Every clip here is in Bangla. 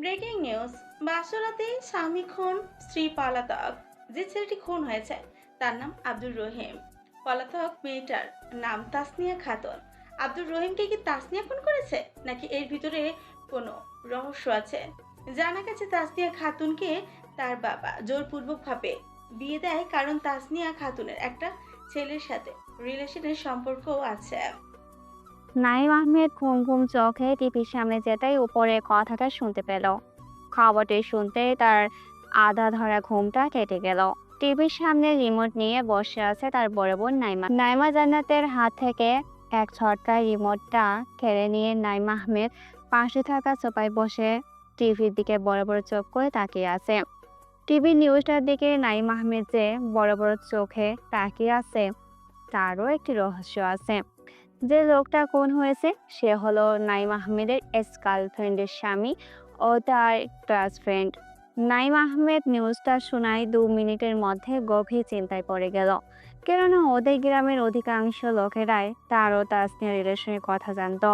Breaking news. বাসরাতে স্বামী খুন, স্ত্রী পলাতক। যে ছেলেটি খুন হয়েছে তার নাম আব্দুর রহিম। পলাতক মেয়েটার নাম তাসনিয়া খাতুন। আব্দুর রহিমকে কি তাসনিয়া খুন করেছে, নাকি এর ভিতরে কোনো রহস্য আছে? জানা গেছে তাসনিয়া খাতুনকে তার বাবা জোরপূর্বকভাবে বিয়ে দেয়, কারণ তাসনিয়া খাতুনের একটা ছেলের সাথে রিলেশনের সম্পর্কও আছে। নাইম আহমেদ ঘুম ঘুম চোখে টিভির সামনে যেতেই উপরে কথাটা শুনতে পেল। খবরটি শুনতেই তার আধা ধরা ঘুমটা কেটে গেল। টিভির সামনে রিমোট নিয়ে বসে আছে তার বড় বোন নাইমা। নাইমা জান্নাতের হাত থেকে এক ঝটকায় রিমোটটা কেড়ে নিয়ে নাইম আহমেদ পাশে থাকা সোফায় বসে টিভির দিকে বড় বড় চোখ করে তাকিয়ে আছে। টিভি নিউজটার দিকে নাইম আহমেদ যে বড় বড় চোখে তাকিয়ে আছে, তারও একটি রহস্য আছে। যে লোকটা খুন হয়েছে সে হলো নাইম আহমেদের এক্স গার্লফ্রেন্ডের স্বামী ও তার ক্লাস ফ্রেন্ড। নাইম আহমেদ নিউজটা শোনায় 2 মিনিটের মধ্যে গভীর চিন্তায় পড়ে গেল, কেননা ওদের গ্রামের অধিকাংশ লোকেরাই তার ও তাসনিয়া রিলেশনের কথা জানতো।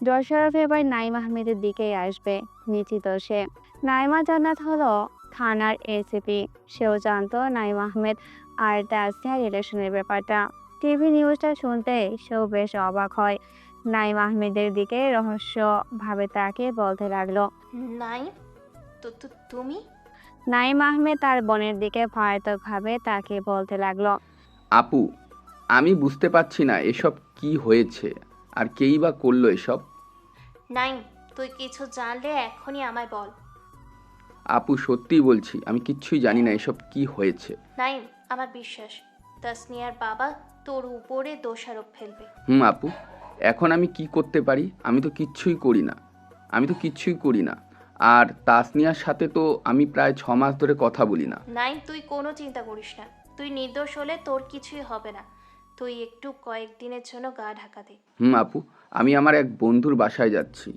দোষারোপ এবার নাইম আহমেদের দিকেই আসবে, নিশ্চিত সে। নাইমা জান্নাত হলো থানার এসিপি, সেও জানতো নাইম আহমেদ আর তাসনিয়া রিলেশনের ব্যাপারটা। টিভি নিউজটা শুনতে সেও বেশ অবাক হয়। নাইম আহমেদের দিকে রহস্য ভাবে তাকে বলতে লাগলো। নাই, তুমি? নাইম আহমেদ তার বোনের দিকে ভয়ানক ভাবে তাকে বলতে লাগলো। আপু, আমি বুঝতে পারছি না এসব কি হয়েছে, আর কেই বা করলো এসব। নাই, তুই কিছু জানলে এখনই আমায় বল। আপু সত্যিই বলছি, আমি কিচ্ছুই জানি না এসব কি হয়েছে। নাই, আমার বিশ্বাস তাসনিয়ার বাবা তোর উপরে দোষারোপ ফেলবে। আপু, এখন আমি কি করতে পারি? আমি তো কিচ্ছুই করি না। আর তাসনিয়ার সাথে তো আমি প্রায় 6 মাস ধরে কথা বলি না। নাই, তুই কোনো চিন্তা করিস না। তুই নির্দোষ হলে তোর কিছুই হবে না। তুই একটু কয়েকদিনের জন্য গা ঢাকা দে। আপু, আমি আমার এক বন্ধুর বাসায় যাচ্ছি।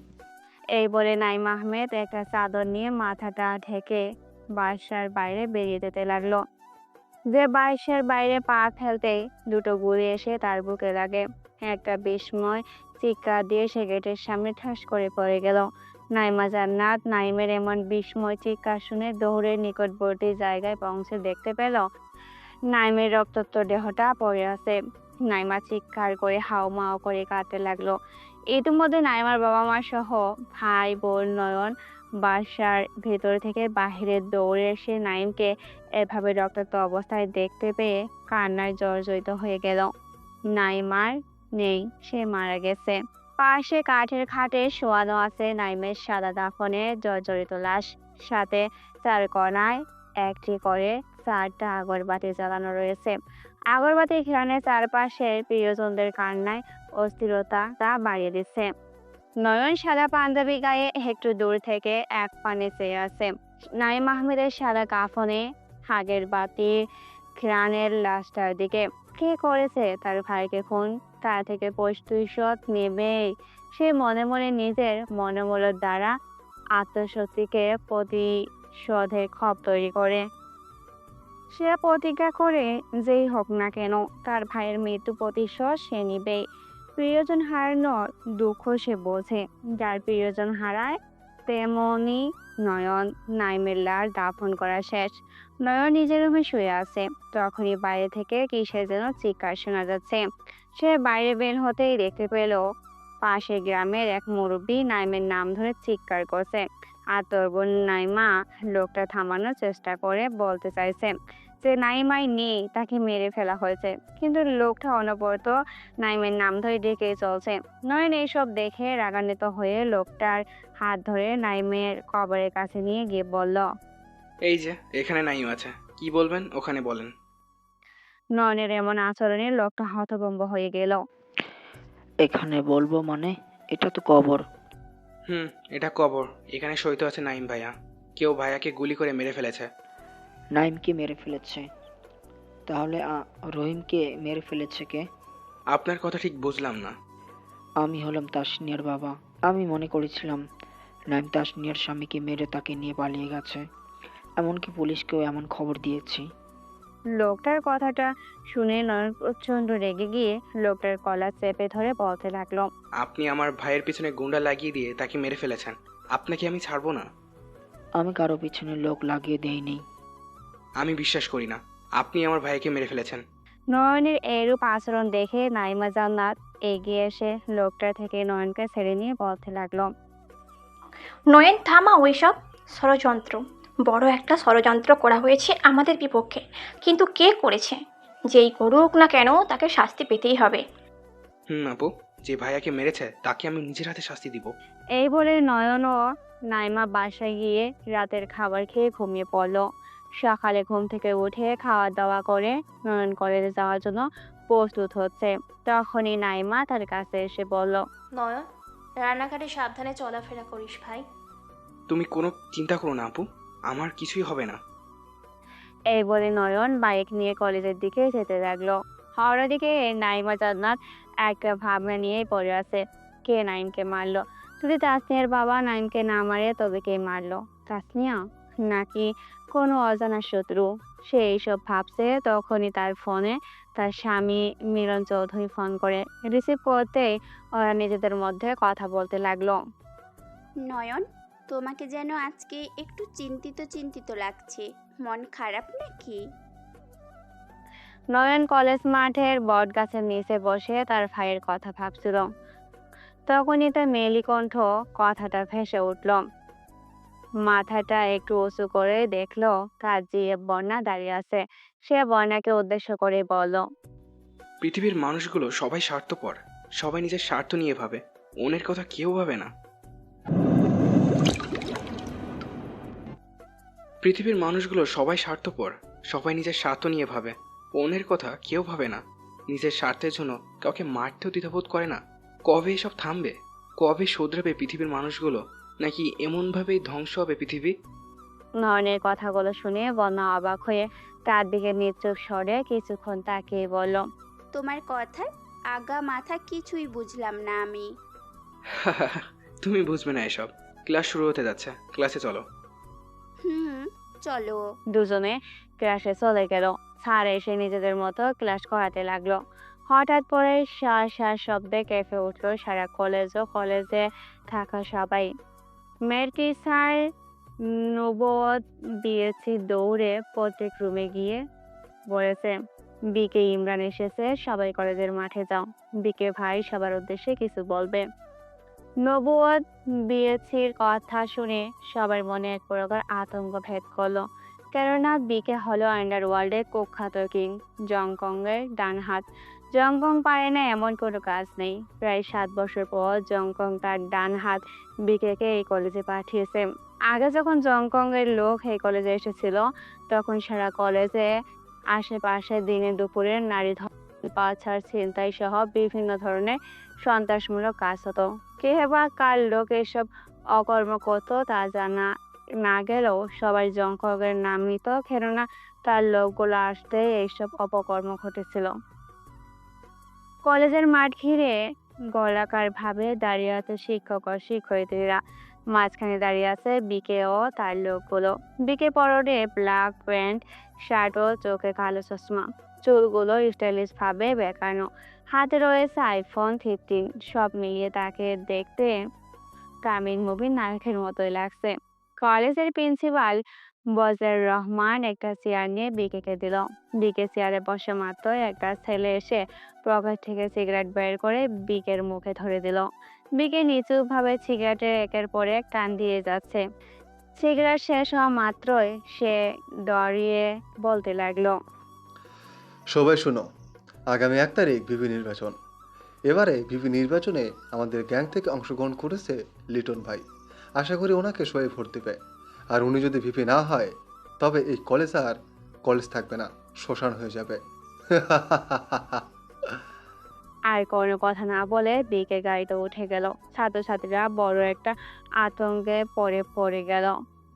এই বলে নাইম আহমেদ একটা চাদর নিয়ে মাথাটা ঢেকে বাসার বাইরে বেরিয়ে যেতে লাগলো। যে বাসার বাইরে পা ফেলতেই দুটো গুলি এসে তার বুকে লাগে। একটা বিস্ময় চিৎকার দিয়ে সে গেটের সামনে ঠাস করে পড়ে গেল। নাইমা জান্নাত নাইমের এমন বিস্ময় চিৎকার শুনে দৌড়ে নিকটবর্তী জায়গায় পৌঁছে দেখতে পেল নাইমের রক্তাক্ত দেহটা পড়ে আছে। নাইমা চিৎকার করে হাউমাউ করে কাঁদতে লাগলো। ইতিমধ্যে নাইমার বাবা মা সহ ভাই বোন নয়ন বাসার ভেতর থেকে বাহিরে দৌড়ে এসে নাইমকে এভাবে রক্তাক্ত অবস্থায় দেখতে পেয়ে কান্নায় জর্জরিত হয়ে গেল। নাইমার নেই, সে মারা গেছে। পাশে কাঠের খাটে শোয়ানো আছে নাইমের সাদা দাফনের জর্জরিত লাশ। সাথে চার কোণায় একটি করে 4টা আগরবাতি জ্বালানো রয়েছে। আগরবাতির ঘ্রাণে চারপাশের প্রিয়জনদের কান্নায় অস্থিরতা তা বাড়িয়ে দিচ্ছে। নয়ন সাদা পাঞ্জাবি গায়ে একটু দূর থেকে এক পানে চেয়ে আছে। নাইম আহমেদের সাদা কাফনে আগের বাতির ঘ্রাণের লাশটার দিকে। কে করেছে তার ভাইকে খুন, তা থেকে প্রতিশোধ নেবেই। সে মনে মনে নিজের মনোবলের দ্বারা আত্মশক্তিকে প্রতিশোধের খপ তৈরি করে। সে প্রতিজ্ঞা করে যেই হোক না কেন তার ভাইয়ের মৃত্যু প্রতিশোধ সে নিবেই। প্রিয়জন হারানোর দুঃখ সে বোঝে, যার প্রিয়জন হারায় তেমনি নয়ন। নাইমের লাশ দাফন করা শেষ। নয়ন নিজের রুমে শুয়ে আছে, তখনই বাইরে থেকে কিসের যেন চিৎকার শোনা যাচ্ছে। সে বাইরে বের হতেই দেখতে পেল পাশের গ্রামের এক মুরব্বী নাইমের নাম ধরে চিৎকার করছে। আর তোর বোন নাইমা লোকটা থামানোর চেষ্টা করে বলতে চাইছে যে নাইমাই নেই, তাকে মেরে ফেলা হয়েছে, কিন্তু লোকটা অনবরত নাইমের নাম ধরে ডেকেই চলছে। নয়ন এইসব দেখে রাগান্বিত হয়ে লোকটার হাত ধরে নাইমের কবরের কাছে নিয়ে গিয়ে বলল। এই যে এখানে নাইম আছে, কি বলবেন ওখানে বলেন। নয়নের এমন আচরণে লোকটা হতভম্ব হয়ে গেল। এখানে বলবো মানে? এটা তো কবর। এটা কবর। এখানে সইতে আছে নাইম ভাইয়া। কেউ ভাইয়াকে গুলি করে মেরে ফেলেছে। নাইমকে মেরে ফেলেছে? তাহলে রহিমকে মেরে ফেলেছে কে? আপনার কথা ঠিক বুঝলাম না। আমি হলাম তাসনিয়ার বাবা। আমি মনে করেছিলাম নাইম তাসনিয়ার স্বামীকে মেরে তাকে নিয়ে পালিয়ে গেছে। এমনকি পুলিশকেও এমন খবর দিয়েছি। লোকটার কথাটা শুনে নয়ন প্রচন্ড রেগে গিয়ে লোকটার কলার চেপে ধরে বলতে লাগলো। আপনি আমার ভাইয়ের পিছনে গুন্ডা লাগিয়ে দিয়ে তাকে মেরে ফেলেছেন। আপনাকে আমি ছাড়বো না। আমি কারো পিছনে লোক লাগিয়ে দেইনি। আমি বিশ্বাস করি না আপনি আমার ভাইকে মেরে ফেলেছেন। নয়নের এরূপ আচরণ দেখে নাইমা জান্নাত এগিয়ে এসে লোকটা থেকে নয়নকে ছেড়ে নিয়ে বলতে লাগলো। নয়ন থামা ওইসব ষড়যন্ত্র। বড় একটা ষড়যন্ত্র করা হয়েছে আমাদের বিপক্ষে, কিন্তু কে করেছে? যেই করুক না কেন তাকে শাস্তি পেতেই হবে। আপু, যে ভাইয়াকে মেরেছে তাকে আমি নিজের হাতে শাস্তি দিব। এই বলে নয়ন ও নাইমা বাসায় গিয়ে রাতের খাবার খেয়ে ঘুমিয়ে পড়ল। সকালে ঘুম থেকে উঠে খাওয়া দাওয়া করে নয়ন কলেজে যাওয়ার জন্য প্রস্তুত হচ্ছে। তখনই নাইমা তার কাছে এসে বলল, নয়ন, রান্নাঘাটে সাবধানে চলাফেরা করিস ভাই। তুমি কোনো চিন্তা করো না আপু, আমার কিছুই হবে না। এই বলে নয়ন বাইক নিয়ে কলেজের দিকে যেতে লাগলো। হাওড়া দিকে নাইমা জান্নাত একটা ভাবনা নিয়েই পড়ে আছে, কে নাইমকে মারলো। যদি তাসনিয়ার বাবা নাইমকে না মারে তবে কে মারলো, তাসনিয়া নাকি কোনো অজানা শত্রু? সে এইসব ভাবছে, তখনই তার ফোনে তার স্বামী মিলন চৌধুরী ফোন করে। রিসিভ করতেই ওরা নিজেদের মধ্যে কথা বলতে লাগলো। নয়ন, তোমাকে যেন আজকে একটু চিন্তিত চিন্তিত লাগছে, মন খারাপ নাকি? নয়ন কলেজ মাঠের বট গাছের নিচে বসে তার ভাইয়ের কথা ভাবছিল। তখনই তার মেলি কণ্ঠ কথাটা ভেসে উঠল। মাথাটা একটু উঁচু করে দেখলো তার জিএফ বন্যা দাঁড়িয়ে আছে। সে বন্যাকে উদ্দেশ্য করে বলল, পৃথিবীর মানুষগুলো সবাই স্বার্থপর, সবাই নিজের স্বার্থ নিয়ে ভাবে, অন্যের কথা কেউ ভাবে না। পৃথিবীর মানুষগুলো সবাই স্বার্থপর, সবাই নিজের স্বার্থ নিয়ে ভাবে, অন্যের কথা কেউ ভাবে না। নিজের স্বার্থের জন্য কাউকে মারতেও দ্বিধাবোধ করে না। কবে এসব থামবে? কবে শুধরাবে পৃথিবীর মানুষগুলো? নাকি এমনভাবেই ধ্বংস হবে পৃথিবী? নয়নের কথাগুলো শুনে বন্যা অবাক হয়ে তার দিকে নিশ্চুপ স্বরে কিছুক্ষণ তাকিয়ে বলল, তোমার কথার আগা মাথা কিছুই বুঝলাম না আমি। তুমি বুঝবে না এসব। ক্লাস শুরু হতে যাচ্ছে, ক্লাসে চলো। হুম, চলো। দুজনে ক্লাসে চলে গেল। স্যার এসে নিজেদের মতো ক্লাস করাতে লাগলো। হঠাৎ করে শাঁ শাঁ শব্দে কেঁপে উঠলো সারা কলেজ ও কলেজে থাকা সবাই। মেয়েটি স্যার নবদ দিয়েছি দৌড়ে প্রত্যেক রুমে গিয়ে বলেছে, বিকে ইমরান এসেছে, সবাই কলেজের মাঠে যাও, বিকে ভাই সবার উদ্দেশ্যে কিছু বলবে। নবুয়ত বিএসসির কথা শুনে সবার মনে এক প্রকার আতঙ্ক ভেদ করলো, কেননা বিকে হলো আন্ডারওয়ার্ল্ডের কুখ্যাত কিং, জংকংয়ের ডান হাত। জংকং পারে না এমন কোনো কাজ নেই। প্রায় 7 বছর পর জংকং তার ডান হাত বিকেকে এই কলেজে পাঠিয়েছে। আগে যখন জংকংয়ের লোক এই কলেজে এসেছিল তখন সারা কলেজে আশেপাশে দিনে দুপুরে নারী পাচার, ছিনতাই সহ বিভিন্ন ধরনের সন্ত্রাসমূলক কাজ হতো। কে বা কার লোক এসব অকর্ম করত তা জানা না গেলেও সবাই জংকংয়ের নাম নিত, কেননা তার লোকগুলো আসতে এইসব অপকর্ম ঘটেছিল। কলেজের মাঠ ঘিরে গোলাকার ভাবে দাঁড়িয়ে আছে শিক্ষক ও শিক্ষয়িত্রীরা। মাঝখানে দাঁড়িয়ে আছে বিকে ও তার লোকগুলো। বিকে পরনে ব্ল্যাক প্যান্ট, শার্ট ও চোখে কালো চশমা, চুলগুলো স্টাইলিশ ভাবে বেঁকানো, হাতে রয়েছে আইফোন 15। সব মিলিয়ে তাকে দেখতে তামিল মুভির নায়কের মতোই লাগছে। কলেজের প্রিন্সিপাল বজর রহমান একটা চেয়ার নিয়ে বিকেকে দিল। বিকে চেয়ারে বসে মাত্র একটা ছেলে এসে পকেট থেকে সিগারেট বের করে বিকের মুখে ধরে দিল। বিকে নিচুভাবে সিগারেটের একের পর এক টান দিয়ে যাচ্ছে। সিগারেট শেষ হওয়া মাত্রই সে দাঁড়িয়ে বলতে লাগলো, সবাই শোনো, আগামী 1 তারিখ ভিপি নির্বাচন। এবারে ভিপি নির্বাচনে আমাদের গ্যাং থেকে অংশগ্রহণ করেছে লিটন ভাই। আশা করি ওনাকে সবাই ভোট দেবে। আর উনি যদি ভিপি না হয় তবে এই কলেজ আর কলেজ থাকবে না, শ্মশান হয়ে যাবে। আর কোনো কথা না বলে বিকে গাড়িতে উঠে গেল। ছাত্রছাত্রীরা বড় একটা আতঙ্কে পড়ে গেল।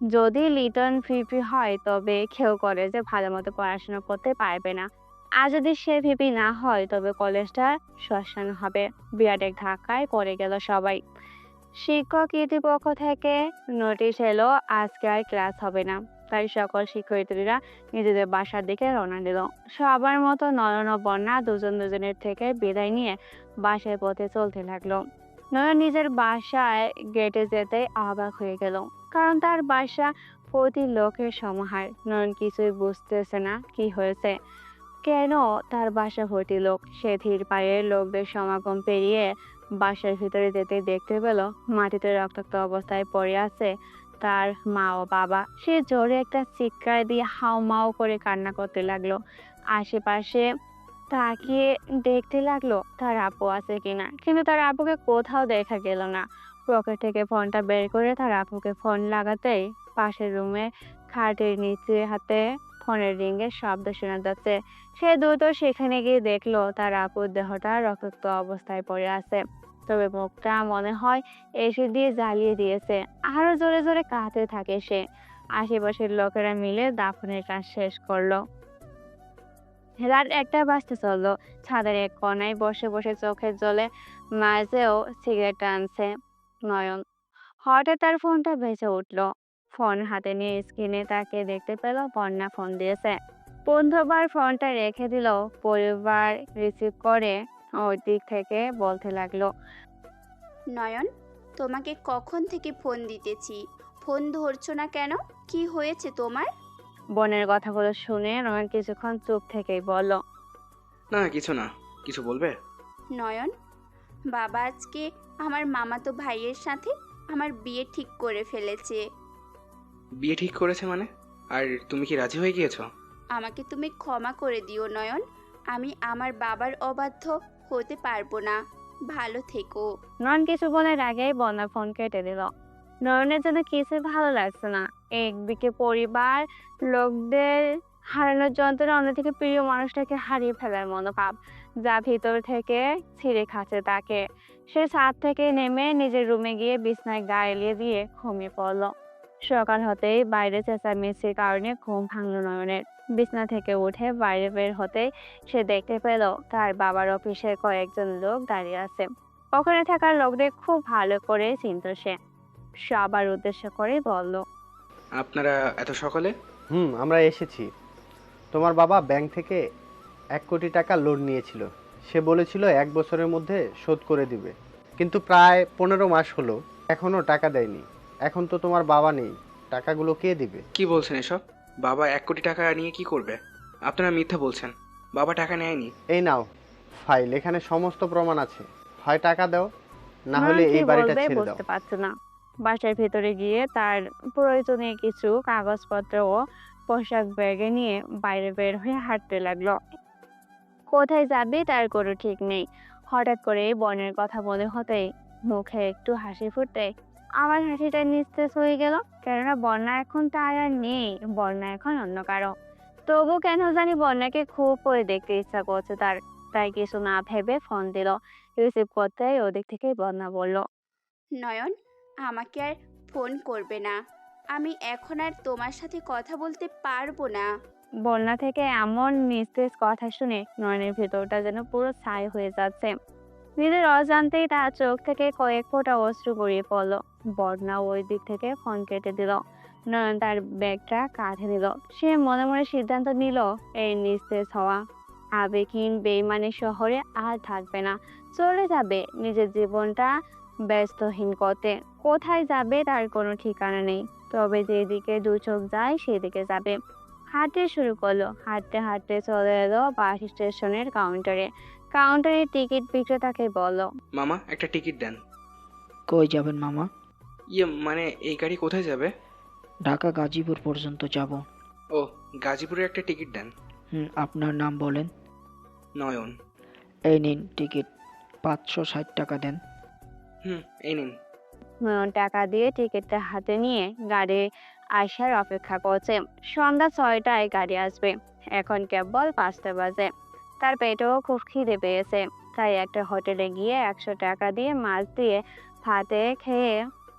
যদি লিটন ভিপি হয় তবে কেউ কলেজে ভালো মতো পড়াশোনা করতে পারবে না, আর যদি সে ভিপি না হয় তবে কলেজটা শ্মশান হবে। বিরাট এক ধাক্কায় পড়ে গেল সবাই। শিক্ষক কর্তৃপক্ষ থেকে নোটিশ এলো আজকে আর ক্লাস হবে না। তাই সকল শিক্ষয়িত্রীরা নিজেদের বাসার দিকে রওনা দিল। সবার মতো নয়ন ও বন্যা দুজনের থেকে বিদায় নিয়ে বাসার পথে চলতে লাগলো। নয়ন নিজের বাসায় গেটে যেতে অবাক হয়ে গেল, কারণ তার বাসা প্রতি লোকের সমাহার। নয়ন কিছুই বুঝতেছে না কি হয়েছে, কেন তার বাসা ভর্তি লোক। সে ধীর পায়ে লোকদের সমাগম পেরিয়ে বাসার ভিতরে যেতে দেখতে পেল মাটিতে রক্তাক্ত অবস্থায় পড়ে আছে তার মা ও বাবা। সে জোরে একটা চিৎকার দিয়ে হাউমাউ করে কান্না করতে লাগলো। আশেপাশে তাকিয়ে দেখতে লাগলো তার আপু আছে কিনা, কিন্তু তার আপুকে কোথাও দেখা গেল না। পকেট থেকে ফোনটা বের করে তার আপুকে ফোন লাগাতেই পাশের রুমে খাটের নিচে হাতে ফোনের রিংয়ের শব্দ শোনা যাচ্ছে। সে দ্রুত সেখানে গিয়ে দেখলো তার আপুর দেহটা রক্তাক্ত অবস্থায় পড়ে আছে, তবে মুখটা মনে হয় এসে দিয়ে জ্বালিয়ে দিয়েছে। আরো জোরে জোরে কাঁদতে থাকে সে। আশেপাশের লোকেরা মিলে দাফনের কাজ শেষ করলো। রাত 1টা বাজতে চললো। ছাদের এক কোনায় বসে বসে চোখের জলে মাঝেও সিগারেট টানছে নয়ন। হঠাৎ তার ফোনটা বেজে উঠলো। ফোন হাতে নিয়ে স্ক্রিনে তাকে দেখতে পেল বন্যা ফোন দিয়েছে। বন্ধুবার ফোনটা রেখে দিল। পরিবার রিসিভ করে ওই দিক থেকে বলতে লাগলো, নয়ন, তোমাকে কখন থেকে ফোন দিতেছি, ফোন ধরছো না কেন? কি হয়েছে তোমার? বোনের কথাগুলো শুনে নয়ন কিছুক্ষণ চুপ থেকেই বলল, না কিছু না, কিছু বলবে? নয়ন, বাবা আজকে আমার মামাতো ভাইয়ের সাথে আমার বিয়ে ঠিক করে ফেলেছে। বিয়ে ঠিক করেছে মানে? আর তুমি কি রাজি হয়ে গিয়েছো? আমাকে তুমি ক্ষমা করে দিও নয়ন, আমি আমার বাবার অবাধ্য হতে পারবো না। ভালো থেকো। নয়ন কিছু বলার আগেই বন্যা ফোন কেটে দিল। নয়নের জন্য কিছু ভালো লাগছে না। একদিকে পরিবার লোকদের হারানোর যন্ত্রণা, অন্যদিকে প্রিয় মানুষটাকে হারিয়ে ফেলার মনোভাব যা ভিতর থেকে ছিঁড়ে খাচ্ছে তাকে। সে ছাদ থেকে নেমে নিজের রুমে গিয়ে বিছনায় গা এলিয়ে দিয়ে ঘুমিয়ে পড়ল। সকাল হতেই বাইরে চেঁচামেচির কারণে ঘুম ভাঙল নয়নের। বিছনা থেকে উঠে বাইরে বের হতেই সে দেখতে পেল তার বাবার অফিসের কয়েকজন লোক দাঁড়িয়ে আছে। ওখানে থাকা লোকদের খুব ভালো করে চিনত সে। সবার উদ্দেশ্য করে বলল, আপনারা এত সকালে? আমরা এসেছি। তোমার বাবা ব্যাংক থেকে 1 কোটি টাকা লোন নিয়েছিল। সে বলেছিল 1 বছরের মধ্যে শোধ করে দিবে, কিন্তু প্রায় 15 মাস হলো এখনো টাকা দেয়নি। এখন তো তোমার বাবা নেই, টাকাগুলো কে দিবে? কি বলছেন এসব? বাবা 1 কোটি টাকা নিয়ে কি করবে? আপনারা মিথ্যা বলছেন, বাবা টাকা নেয়নি। এই নাও ফাইল, এখানে সমস্ত প্রমাণ আছে। হয় টাকা দাও, না নয়ন হলে কি এই বাড়িটা বলবে ছেড়ে দাও। বুঝতে পারছে না। বাসার ভেতরে গিয়ে তার প্রয়োজনীয় কিছু কাগজপত্র ও পোশাক ব্যাগে নিয়ে বাইরে বের হয়ে হাঁটতে লাগলো। কোথায় যাবে তার কোনো ঠিক নেই। হঠাৎ করে বনের কথা মনে হতেই মুখে একটু হাসি ফুটতে আমার হাসিটা নিস্তেজ হয়ে গেল, কেননা বন্যা এখন তার আর নেই। বন্যা এখন অন্য কারো। তবু কেন জানি বন্যাকে খুব করে দেখতে ইচ্ছা করছে তার। তাই কিছু না ভেবে ফোন দিল। রিসিভ করতেই ওদিক থেকে বন্যা বলল, নয়ন, আমাকে আর ফোন করবে না। আমি এখন আর তোমার সাথে কথা বলতে পারবো না। বন্যা থেকে এমন নিস্তেজ কথা শুনে নয়নের ভেতরটা যেন পুরো ছাই হয়ে যাচ্ছে। নিজের অজান্তেই তার চোখ থেকে কয়েক ফোঁটা অশ্রু গড়িয়ে পড়ল। বন্যা ওই দিক থেকে ফোন কেটে দিল। নয়ন তার ব্যাগটা কাঁধে নিল। সে মনে মনে সিদ্ধান্ত নিল এই নিস্তেজ হওয়া আবেগহীন বেইমানি শহরে আর থাকবে না। চলে যাবে নিজের জীবনটা ব্যস্তহীন করতে। কোথায় যাবে তার কোনো ঠিকানা নেই, তবে যেদিকে দু চোখ যায় সেদিকে যাবে। হাঁটতে শুরু করলো। হাঁটতে হাঁটতে চলে এলো বাস স্টেশনের কাউন্টারে। কাউন্টারের টিকিট বিক্রেতাকে বলল, মামা একটা টিকিট দেন। কই যাবেন মামা? মানে এই গাড়ি কোথায় যাবে? ঢাকা গাজীপুর পর্যন্ত যাব। ও, গাজীপুরের একটা টিকিট দেন। আপনার নাম বলেন। নয়ন। এই নিন টিকিট, 560 টাকা দেন। এই নিন। নয়ন টাকা দিয়ে টিকিটটা হাতে নিয়ে গাড়ি আসার অপেক্ষা করছে। সন্ধ্যা 6টায় গাড়ি আসবে। এখন কেবল 5টা বাজে। তার পেটেও খুব খিদে পেয়েছে, তাই একটা হোটেলে গিয়ে 100 টাকা দিয়ে মাছ দিয়ে ভাতে খেয়ে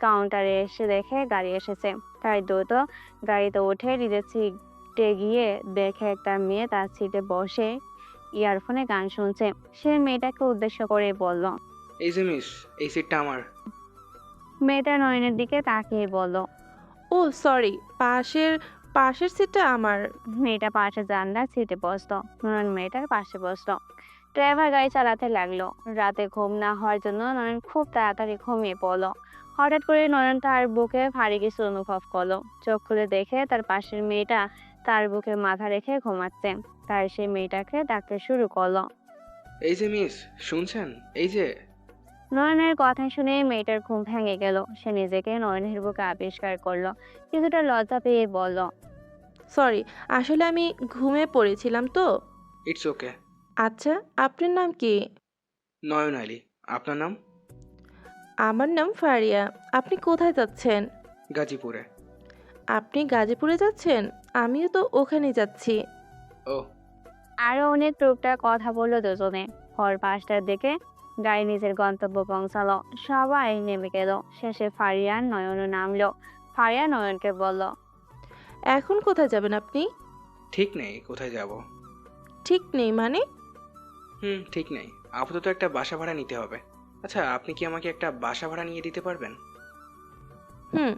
কাউন্টারে এসে দেখে গাড়ি এসেছে। তাই দ্রুত গাড়িতে উঠে নিজের সিটে গিয়ে দেখে একটা মেয়ে তার সিটে বসে ইয়ারফোনে গান শুনছে। সে মেয়েটাকে উদ্দেশ্য করে বলল, এই যে মিস, এই সিটটা আমার। মেয়েটা নয়নের দিকে তাকিয়ে বলল, ও সরি, পাশের সিটটা আমার। মেয়েটা পাশে জানলার সিটে বসলো। নয়ন মেয়েটার পাশে বসলো। ড্রাইভার গাড়ি চালাতে লাগলো। রাতে ঘুম না হওয়ার জন্য নয়ন খুব তাড়াতাড়ি ঘুমিয়ে পড়লো। হঠাৎ করে নয়ন তার বুকে ভারী কিছু অনুভব করলো। চোখ খুলে দেখে তার পাশের মেয়েটা তার বুকে মাথা রেখে ঘুমাচ্ছে। তার সেই মেয়েটাকে ডাকতে শুরু করলো। এই যে মিস, শুনছেন? এই যে। নয়নের কথা শুনে মেয়েটার ঘুম ভেঙে গেল। সে নিজেকে নয়নের বুকে আবিষ্কার করলো। কিছুটা লজ্জা পেয়ে বলল, সরি, আসলে আমি ঘুমিয়ে পড়েছিলাম তো। It's okay. আচ্ছা, আপনার নাম কি? নয়ন আলী। আপনার নাম? আমার নাম ফারিয়া। আপনি কোথায় যাচ্ছেন? গাজীপুরে। আপনি গাজীপুরে যাচ্ছেন? আমিও তো ওখানে যাচ্ছি। ও। আরো অনেক টুকটাক কথা বললো দুজনে। ভোর 5টার দিকে গাড়ি নিজের গন্তব্য পৌঁছালো। সবাই নেমে গেল। শেষে ফারিয়া আর নয়নও নামলো। ফারিয়া নয়নকে বলল, এখন কোথায় যাবেন আপনি? ঠিক নেই কোথায় যাব। ঠিক নেই মানে? ঠিক নেই। আপাতত একটা বাসা ভাড়া নিতে হবে। আচ্ছা, আপনি কি আমাকে একটা বাসা ভাড়া নিয়ে দিতে পারবেন? হুম,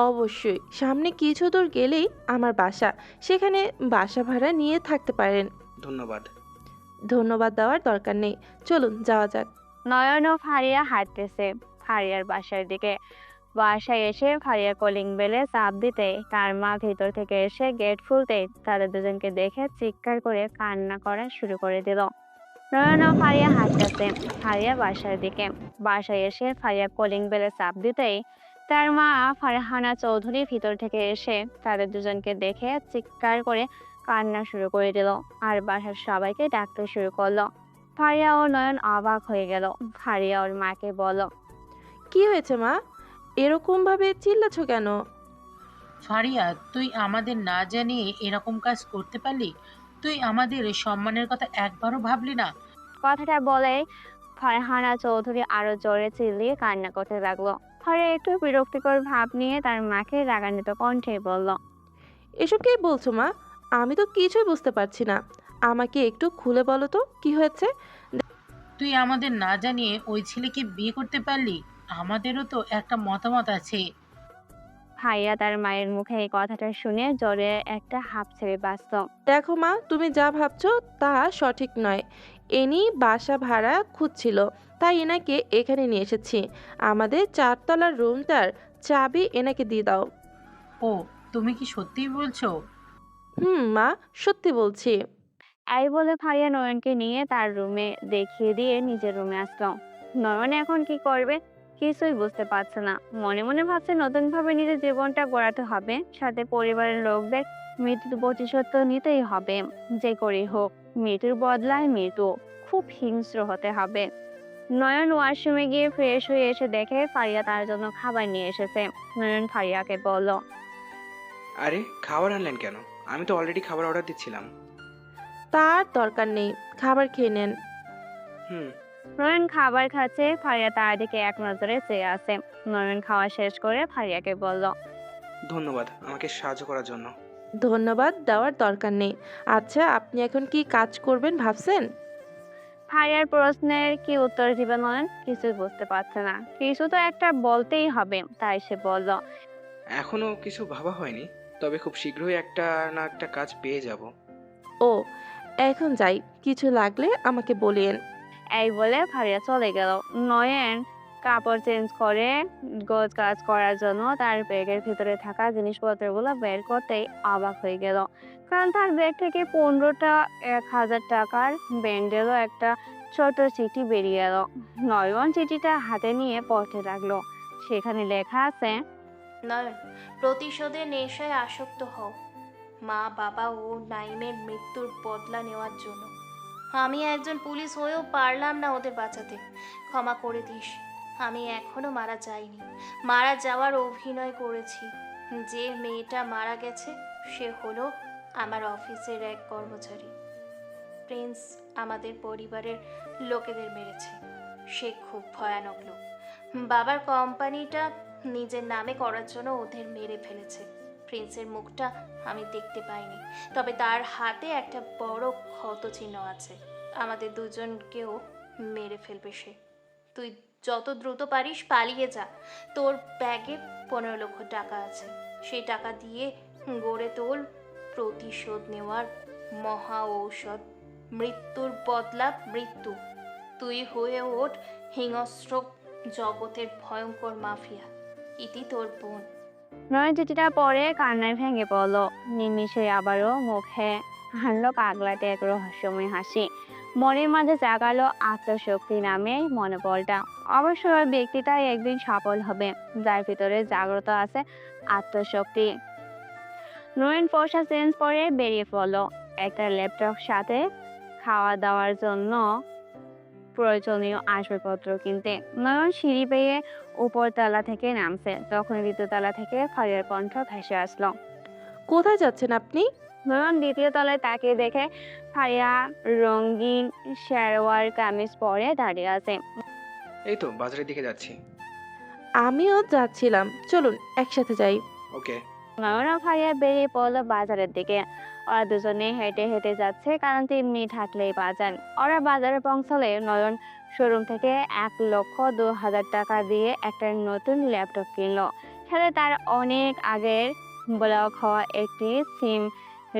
অবশ্যই। সামনে কিছু দূর গেলেই আমার বাসা। সেখানে বাসা ভাড়া নিয়ে থাকতে পারেন। ধন্যবাদ। ধন্যবাদ দেওয়ার দরকার নেই। চলুন যাওয়া যাক। নয়ন ও ফারিয়া হাঁটতেছে ফারিয়ার বাসার দিকে। বাসায় এসে ফারিয়া কলিং বেলে চাপ দিতে তার মা ভিতর থেকে এসে গেট খুলতে তাদের দুজনকে দেখে চিৎকার করে কান্না করা শুরু করে দিল। নয়ন ও ফারিয়া হাঁটতেছে ফারিয়া বাসার দিকে। বাসায় এসে ফারিয়া কলিং বেলে চাপ দিতেই তার মা ফারহানা চৌধুরী ভিতর থেকে এসে তাদের দুজনকে দেখে চিৎকার করে কান্না শুরু করে দিল আর বাসার সবাইকে ডাকতে শুরু করলো। ফারিয়া ও নয়ন অবাক হয়ে গেল। ফারিয়া ওর মাকে বলল, কি হয়েছে মা? এরকম ভাবে চিল্লাছো কেন? ফারিয়া, তুই আমাদের না জানিয়ে এরকম কাজ করতে পারলি? তুই আমাদের সম্মানের কথা একবারও ভাবলি না? কথাটা বলে ফারহানা চৌধুরী আরো জোরে চিল্লিয়ে কান্না করতে লাগলো। ফারিয়া একটু বিরক্তিকর ভাব নিয়ে তার মাকে রাগান্বিত কণ্ঠে বলল, এসব কি বলছো মা? আমি তো কিছুই বুঝতে পারছি না। আমাকে একটু খুলে বলো তো কি হয়েছে? তুই আমাদের না জানিয়ে ওই ছেলেকে বিয়ে করতে পারলি? আমাদেরও তো একটা মতামত আছে। ভাইয়া তার মায়ের মুখে এই কথাটা শুনে জোরে একটা হাঁপ ছেড়ে বাঁচল। দেখো মা, তুমি যা ভাবছো তা সঠিক নয়। এনি বাসা ভাড়া খুঁজছিল, তাই এনাকে এখানে নিয়ে এসেছি। আমাদের 4 তলার রুমটার চাবি এনাকে দিয়ে দাও। ও, তুমি কি সত্যিই বলছো? মা, সত্যি বলছি। এই বলে ভাইয়া নয়নকে নিয়ে তার রুমে দেখিয়ে দিয়ে নিজের রুমে আসলো। নয়ন এখন কি করবে কিছুই বুঝতে পারছে না। মনে মনে ভাবছে নতুন ভাবে নিজের জীবনটা গড়াতে হবে, সাথে পরিবারের লোকদের মৃত্যুর প্রতিশোধ তো নিতেই হবে। যে করেই হোক মৃত্যুর বদলায় মৃত্যু। খুব হিংস্র হতে হবে। নয়ন ওয়াশরুমে গিয়ে ফ্রেশ হয়ে এসে দেখে ফারিয়া তার জন্য খাবার নিয়ে এসেছে। নয়ন ফারিয়াকে বলল, আরে, খাবার আনলেন কেন? আমি তো অলরেডি খাবার অর্ডার দিচ্ছিলাম। তার দরকার নেই, খাবার খেয়ে নেন। হুম। নয়ন খাবার খাচ্ছে। ফারিয়া তার দিকে এক নজরে চেয়ে আছে। নয়ন খাওয়া শেষ করে ফারিয়াকে বলল, ধন্যবাদ আমাকে সাহায্য করার জন্য। ধন্যবাদ দেওয়ার দরকার নেই। আচ্ছা, আপনি এখন কি কাজ করবেন ভাবছেন? ফারিয়ার প্রশ্নের কি উত্তর দিবে নয়ন কিছুই বুঝতে পারছে না। কিছু তো একটা বলতেই হবে, তাই সে বলল, এখনো কিছু ভাবা হয়নি, তবে খুব শীঘ্রই একটা না একটা কাজ পেয়ে যাব। ও, এখন যাই, কিছু লাগলে আমাকে বলিয়েন। এই বলে ফারিয়া চলে গেল। নয়ন কাপড় চেঞ্জ করে গোছ কাজ করার জন্য তার ব্যাগের ভিতরে থাকা জিনিসপত্রগুলো বের করতেই অবাক হয়ে গেল। কারণ তার ব্যাগ থেকে 15টা 1000 টাকার ব্যান্ডেলও একটা ছোট চিঠি বেরিয়ে এলো। নয়ন চিঠিটা হাতে নিয়ে পড়তে লাগলো। সেখানে লেখা আছে, নয়ন, প্রতিশোধের নেশায় আসক্ত হও মা, বাবা ও নাইমের মৃত্যুর বদলা নেওয়ার জন্য। আমি একজন পুলিশ হয়েও পারলাম না ওদের বাঁচাতে। ক্ষমা করে দিস। আমি এখনো মারা যাইনি, মারা যাওয়ার অভিনয় করেছি। যে মেয়েটা মারা গেছে সে হলো আমার অফিসের এক কর্মচারী। প্রিন্স আমাদের পরিবারের লোকেদের মেরেছে। সে খুব ভয়ানক লোক। বাবার কোম্পানিটা নিজের নামে করার জন্য ওদের মেরে ফেলেছে। প্রিন্সের মুখটা আমি দেখতে পাইনি, তবে তার হাতে একটা বড় ক্ষত চিহ্ন আছে। আমাদের দুজনকেও মেরে ফেলবে সে। তুই যত দ্রুত পারিস পালিয়ে যা। তোর ব্যাগে 15 লক্ষ টাকা আছে। সেই টাকা দিয়ে গড়ে তোল প্রতিশোধ নেওয়ার মহা ঔষধ মৃত্যুর বদলা মৃত্যু। তুই হয়ে ওঠ হিংস্র জগতের ভয়ঙ্কর মাফিয়া। ইতি তোর বোন। নয়ন চিঠিটা পরে কান্নায় ভেঙে পড়ল। নিমিষে আবারও মুখে হানলো পাগলাটে এক রহস্যময় হাসি। মনের মাঝে জাগালো আত্মশক্তি নামে মনোবলটা। অবশ্যই ওই ব্যক্তিটাই একদিন সফল হবে, যার ভিতরে জাগ্রত আছে আত্মশক্তি। নয়ন পোশাক চেঞ্জ করে বেরিয়ে পড়লো। একটা ল্যাপটপ সাথে খাওয়া দাওয়ার জন্য প্রয়োজনীয় আসবাবপত্র কিনতে। নয়ন সিঁড়ি পেয়ে উপরতলা থেকে নামছে, তখন দ্বিতীয়তলা থেকে ফারিয়ার কণ্ঠ ভেসে আসলো। কোথায় যাচ্ছেন আপনি? নয়ন দ্বিতীয় তলায় তাকিয়ে দেখে ফারিয়া রঙিন শেরওয়ার কামিজ পরে দাঁড়িয়ে আছে। এই তো বাজারের দিকে যাচ্ছি। আমিও যাচ্ছিলাম, চলুন একসাথে যাই। ওকে। নয়ন আর ফারিয়া বেরিয়ে পড়লো বাজারের দিকে। ওরা দুজনে হেঁটে হেঁটে যাচ্ছে, কারণ 3 মিনিট হাঁটলেই বাজার। ওরা বাজারে পৌঁছালে নয়ন শোরুম থেকে 1,02,000 টাকা দিয়ে একটা নতুন ল্যাপটপ কিনলো। সাথে তার অনেক আগের ব্লক হওয়া একটি সিম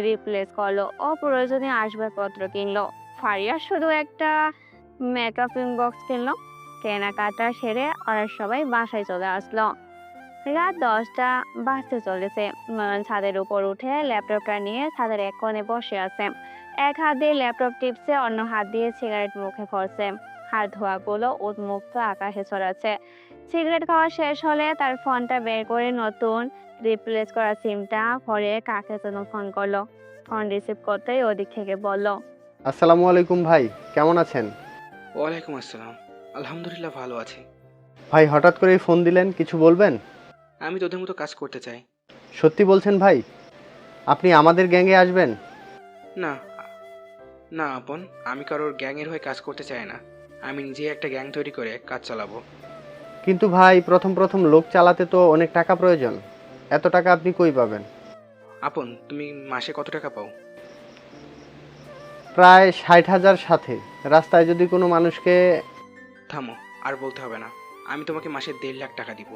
রিপ্লেস করলো ও প্রয়োজনীয় আসবাবপত্র কিনলো। ফারিয়া শুধু একটা মেকআপ বক্স কিনলো। কেনাকাটা সেরে ওরা সবাই বাসায় চলে আসলো। রাত 10টা বাজতে চলেছে। নয়ন ছাদের উপর উঠে ল্যাপটপটা নিয়ে ছাদের এক কোণে বসে আছে। এক হাত দিয়ে ল্যাপটপ টিপছে, অন্য হাত দিয়ে সিগারেট মুখে ভরছে। হাত ধোয়াগুলো উন্মুক্ত আকাশে ছড়াচ্ছে। সিগারেট খাওয়া শেষ হলে তার ফোনটা বের করে নতুন রিপ্লেস করা সিমটা ভরে কাকে যেন ফোন করলো। ফোন রিসিভ করতেই ওদিক থেকে বলল, আসসালামু আলাইকুম ভাই, কেমন আছেন? ওয়ালাইকুম আসসালাম। আলহামদুলিল্লাহ ভালো আছি। ভাই হঠাৎ করেই ফোন দিলেন, কিছু বলবেন? আমি তোদের মতো কাজ করতে চাই। সত্যি বলছেন ভাই? আপনি আমাদের গ্যাংয়ে আসবেন? না না আপন, আমি কারোর গ্যাংয়ের হয়ে কাজ করতে চাই না। আমি নিজেই একটা গ্যাং তৈরি করে কাজ চালাবো। কিন্তু ভাই প্রথম প্রথম লোক চালাতে তো অনেক টাকা প্রয়োজন। এত টাকা আপনি কই পাবেন? আপন, তুমি মাসে কত টাকা পাও? প্রায় 60,000 সাথে। রাস্তায় যদি কোনো মানুষকে... থামো, আর বলতে হবে না। আমি তোমাকে মাসে 1.5 লাখ টাকা দিব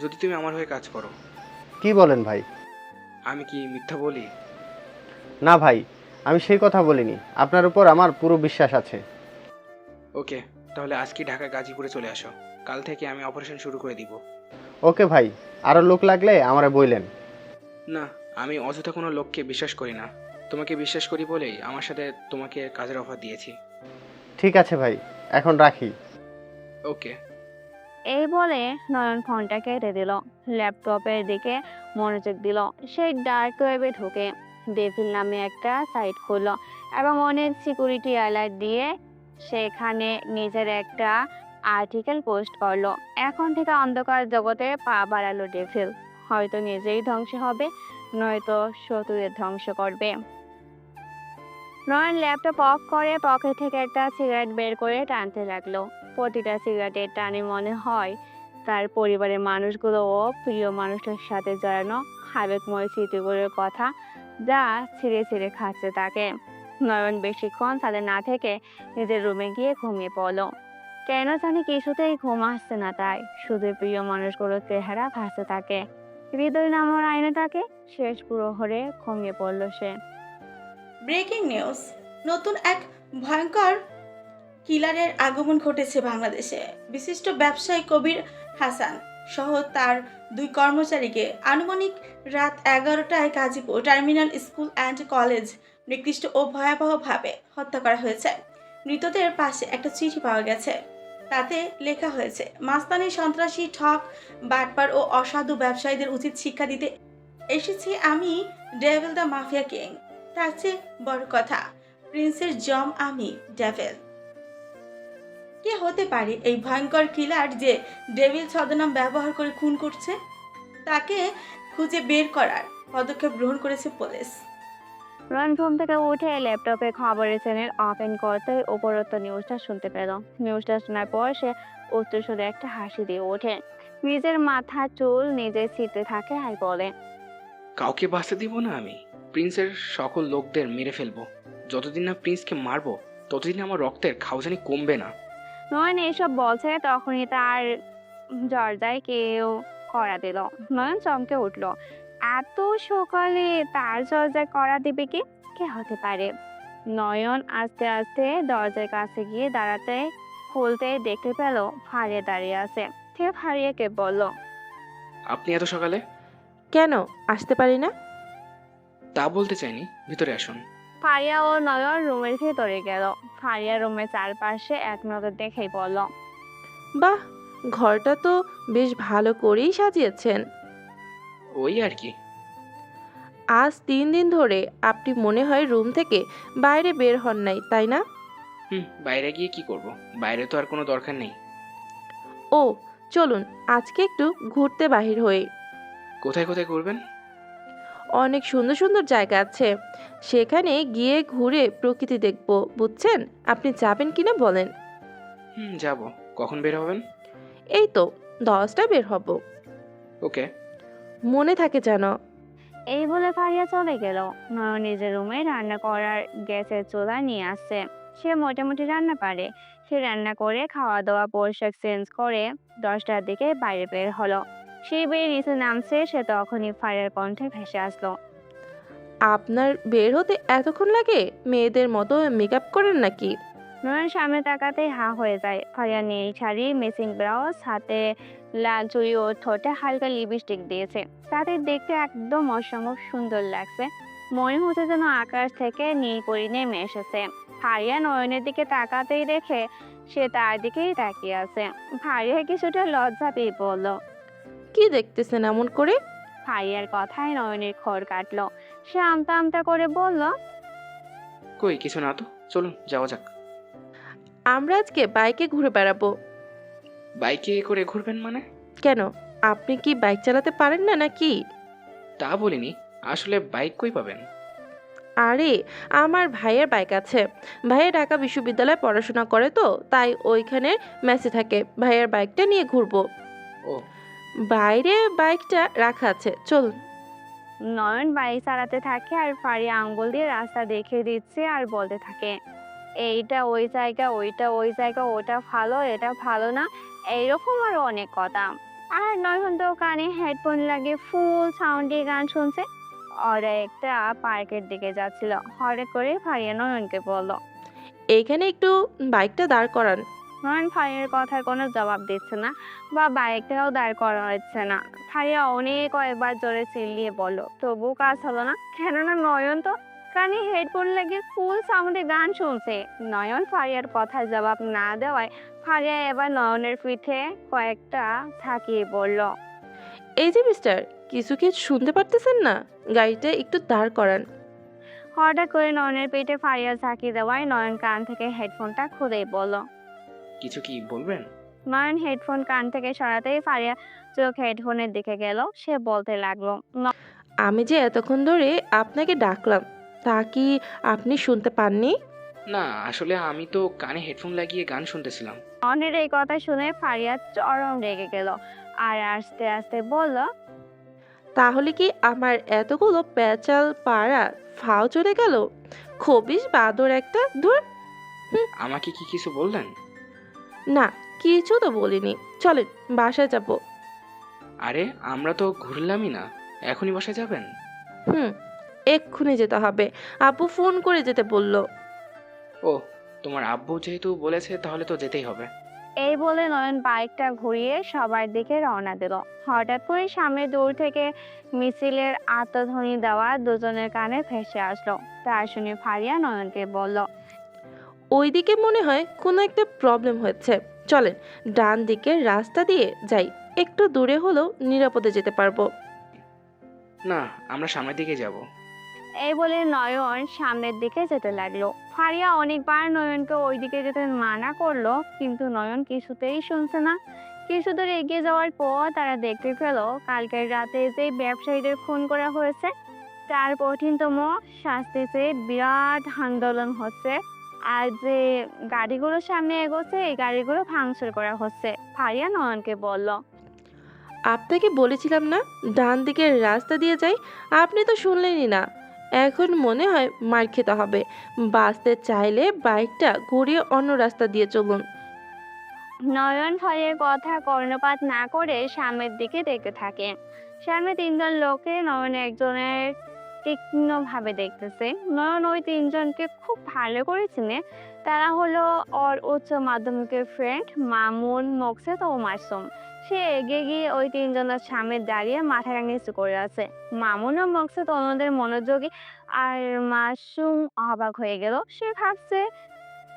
যদি তুমি আমার হয়ে কাজ করো। কি বলেন ভাই? আমি কি মিথ্যা বলি? না ভাই, আমি সেই কথা বলিনি। আপনার উপর আমার পুরো বিশ্বাস আছে। ওকে, তাহলে আজকে ঢাকা গাজীপুরে চলে আসো। কাল থেকে আমি অপারেশন শুরু করে দিব। ওকে ভাই, আরো লোক লাগলে আমারে বললেন। না, আমি অযথা কোনো লোককে বিশ্বাস করি না। তোমাকে বিশ্বাস করি বলেই আমার সাথে তোমাকে কাজের অফার দিয়েছি। ঠিক আছে ভাই, এখন রাখি। ওকে। এই বলে নয়ন ফোনটা কেটে দিল। ল্যাপটপের দিকে মনোযোগ দিল। সেই ডার্ক ওয়েবে ঢুকে ডেভিল নামে একটা সাইট খুললো এবং অনেক সিকিউরিটি অ্যালার্ট দিয়ে সেখানে নিজের একটা আর্টিকেল পোস্ট করলো। এখন থেকে অন্ধকার জগতে পা বাড়ালো ডেভিল। হয়তো নিজেই ধ্বংস হবে, নয়তো শত্রুদের ধ্বংস করবে। নয়ন ল্যাপটপ অফ করে পকেট থেকে একটা সিগারেট বের করে টানতে লাগলো। প্রতিটা সিগারেটের টানে মনে হয় তার পরিবারের মানুষগুলো ও প্রিয় মানুষের সাথে জড়ানো আবেগময় স্মৃতিগুলোর কথা, যা ছিঁড়ে ছিঁড়ে খাচ্ছে তাকে। নয়ন বেশিক্ষণ তাদের না থেকে নিজের রুমে গিয়ে ঘুমিয়ে পড়লো। কেন জানি কিছুতেই ঘুম আসছে না তাই। শুধু প্রিয় মানুষগুলোর চেহারা ভাসতে থাকে। হৃদয় নামার আয়নাটাকে শেষ প্রহরে ঘুমিয়ে পড়লো সে। ব্রেকিং নিউজ, নতুন এক ভয়ঙ্কর কিলারের আগমন ঘটেছে বাংলাদেশে। বিশিষ্ট ব্যবসায়ী কবির হাসান সহ তার 2 কর্মচারীকে আনুমানিক রাত 11টায় Gazipur terminal school and college নিকৃষ্ট ও ভয়াবহভাবে হত্যা করা হয়েছে। মৃতদের পাশে একটা চিঠি পাওয়া গেছে। তাতে লেখা হয়েছে, মাস্তানি, সন্ত্রাসী, ঠক, বাটপার ও অসাধু ব্যবসায়ীদের উচিত শিক্ষা দিতে এসেছি আমি, ডেভিল দ্য মাফিয়া কিং। তার চেয়ে বড় কথা, প্রিন্সের জম আমি, ডেভিল। কে হতে পারে এই ভয়ঙ্কর কিলার যে ডেভিল ছদ্মনাম ব্যবহার করে খুন করছে? তাকে খুঁজে বের করার পদক্ষেপ গ্রহণ করেছে পুলিশ। রন ঘুম থেকে উঠে ল্যাপটপে খবরের চ্যানেল ওপেন করতে উপরোক্ত নিউজটা শুনতে পেল। নিউজটা শোনার পর সে উচ্চস্বরে একটা হাসি দিয়ে ওঠে। নিজের মাথার চুল নিজে ছিঁড়তে থাকে আর বলে, কাউকে বাঁচতে দিব না আমি। প্রিন্সের সকল লোকদের মেরে ফেলবো। যতদিন না প্রিন্সকে মারবো ততদিন আমার রক্তের খাওয়াজানি কমবে না। নয়ন এসব বলছে তখনই তার দরজায় কেউ কড়া দিল। নয়ন চমকে উঠল। এত সকালে তার দরজায় কড়া দিবে কি? কে হতে পারে? নয়ন আস্তে আস্তে দরজার কাছে গিয়ে দাঁড়াতে খুলতে দেখতে পেল ফারিয়া দাঁড়িয়ে আছে। সে ফারিয়াকে বলল, আপনি এত সকালে? কেন আসতে পারি না? তা বলতে চাইনি, ভিতরে আসুন। ফারিয়া ও নয়ন রুমের ভেতরে গেল। ফারিয়া রুমের চারপাশে এক নজর দেখেই বলল, বাহ, ঘরটা তো বেশ ভালো করেই সাজিয়েছেন। ওই আর কি। আজ 3 দিন ধরে আপনি মনে হয় রুম থেকে বাইরে বের হন নাই, তাই না? বাইরে গিয়ে কি করব? বাইরে তো আর কোনো দরকার নেই। ও, চলুন আজকে একটু ঘুরতে বাহির হই। কোথায় কোথায় করবেন? অনেক সুন্দর সুন্দর জায়গা আছে, সেখানে গিয়ে ঘুরে প্রকৃতি দেখব, বুঝছেন? আপনি যাবেন কিনা বলেন? যাব। কখন বের হবেন? এই তো 10টায় বের হব। ওকে। মনে থাকে যেন। এই বলে ফারিয়া চলে গেল। নয়ন নিজের রুমে রান্না করার গ্যাসের চুলা নিয়ে আসছে। সে মোটামুটি রান্না পারে। সে রান্না করে খাওয়া দাওয়া পোশাক চেঞ্জ করে 10টার দিকে বাইরে বের হলো। সে বের নিচে নামছে, সে তখনই ফারিয়ার কণ্ঠে ভেসে আসলো, আপনার বের হতে এতক্ষণ লাগে? মেয়েদের মতো মেকআপ করেন নাকি? নয়ন সামনে তাকাতেই হা হয়ে যায়। ফারিয়া নীল শাড়ি, ম্যাচিং ব্লাউজ, হাতে লাল চুড়ি ও ঠোঁটে হালকা লিপস্টিক দিয়েছে। তাতে দেখতে একদম অসম্ভব সুন্দর লাগছে। মনে হচ্ছে যেন আকাশ থেকে নীল পরি নেমে এসেছে। ফারিয়া নয়নের দিকে তাকাতেই দেখে সে তার দিকেই তাকিয়ে আছে। ফারিয়া কিছুটা লজ্জা পেয়ে বলল, কি দেখতেছেন এমন করে? ফারিয়ার কথায় নয়নের খড় কাটলো। সে আমতা আমতা করে বলল, কই কিছু না তো, চলুন যাওয়া যাক। আমরা আজকে বাইকে ঘুরে বেড়াবো। বাইকে করে ঘুরবেন মানে? কেন, আপনি কি বাইক চালাতে পারেন না নাকি? তা বলিনি, আসলে বাইক কই পাবেন? আরে, আমার ভাইয়ের বাইক আছে। ভাইয়া ঢাকা বিশ্ববিদ্যালয়ে পড়াশোনা করে, তো তাই ওইখানে মেসে থাকে। ভাইয়ের বাইকটা নিয়ে ঘুরবো। ও, বাইরে বাইকটা রাখা আছে, চলুন। নয়ন বাইক চালাতে থাকে আর ফারিয়া আঙ্গুল দিয়ে রাস্তা দেখিয়ে দিচ্ছে আর বলতে থাকে, এইটা ওই জায়গা, ওইটা ওই জায়গা, ওটা ভালো, এটা ভালো না, এইরকম আরো অনেক কথা। আর নয়ন তো কানে হেডফোন লাগিয়ে ফুল সাউন্ডে গান শুনছে। ওরা একটা পার্কের দিকে যাচ্ছিল। হঠাৎ করে ফারিয়া নয়নকে বলল, এইখানে একটু বাইকটা দাঁড় করান। নয়ন ফারিয়ার কথার কোনো জবাব দিচ্ছে না বা বাইকটাও দাঁড় করা হচ্ছে না। ফারিয়া অনেক কয়েকবার জোরে চিল্লিয়ে বলল, তবু কাজ হলো না। কেননা নয়ন তো কানে হেডফোন লাগিয়ে ফুল সাউন্ডে গান শুনছে। নয়ন ফারিয়ার কথার জবাব না দেওয়ায় ফারিয়া এবার নয়নের পিঠে কয়েকটা ঝাঁকিয়ে বলল, এই যে মিস্টার, কিছু কি শুনতে পারতেছেন না? গাড়িটা একটু দাঁড় করান। হঠাৎ করে নয়নের পিঠে ফারিয়া ঝাঁকিয়ে দেওয়ায় নয়ন কান থেকে হেডফোনটা খুলেই বলল। কিছু কি বলবেন? নয়ন হেডফোন কান থেকে সরাতেই ফারিয়া চোখ হেডফোনের দিকে গেল। সে বলতে লাগলো, আমি যে এতক্ষণ ধরে আপনাকে ডাকলাম, তা কি আপনি শুনতে পাননি? না, আসলে আমি তো কানে হেডফোন লাগিয়ে গান শুনতেছিলাম। নয়নের এই কথা শুনে ফারিয়া চরম রেগে গেল আর আস্তে আস্তে বলল, তাহলে কি আমার এতগুলো পেঁচাল পাড়া ফাও চলে গেল? খবিস বাদর একটা, ধুর। আমাকে কি কিছু বললেন? না, কিছু তো বলিনি। চলেন বাসায় যাব। আরে, আমরা তো ঘুরলামই না, এখনই বাসায় যাবেন? এক্ষুনি যেতে হবে, আপু ফোন করে যেতে বলল। ও, তোমার আব্বু যেহেতু বলেছে তাহলে তো যেতেই হবে। এই বলে নয়ন বাইকটা ঘুরিয়ে সবার দিকে রওনা দিল। হঠাৎ করে সামনে দূর থেকে মিছিলের আত্মধ্বনি দেওয়া দুজনের কানে ভেসে আসলো। তা শুনে ফারিয়া নয়নকে বলল, ওইদিকে মনে হয় কোনো একটা প্রবলেম হয়েছে, চলেন ডান দিকের রাস্তা দিয়ে যাই, একটু দূরে হলেও নিরাপদে যেতে পারবো। না, আমরা সামনের দিকে যাব। এই বলে নয়ন সামনের দিকে যেতে লাগলো। ফারিয়া অনেকবার নয়নকে ওই দিকে যেতে মানা করলো, কিন্তু নয়ন কিছুতেই শুনছে না। কিছু দূর এগিয়ে যাওয়ার পর তারা দেখতে পেল কালকের রাতে যে ব্যবসায়ীদের খুন করা হয়েছে তার কঠিনতম শাস্তিতে বিরাট আন্দোলন হচ্ছে। আর যে গাড়িগুলো সামনে এগোচ্ছে এই গাড়িগুলো ভাঙচুর করা হচ্ছে। ফারিয়া নয়নকে বলল, আপনাকে বলেছিলাম না ডান দিকের রাস্তা দিয়ে যাই, আপনি তো শুনলেনই না। এখন মনে হয় মার খেতে হবে। বাঁচতে চাইলে বাইকটা ঘুরিয়ে অন্য রাস্তা দিয়ে চলুন। নয়ন ফারিয়ার কথা কর্ণপাত না করে সামনের দিকে দেখতে থাকে। সামনে 3 জন লোকে নয়ন একজনের তীক্ষ্ণভাবে দেখতেছে। নয়ন ওই তিনজনকে খুব ভালো করে চিনে। তারা হলো ওর উচ্চ মাধ্যমিকের ফ্রেন্ড মামুন, মকসেদ ও মাসুম। সে এগিয়ে গিয়ে ওই তিনজনের সামনে দাঁড়িয়ে মাথাটা নিচু করে আছে। মামুন ও মকসেদ অন্যদের মনোযোগী, আর মাসুম অবাক হয়ে গেল। সে ভাবছে,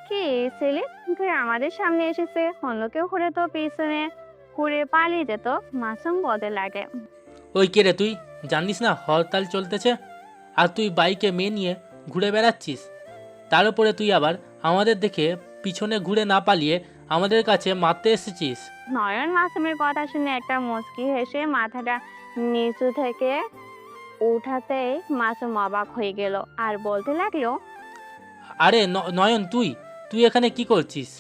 কি ছেলে তুই আমাদের সামনে এসেছে, অন্য কেউ হলে তো পিছনে ঘুরে পালিয়ে যেত। মাসুম বলতে লাগে, ওই কে রে তুই? জানিস না হরতাল চলতেছে, আর তুই বাইকে মেয়ে নিয়ে ঘুরে বেড়াচ্ছিস? তার উপরে তুই আবার আমাদের দেখে পিছনে ঘুরে না পালিয়ে আমাদের কাছে মারতে এসেছিস। নয়ন মাসুমের কথা শুনে একটা মুচকি হেসে মাথাটা নিচু থেকে উঠাতেই মাসুম অবাক হয়ে গেল আর বলতে লাগলো, আরে নয়ন, তুই তুই এখানে কি করছিস?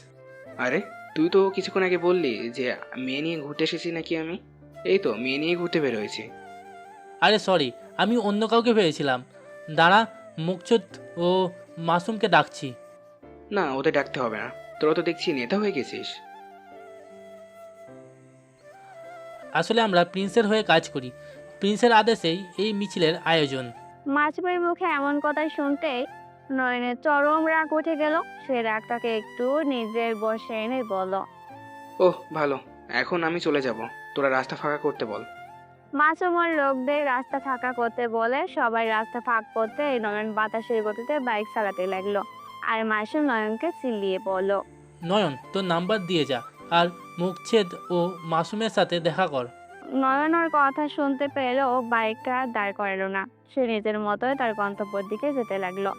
আরে তুই তো কিছুক্ষণ আগে বললি যে মেয়ে নিয়ে ঘুরতে এসেছি নাকি আমি? এই তো মেয়ে নিয়ে ঘুরতে বের হয়েছি। আরে সরি, আমি অন্য কাউকে ভেবেছিলাম। দাঁড়া, মুকচুদ ও মাসুমকে ডাকছি। না, ওদের ডাকতে হবে না, তোরা তো দেখছি নেতা হয়ে গেছিস। আসলে আমরা প্রিন্সের হয়ে কাজ করি, প্রিন্সের আদেশেই এই মিছিলের আয়োজন। মাসুমের মুখে এমন কথা শুনতেই নয়নের চরম রাগ উঠে গেল। সে রাগটাকে একটু নিজের বসে এনে বলল, ওহ ভালো, এখন আমি চলে যাব, তোরা রাস্তা ফাঁকা করতে বল। মাসুমের লোকদের রাস্তা ফাঁকা করতে বলে সবাই রাস্তা ফাঁক করতে নয়ন বাতাসের গতিতে বাইক চালাতে লাগলো। আর মাসুম নয়নকে চিল্লিয়ে বলল, নয়ন, তোর নাম্বার দিয়ে যা, আর মুকছেদ ও মাসুমের সাথে দেখা কর। নয়ন ওর কথা শুনতে পেলেও বাইকটা দাঁড় করালো না। সে নিজের মতোই তার গন্তব্যের দিকে যেতে লাগলো।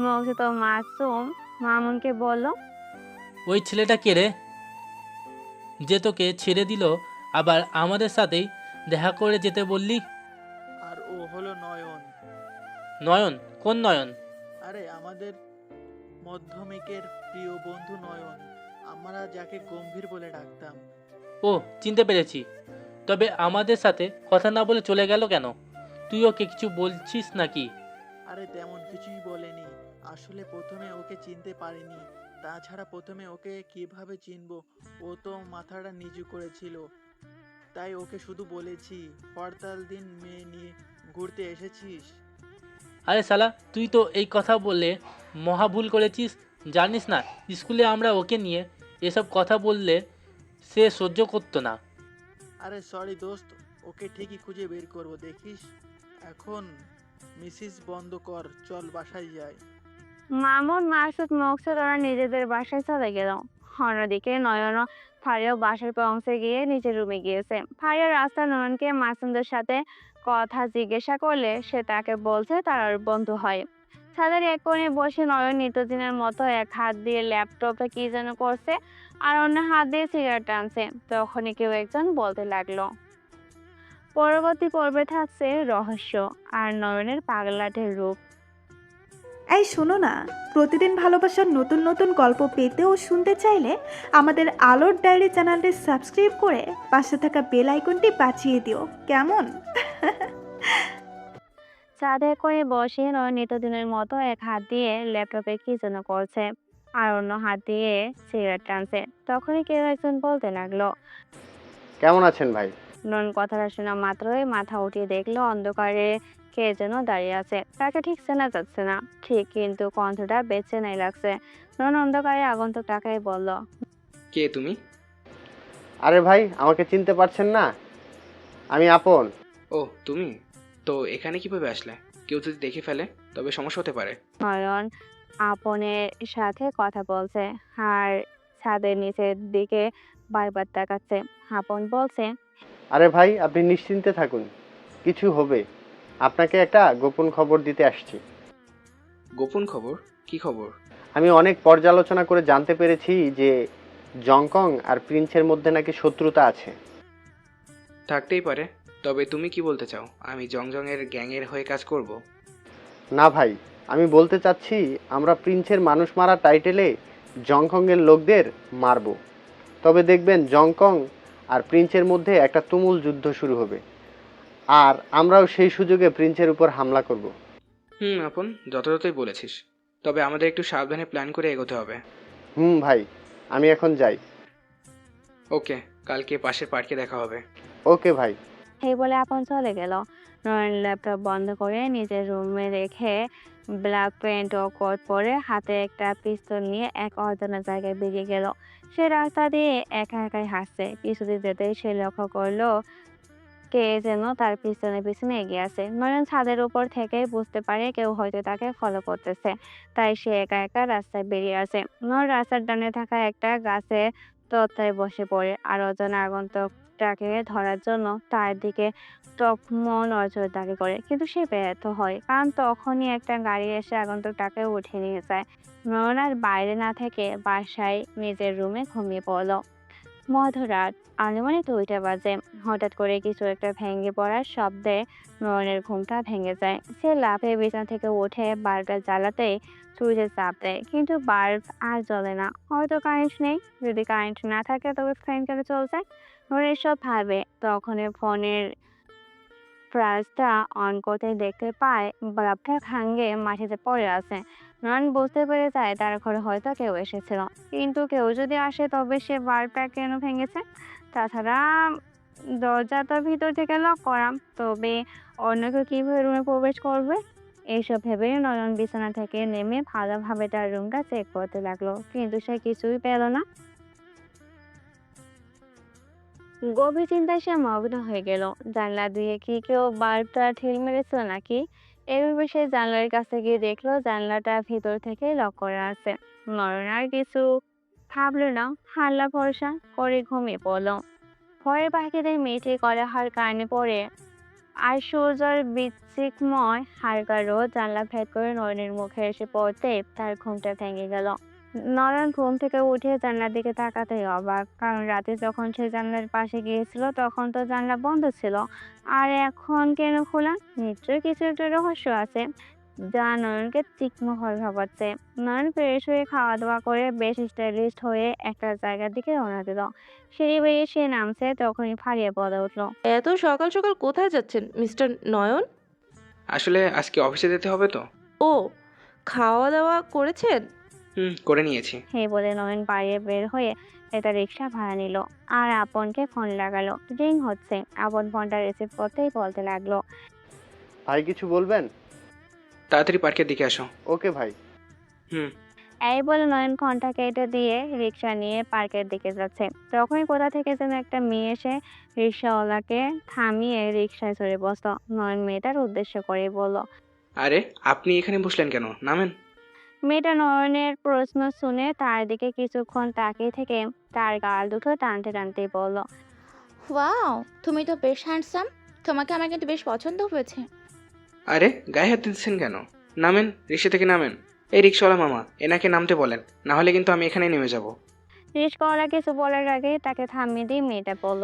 মুকছেদ ও মাসুম মামুনকে বলল, ওই ছেলেটা কে রে, যে তোকে ছেড়ে দিল আবার আমাদের সাথেই দেখা করে যেতে বললি? আর ও হলো নয়ন। নয়ন? কোন নয়ন? আরে আমাদের মাধ্যমিকের প্রিয় বন্ধু নয়ন, আমরা যাকে গম্ভীর বলে ডাকতাম। ও, চিনতে পেরেছি। তবে আমাদের সাথে কথা না বলে চলে গেল কেন? তুই ওকে কিছু বলছিস নাকি? আরে তেমন কিছুই বলেনি, আসলে প্রথমে ওকে চিনতে পারিনি। তাছাড়া প্রথমে ওকে কিভাবে চিনবো, ও তো মাথাটা নিচু করেছিল। তাই ওকে শুধু বলেছি, হরতাল দিন মেয়ে নিয়ে ঘুরতে এসেছিস। আরে শালা, তুই তো এই কথা বলে মহা ভুল করেছিস। জানিস না, স্কুলে আমরা ওকে নিয়ে এসব কথা বললে সে সহ্য করতো না। আরে সরি দোস্ত, ওকে ঠিকই খুঁজে বের করবো, দেখিস। এখন মিসিস বন্ধ কর, চল বাসায় যাই। মামুন, মাসুদ, মকসুদ ওরা নিজেদের বাসায় চলে গেল। অন্যদিকে নয়ন ও ফারিয়াও বাসার পৌঁছে গিয়ে নিজের রুমে গিয়েছে। ফারিয়া রাস্তা নয়নকে মাসুমদের সাথে কথা জিজ্ঞাসা করলে সে তাকে বলছে তার বন্ধু হয়। ছাদের এক কোণে বসে নয়ন নিত্যদিনের মতো এক হাত দিয়ে ল্যাপটপে কি যেন করছে আর অন্য হাত দিয়ে সিগারেট টানছে। তখনই কেউ একজন বলতে লাগলো, পরবর্তী পর্বে থাকছে রহস্য আর নয়নের পাগলাটের রূপ। এই শোনো না, প্রতিদিন ভালোবাসার নতুন নতুন গল্প পেতে ও শুনতে চাইলে আমাদের আলোর ডায়েরি চ্যানেলটি সাবস্ক্রাইব করে পাশে থাকা বেল আইকনটি বাজিয়ে দিও, কেমন? ছাদে করে বসে নয়ন নিত্যদিনের মতো এক হাত দিয়ে ল্যাপটপে কি যেন করছে আর অন্য হাত দিয়ে সিগারেট টানছে। তখনই কেউ একজন বলতে লাগলো, কেমন আছেন ভাই? নয়ন কথাটা শোনা মাত্রই মাথা উঠিয়ে দেখলো অন্ধকারে কে যেন দাঁড়িয়ে আছে। তাকে ঠিক চেনা যাচ্ছে না ঠিক, কিন্তু কণ্ঠটা বেচেনাই লাগছে। নয়ন অন্ধকারে আগন্তুক তাকাই বলল, কে তুমি? আরে ভাই, আমাকে চিনতে পারছেন না? আমি আপন। ও তুমি তো এখানে কিভাবে আসলে? কেউ যদি দেখে ফেলে তবে সমস্যা হতে পারে। নয়ন আপনের সাথে কথা বলছে আর ছাদের নিচের দিকে বারবার তাকাচ্ছে। আপন বলছে, আরে ভাই, আপনি নিশ্চিন্তে থাকুন, কিছু হবে। আপনাকে একটা গোপন খবর দিতে আসছি। গোপন খবর? কি খবর? আমি অনেক পর্যালোচনা করে জানতে পেরেছি যে জংকং আর প্রিন্সের মধ্যে নাকি শত্রুতা আছে। থাকতেই পারে, তবে তুমি কি বলতে চাও আমি জংজংয়ের গ্যাংয়ের হয়ে কাজ করব? না ভাই, আমি বলতে চাচ্ছি আমরা প্রিন্সের মানুষ মারা টাইটেলে জংকংয়ের লোকদের মারব। তবে দেখবেন জংকং আর প্রিন্সের মধ্যে একটা তুমুল যুদ্ধ শুরু হবে, আর আমরাও সেই সুযোগে প্রিন্সের উপর হামলা করব। আপন যথাযথই বলেছিস, তবে আমাদের একটু সাবধানে প্ল্যান করে এগোতে হবে। ভাই, আমি এখন যাই। ওকে, কালকে পাশের পার্কে দেখা হবে। ওকে ভাই। এই বলে আপন চলে গেল। নয়ন ল্যাপটপ বন্ধ করে নিজের রুমে রেখে ব্ল্যাক প্যান্ট ও কোট পরে হাতে একটা পিস্তল নিয়ে এক অজানা জায়গায় বেরিয়ে গেল। সে রাস্তা দিয়ে একা একাই হাসছে। কিছুদূর যেতেই সে লক্ষ্য করলো কে যেন তার পিছনে পিছনে এগিয়ে আসে। নয়ন ছাদের উপর থেকে বুঝতে পারে কেউ হয়তো তাকে ফলো করতেছে, তাই সে একা একা রাস্তায় বেরিয়ে আসে। নয়ন রাস্তার ডানে থাকা একটা গাছে তত্ত্বায় বসে পড়ে আর অজানা আগন্তুকটাকে ধরার জন্য তার দিকে টকম নজরদারি করে, কিন্তু সে ব্যর্থ হয়, কারণ তখনই একটা গাড়ি এসে আগন্তুকটাকে উঠে নিয়ে যায়। নয়ন আর বাইরে না থেকে বাসায় নিজের রুমে ঘুমিয়ে পড়ল। মধ্যরাত, আনুমানিক 2টা বাজে। হঠাৎ করে কিছু একটা ভেঙে পড়ার শব্দে নয়নের ঘুমটা ভেঙে যায়। সে লাফিয়ে বিছানা থেকে উঠে বাল্বটা জ্বালাতেই সুইচে চাপ দেয়, কিন্তু বাল্ব আর জ্বলে না। হয়তো কারেন্ট নেই। যদি কারেন্ট না থাকে তবে ফ্যান কেন চলছে? নয়ন এসব ভাবে। তখনই ফোনের ফ্ল্যাশটা অন করতে দেখতে পায় বাল্বটা ভাঙে মাটিতে পড়ে আছে। নয়ন বুঝতে পেরে যায় তার ঘরে হয়তো কেউ এসেছিল, কিন্তু কেউ যদি আসে তবে সে বাল্বটা কেন ভেঙেছে? তাছাড়া দরজা তো ভিতর থেকে লক করা, তবে অন্য কেউ কিভাবে রুমে প্রবেশ করবে? এইসব ভেবে নয়ন বিছানা থেকে নেমে ভালোভাবে তার রুমটা চেক করতে লাগলো, কিন্তু সে কিছুই পেল না। গভীর চিন্তায় সে মগ্ন হয়ে গেল। জানলা দিয়ে কি কেউ বাল্বটা ঢিল মেরেছিল নাকি? এভাবে সে জানলার কাছে গিয়ে দেখলো জানলাটা ভিতর থেকে লক করা আছে। নয়ন আর কিছু ভাবলো না, হাল্লা ভরসা করে ঘুমিয়ে পড়লো। ভয়ের পাখিদের মেয়েটি কলাহল কানে পড়ে আর সূর্যের বিচ্ছিকময় হালকা রোদ জানলা ভেদ করে নয়নের মুখে এসে পড়তে তার ঘুমটা ভেঙে গেল। নয়ন ঘুম থেকে উঠে জানলার দিকে তাকাতেই অবাক, কারণ রাতে যখন সে জানলার পাশে গিয়েছিল তখন তো জানলা বন্ধ ছিল, আর এখন কেন খোলা? নিশ্চয়ই কিছু একটা রহস্য আছে যা নয়নকে তীক্ষ্ণভাবে ভাবাচ্ছে। নয়ন ফ্রেশ হয়ে খাওয়া দাওয়া করে বেশ স্টাইলিস্ট হয়ে একটা জায়গার দিকে রওনা দিল। সিঁড়ি বেরিয়ে সে নামছে তখনই ফারিয়া বলে উঠলো, এত সকাল সকাল কোথায় যাচ্ছেন মিস্টার নয়ন? আসলে আজকে অফিসে যেতে হবে তো। ও, খাওয়া দাওয়া করেছেন? করে নিয়েছি। হে বলে নয়ন বাইরে বের হয়ে একটা রিক্সা ভাড়া নিল আর আপনকে ফোন লাগালো। রিং হচ্ছে। আপন ফোনটা রিসিভ করতেই বলতে লাগলো, ভাই কিছু বলবেন? তাড়াতাড়ি পার্কের দিকে আসো। ওকে ভাই। এই বলে নয়ন ঘন্টা কেটে দিয়ে রিক্সা নিয়ে পার্কের দিকে যাচ্ছে। তখনই কোথা থেকে যেন একটা মেয়ে এসে রিক্সাওয়ালাকে থামিয়ে রিক্সায় চড়ে বসল। নয়ন মেয়েটার উদ্দেশ্য করে বলল, আরে আপনি এখানে বসলেন কেন? নামেন। মেয়েটা নয়নের প্রশ্ন শুনে তার দিকে কিছুক্ষণ তাকিয়ে থেকে তার গাল দুটো টানতে টানতে বলল, ওয়াও, তুমি তো বেশ হ্যান্ডসাম। তোমাকে আমার কিন্তু বেশ পছন্দ হয়েছে। আরে গায়ে হাত দিচ্ছেন কেন? নামেন, রিক্সা থেকে নামেন। এই রিক্সাওয়ালা মামা, এনাকে নামতে বলেন, না হলে কিন্তু আমি এখানে নেমে যাব। রিক্সাওয়ালা কিছু বলার আগে তাকে থামিয়ে দিয়ে মেয়েটা বলল,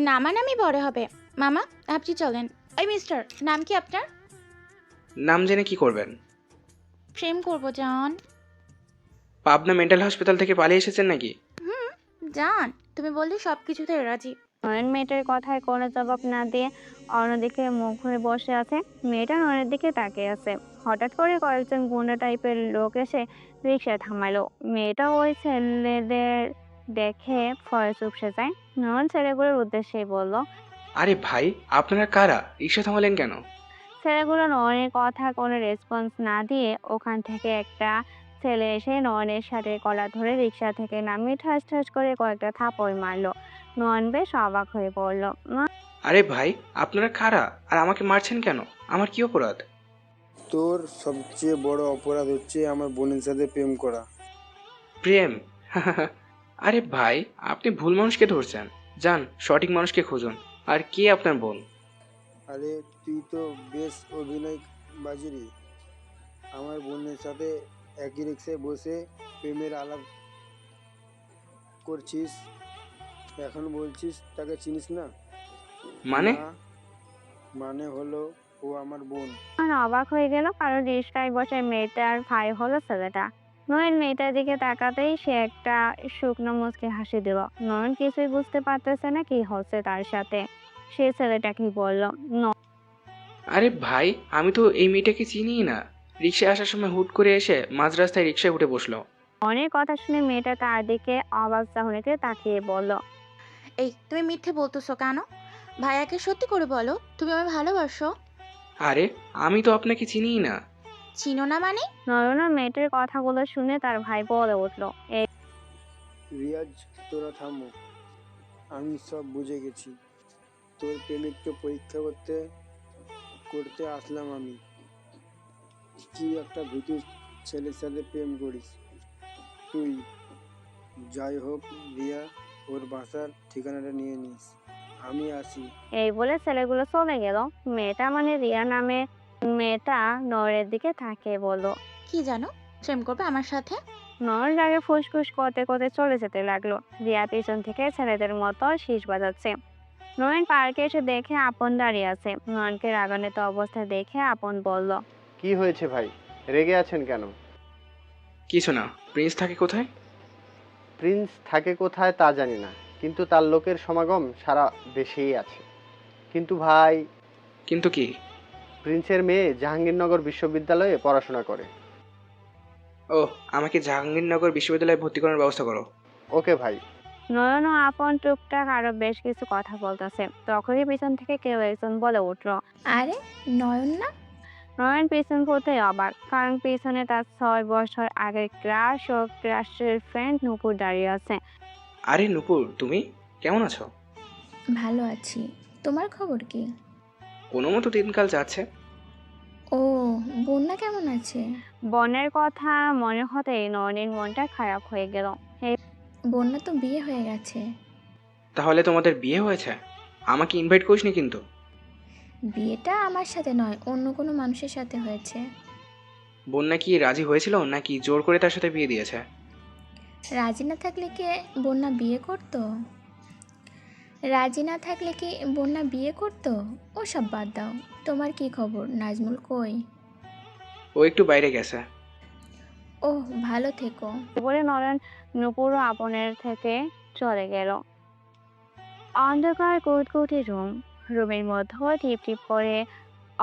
নামানামি বড় হবে। মামা, আপনি চলেন। ওই মিস্টার, নাম কি আপনার? নাম জেনে কি করবেন? প্রেম করবো জান। পাবনা মেন্টাল হসপিটাল থেকে পালিয়ে এসেছেন নাকি? জান, তুমি বললে সব কিছুতে রাজি। নয়ন মেয়েটার কথায় কোনো জবাব না দিয়ে অন্যদিকে মুখ ঘুরে বসে আছে। মেয়েটা নয়নের দিকে তাকিয়ে আছে। হঠাৎ করে কয়েকজন গুন্ডা টাইপের লোক এসে রিক্সা থামালো। মেয়েটা ওই ছেলেদের দেখে ভয়ে চুপসে যায়। নয়ন ছেলেগুলোর উদ্দেশ্যেই বলল, আরে ভাই, আপনারা কারা? রিক্সা থামালেন কেন? ছেলেগুলো নয়নের কথা কোনো রেসপন্স না দিয়ে ওখান থেকে একটা ছেলে এসে নয়নের সাথে কলা ধরে রিক্সা থেকে নামিয়ে ঠাস ঠাস করে কয়েকটা থাপড় মারলো। নয়ন বেশ অবাক হয়ে পড়ল। আরে ভাই, আপনারা কারা আর আমাকে মারছেন কেন? আমার কি অপরাধ? তোর সবচেয়ে বড় অপরাধ হচ্ছে আমার বোনের সাথে প্রেম করা। প্রেম? আরে ভাই, আপনি ভুল মানুষকে ধরছেন। যান, সঠিক মানুষকে খুঁজুন। আর কে আপনার বোন? আরে তুই তো বেশ অভিনয় বাজিরি। আমার বোনের সাথে একই রিক্সায় বসে প্রেমের আলাপ করছিস, এখন বলছিস তাকে চিনিস না? মানে? মানে হলো ও আমার বোন। অবাক হয়ে গেল, কারণ রিক্সায় বসে মেয়েটার ভাই হলো ছেলেটা। নয়ন মেয়েটার দিকে তাকাতেই সে একটা শুকনো মুচকি হাসি দিল। নয়ন কিছুই বুঝতে পারতেছে না কি হচ্ছে তার সাথে। সে ছেলেটা কি বলল, আরে ভাই, আমি তো এই মেয়েটাকে চিনি না। রিক্সায় আসার সময় হুট করে এসে মাঝ রাস্তায় রিক্সায় উঠে বসলো। অনেক কথা শুনে মেয়েটা তার দিকে অবাক চাহনিতে তাকিয়ে বলল, এই তুমি মিথ্যে বলতেছো কেন? ভাইয়াকে সত্যি করে বলো, তুমি আমায় ভালোবাসো? আরে আমি তো আপনাকে চিনিই না। চিনো না মানে? নয়না মেয়েটার কথাগুলো শুনে তার ভাই বলে উঠল, এই রিয়াজ, তোরা থামো, আমি সব বুঝে গেছি। তোর প্রেমিককে পরীক্ষা করতে আসলাম আমি। কি একটা ভীতু ছেলের সাথে প্রেম করিস তুই। যাই হোক রিয়া, ওর বাসার ঠিকানাটা নিয়ে নিস, আমি আসি। এই বলে ছেলেগুলো চলে গেল। মেয়েটা মানে রিয়া নামে মেয়েটা নয়নের দিকে তাকিয়ে বলল, কি জানো, প্রেম করবে আমার সাথে? নয়ন আগে ফুসফুস করতে করতে চলে যেতে লাগলো। রিয়া পিছন থেকে ছেলেদের মতো শীষ বাজাচ্ছে। নয়ন পার্কে এসে দেখে আপন দাঁড়িয়ে আছে। নয়নকে রাগান্বিত অবস্থায় দেখে আপন বলল, কি হয়েছে ভাই, রেগে আছেন কেন? কিছু না। প্রিন্স থাকে কোথায়? প্রিন্স থাকে কোথায় তা জানি না, কিন্তু তার লোকের সমাগম সারা দেশেই আছে। কিন্তু ভাই, কিন্তু কি? প্রিন্সের মেয়ে জাহাঙ্গীরনগর বিশ্ববিদ্যালয়ে পড়াশোনা করে। ও, আমাকে জাহাঙ্গীরনগর বিশ্ববিদ্যালয়ে ভর্তি করার ব্যবস্থা করো। ওকে ভাই। নয়ন ও আপন টুকটাক আরো বেশ কিছু কথা বলতেছে। তখনই পিছন থেকে কেউ একজন বলে উঠল, আরে নয়ন না? নয়ন পিছন করতেই অবাক, কারণ পিছনে তার 6 বছর আগের ক্রাশ ও ক্রাশের ফ্রেন্ড নুপুর দাঁড়িয়ে আছে। আরে নুপুর, তুমি কেমন আছো? ভালো আছি, তোমার খবর কি? কোনো মতো দিনকাল যাচ্ছে। ও, বন্যা কেমন আছে? বনের কথা মনে হতেই নয়নের মনটা খারাপ হয়ে গেল। বন্যা তো বিয়ে হয়ে গেছে। তাহলে তোমাদের বিয়ে হয়েছে? আমাকে ইনভাইট করিসনি কিন্তু। বিয়েটা আমার সাথে নয়, অন্য কোনো মানুষের সাথে হয়েছে। বন্যা কি রাজি হয়েছিল নাকি জোর করে তার সাথে বিয়ে দিয়েছে? রাজি না থাকলে কি বন্যা বিয়ে করতো? রাজি না থাকলে কি বন্যা বিয়ে করতো? ও সব বাদ দাও, তোমার কি খবর? নাজমুল কই? ও একটু বাইরে গেছে। ওহ, ভালো থেকো। বলে নয়ন নুপুর ও আপনের থেকে চলে গেল। অন্ধকার কুটকুটি রুমের মধ্যে টিপ টিপ করে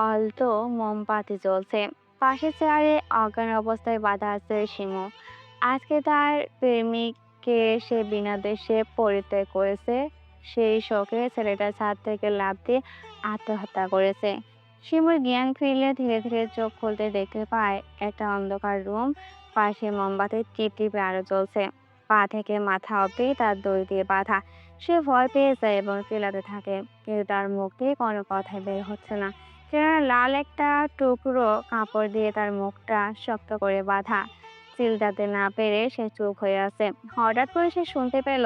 আলতো মোমবাতি জ্বলছে। পাশের চেয়ারে অজ্ঞান অবস্থায় বাঁধা আছে শিমু। আজকে তার প্রেমিককে সে বিনা দেশে পরিত্যাগ করেছে। সেই শোকে ছেলেটা ছাদ থেকে লাফ দিয়ে আত্মহত্যা করেছে। শিমুর জ্ঞান ফিরলে ধীরে ধীরে চোখ খুলতে দেখতে পায় একটা অন্ধকার রুম, পাশে মোমবাতির টিপ টিপে আলো জ্বলছে। পা থেকে মাথা অবধি তার দড়ি দিয়ে বাঁধা। সে ভয় পেয়ে যায় এবং চিল্লাতে থাকে, কিন্তু তার মুখ দিয়ে কোনো কথাই বের হচ্ছে না। কেননা লাল একটা টুকরো কাপড় দিয়ে তার মুখটা শক্ত করে বাঁধা। চিল্লাতে না পেরে সে চুপ হয়ে আছে। হঠাৎ করে সে শুনতে পেল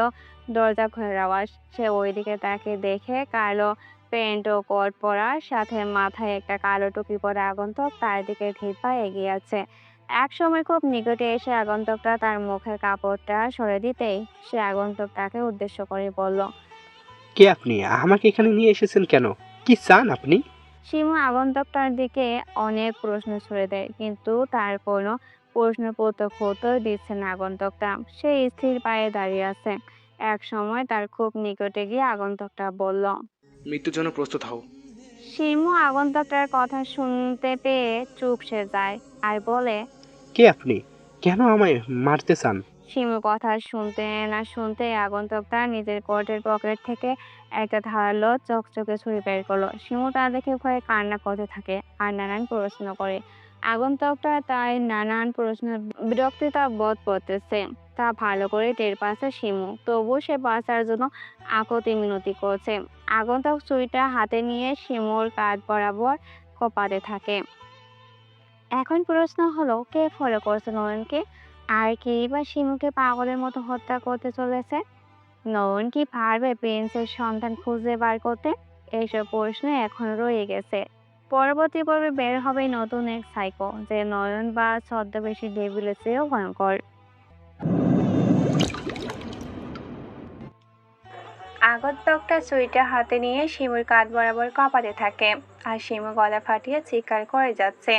দরজা খোলার আওয়াজ। সে ওইদিকে তাকে দেখে কালো প্যান্ট ও কোট পরা, সাথে মাথায় একটা কালো টুপি পরা আগন্তুক তার দিকে ধীর পায়ে এগিয়ে আছে। এক সময় খুব নিকটে এসে আগন্তুকটা তার মুখের কাপড়টা সরে দিতেই সে আগন্তুকটাকে উদ্দেশ্য করে বলল, কে আপনি? আমাকে এখানে নিয়ে এসেছেন কেন? কি চান আপনি? শিমু আগন্তুকটার দিকে অনেক প্রশ্ন ছুড়ে দেয়, কিন্তু তার কোনো প্রশ্ন প্রত্যক্ষ উত্তর দিচ্ছে না আগন্তুকটা। সে স্থির পায়ে দাঁড়িয়ে আছে। এক সময় তার খুব নিকটে গিয়ে আগন্তুকটা বলল, মৃত্যুর জন্য প্রস্তুত হও। শিমু আগন্তুকটার কথা শুনতে পেয়ে চুপসে যায় আর বলে, কে আপনি? কেন আমায় মারতে চান? শিমুর কথা শুনতে না শুনতে আগন্তুকটা নিজের কোটের পকেট থেকে একটা ধারালো চকচকে ছুরি বের করলো। শিমু তা দেখে ভয়ে কান্না করতে থাকে আর নানান প্রশ্ন করে। আগন্তুকটা তাই নানান প্রশ্ন বিরক্তিতা বোধ করতেছে, তা ভালো করে টের পাচ্ছে শিমু। তবুও সে বাঁচার জন্য আকুতি মিনতি করছে। আগন্তুক ছুরিটা হাতে নিয়ে শিমুর কাঁধ বরাবর কোপাতে থাকে। এখন প্রশ্ন হলো, কে ফলো করছে নয়নকে? আর কি বা শিমুকে পাগলের মতো হত্যা করতে চলেছে? নয়ন কি পারবে প্রিন্সের সন্ধান খুঁজে বার করতে? এইসব প্রশ্ন এখন রয়ে গেছে। পরবর্তী পর্বে বের হবে নতুন এক সাইকো, যে নয়ন বা ছদ্মবেশী ডেভিলের চেয়েও ভয়ঙ্কর। আগন্তুকটা ছুরিটা হাতে নিয়ে শিমুর কাঁধ বরাবর কাঁপাতে থাকে আর শিমু গলা ফাটিয়ে চিৎকার করে যাচ্ছে।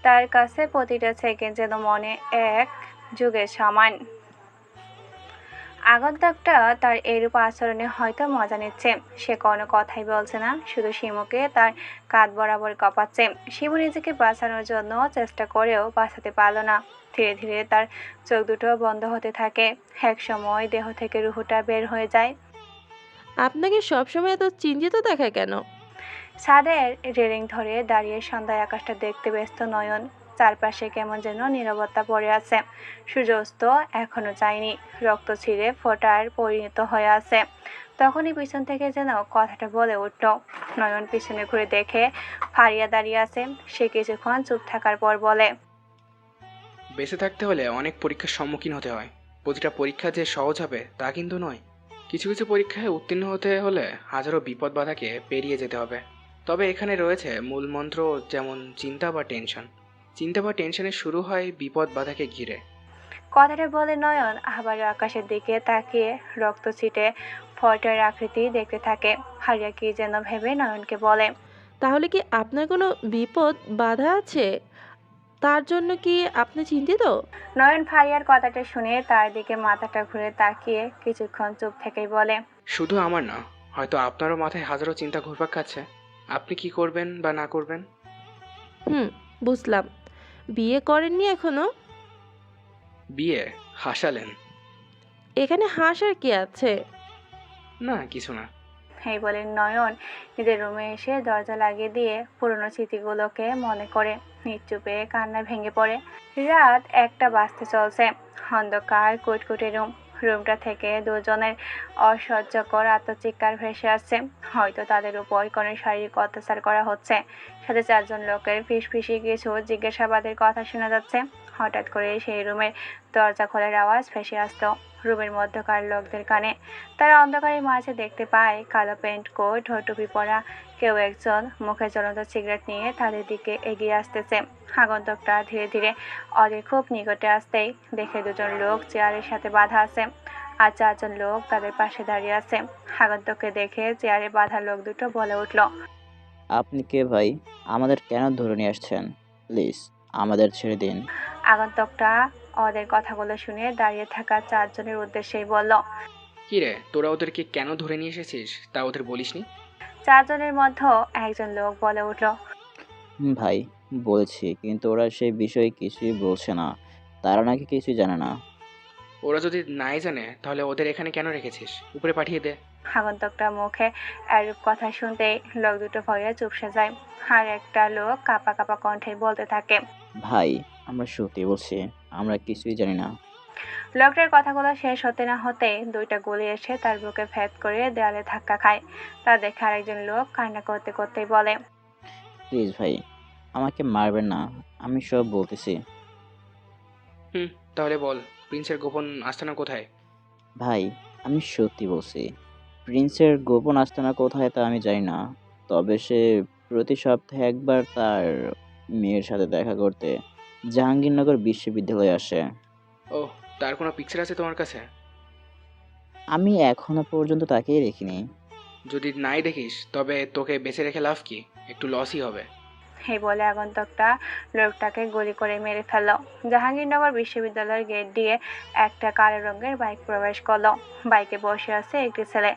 তার কাছে প্রতিটা সেকেন্ড যেন মনে এক যুগের সমান। আগন্তুকটা তার এরূপ আচরণে হয়তো মজা নিচ্ছে। সে কোনো কথাই বলছে না, শুধু শিমুকে তার কাঁধ বরাবর কাঁপাচ্ছে। শিমু নিজেকে বাঁচানোর জন্য চেষ্টা করেও বাঁচাতে পারল না। ধীরে ধীরে তার চোখ দুটো বন্ধ হতে থাকে। এক সময় দেহ থেকে রুহুটা বের হয়ে যায়। আপনাকে সবসময় এত চিন্তিত দেখায় কেন? ছাদের রেলিং ধরে দাঁড়িয়ে সন্ধ্যায় আকাশটা দেখতে ব্যস্ত নয়ন। চারপাশে কেমন যেন নীরবতা পড়ে আছে। সূর্যাস্ত এখনো যায়নি, রক্ত ছিঁড়ে ফোঁটায় পরিণত হয়ে আছে। তখনই পিছন থেকে যেন কথাটা বলে উঠল। নয়ন পিছনে ঘুরে দেখে ফারিয়া দাঁড়িয়ে আছে। সে কিছুক্ষণ চুপ থাকার পর বলে, বেঁচে থাকতে হলে অনেক পরীক্ষার সম্মুখীন হতে হয়। প্রতিটা পরীক্ষা যে সহজ হবে তা কিন্তু নয়। কিছু কিছু পরীক্ষায় উত্তীর্ণ হতে হলে হাজারো বিপদ বাধাকে পেরিয়ে যেতে হবে। তবে এখানে রয়েছে মূল মন্ত্র, যেমন চিন্তা বা টেনশন। চিন্তা বা টেনশনের শুরু হয় বিপদ বাধাকে ঘিরে। কথাটা বলে নয়ন আবারও আকাশের দিকে তাকিয়ে রক্ত ছিটে ফোঁটার আকৃতি দেখতে থাকে। ফারিয়া কি যেন ভেবে নয়নকে বলে, তাহলে কি আপনার কোনো বিপদ বাধা আছে? তার জন্য কি আপনি চিন্তিত? নয়ন ফারিয়ার কথাটা শুনে তার দিকে মাথাটা ঘুরে তাকিয়ে কিছুক্ষণ চুপ থেকেই বলে, শুধু আমার না, হয়তো আপনারও মাথায় হাজারো চিন্তা ঘুরপাক খাচ্ছে। আপনি কি করবেন বা না করবেন। বুঝলাম। বিয়ে করেননি এখনো? বিয়ে? হাসালেন? এখানে হাসার কি আছে? না, কিছু না। এই বলে নয়ন নিজের রুমে এসে দরজা লাগিয়ে দিয়ে পুরনো স্মৃতিগুলোকে মনে করে নিশ্চুপে কান্না ভেঙে পড়ে। রাত 1টা বাজতে চলছে। অন্ধকার কুটকুটে রুমটা থেকে দুজনের অসহ্যকর আত্মচিৎকার ভেসে আসছে। হয়তো তাদের উপর কোনো শারীরিক অত্যাচার করা হচ্ছে। সাথে 4জন লোকের ফিসফিসি কিছু জিজ্ঞাসাবাদের কথা শোনা যাচ্ছে। হঠাৎ করে সেই রুমের দরজা খোলার আওয়াজ ভেসে আসতো রুমের মধ্যকার লোকদের কানে। তারা অন্ধকারের মাঝে দেখতে পায় কালো প্যান্ট কোট ও টুপি পরা কেউ একজন মুখে জ্বলন্ত সিগারেট নিয়ে তাদের দিকে এগিয়ে আসতেছে। আগন্তুকটা ধীরে ধীরে ওদের খুব নিকটে আসতেই দেখে দুজন লোক চেয়ারের সাথে বাঁধা আছে আর 4জন লোক তাদের পাশে দাঁড়িয়ে আছে। আগন্তুককে দেখে চেয়ারে বাঁধা লোক দুটো বলে উঠল, আপনি কে ভাই? আমাদের কেন ধরে নিয়ে আসছেন? প্লিজ আমাদের ছেড়ে দিন। আগন্তুকটা ওদের কথাগুলো শুনে দাঁড়িয়ে থাকা 4জনের উদ্দেশ্যেই বলল, কি রে, তোরা ওদেরকে কেন ধরে নিয়ে এসেছিস তা ওদের বলিসনি? 4জনের মধ্যে একজন লোক বলে উঠল, ভাই বলেছি, কিন্তু ওরা সেই বিষয়ে কিছুই বলছে না। তারা নাকি কিছুই জানে না। ওরা যদি নাই জানে তাহলে ওদের এখানে কেন রেখেছিস? উপরে পাঠিয়ে দে। আগন্তুকটা মুখে এরূপ কথা শুনতেই লোক দুটো ভয়ে চুপসে যায়। আর একটা লোক কাঁপা কাঁপা কণ্ঠে বলতে থাকে, ভাই আমরা সত্যি বলছি, আমরা কিছুই জানি না। লোকটার কথাগুলো শেষ হতে না হতে 2টা গুলি এসে তার বুকে ভেদ করে দেয়ালে ধাক্কা খায়। তা দেখে আরেকজন লোক কান্না করতে করতেই বলে, প্লিজ ভাই আমাকে মারবেন না, আমি সব বলতেছি। তাহলে বল, প্রিন্সের গোপন আস্তানা কোথায়? ভাই আমি সত্যি বলছি, প্রিন্সের গোপন আস্তানা কোথায় তা আমি জানি না। তবে সে প্রতি সপ্তাহে একবার তার মেয়ের সাথে দেখা করতে জাহাঙ্গীরনগর বিশ্ববিদ্যালয়ে আসে। ও, তার কোনো পিকচার আছে তোমার কাছে? আমি এখনো পর্যন্ত তাকেই দেখিনি। যদি নাই দেখিস তবে তোকে বেঁচে রেখে লাভ কি? একটু লসই হবে। এই বলে আগন্তুকটা লোকটাকে গুলি করে মেরে ফেলল। জাহাঙ্গীরনগর বিশ্ববিদ্যালয়ের গেট দিয়ে একটা কালো রঙের বাইক প্রবেশ করলো। বাইকে বসে আছে একটি ছেলে,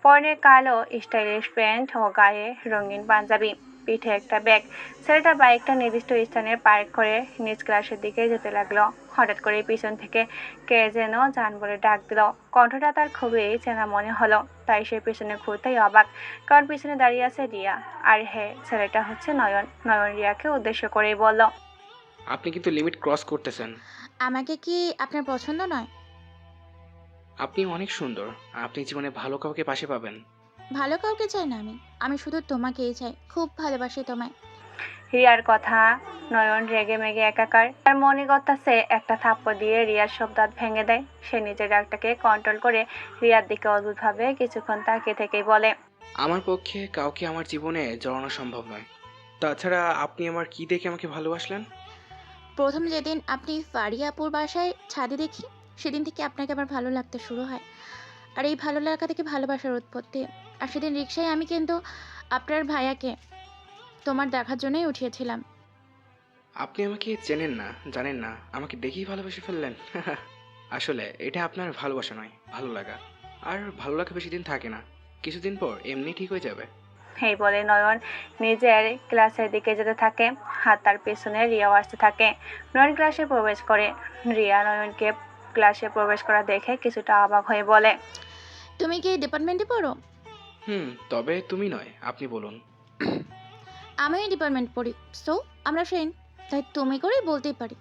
পরনে কালো স্টাইলিশ প্যান্ট ও গায়ে রঙিন পাঞ্জাবি, পিঠে একটা ব্যাগ। ছেলেটা বাইকটা নির্দিষ্ট স্থানে পার্ক করে নিজ ক্লাসের দিকে যেতে লাগলো। হঠাৎ করে পিছন থেকে কে যেন জান বলে ডাক দিল। কণ্ঠটা তার খুবই চেনা মনে হলো। তাই সে পিছনে ঘুরতেই অবাক, কারণ পিছনে দাঁড়িয়ে আছে রিয়া। আর হ্যাঁ, ছেলেটা হচ্ছে নয়ন। নয়ন রিয়াকে উদ্দেশ্য করেই বলল, আপনি কিন্তু লিমিট ক্রস করতেছেন। আমাকে কি আপনার পছন্দ নয়? আপনি অনেক সুন্দর। আপনি জীবনে ভালো কাউকে পাশে পাবেন। ভালো কাউকে চাই না আমি শুধু তোমাকেই চাই, খুব ভালোবাসি তোমায়। রিয়ার কথা নয়ন রেগে মেগে একাকার। তার মনে করতেছে একটা থাপ্পড় দিয়ে রিয়ার সব দাঁত ভেঙে দেয়। সে নিজের রাগটাকে কন্ট্রোল করে রিয়ার দিকে অদ্ভুতভাবে কিছুক্ষণ তাকিয়ে থেকেই বলে, আমার পক্ষে কাউকে আমার জীবনে জড়ানো সম্ভব নয়। তাছাড়া আপনি আমার কি দেখে আমাকে ভালোবাসলেন? প্রথম যেদিন আপনি ফারিয়া আপুর বাসায় ছাদে দেখি, সেদিন থেকে আপনাকে আমার ভালো লাগতে শুরু হয়। আর এই ভালো লাগা থেকে ভালোবাসার উৎপত্তি। আর সেদিন রিক্সায় আমি কিন্তু আপনার ভাইয়াকে তোমার দেখার জন্যই উঠিয়েছিলাম। আপনি আমাকে চেনেন না, জানেন না, আমাকে দেখেই ভালোবেসে ফেললেন। আসলে এটা আপনার ভালোবাসা নয়, ভালো লাগা। আর ভালো লাগা বেশি দিন থাকে না, কিছুদিন পর এমনি ঠিক হয়ে যাবে। এই বলে নয়ন নিজের ক্লাসের দিকে যেতে থাকে। হাত তার পেছনে রিয়াও আসতে থাকে। নয়ন ক্লাসে প্রবেশ করে। রিয়া নয়নকে ক্লাসে প্রবেশ করা দেখে কিছুটা অবাক হয়ে বলে, তুমি কি ডিপার্টমেন্টে পড়ো? তবে তুমি নয়, আপনি বলুন। আমি এই ডিপার্টমেন্ট পড়ি, সো আমরা ফ্রেন্ড, তাই তুমি করেই বলতেই পারি।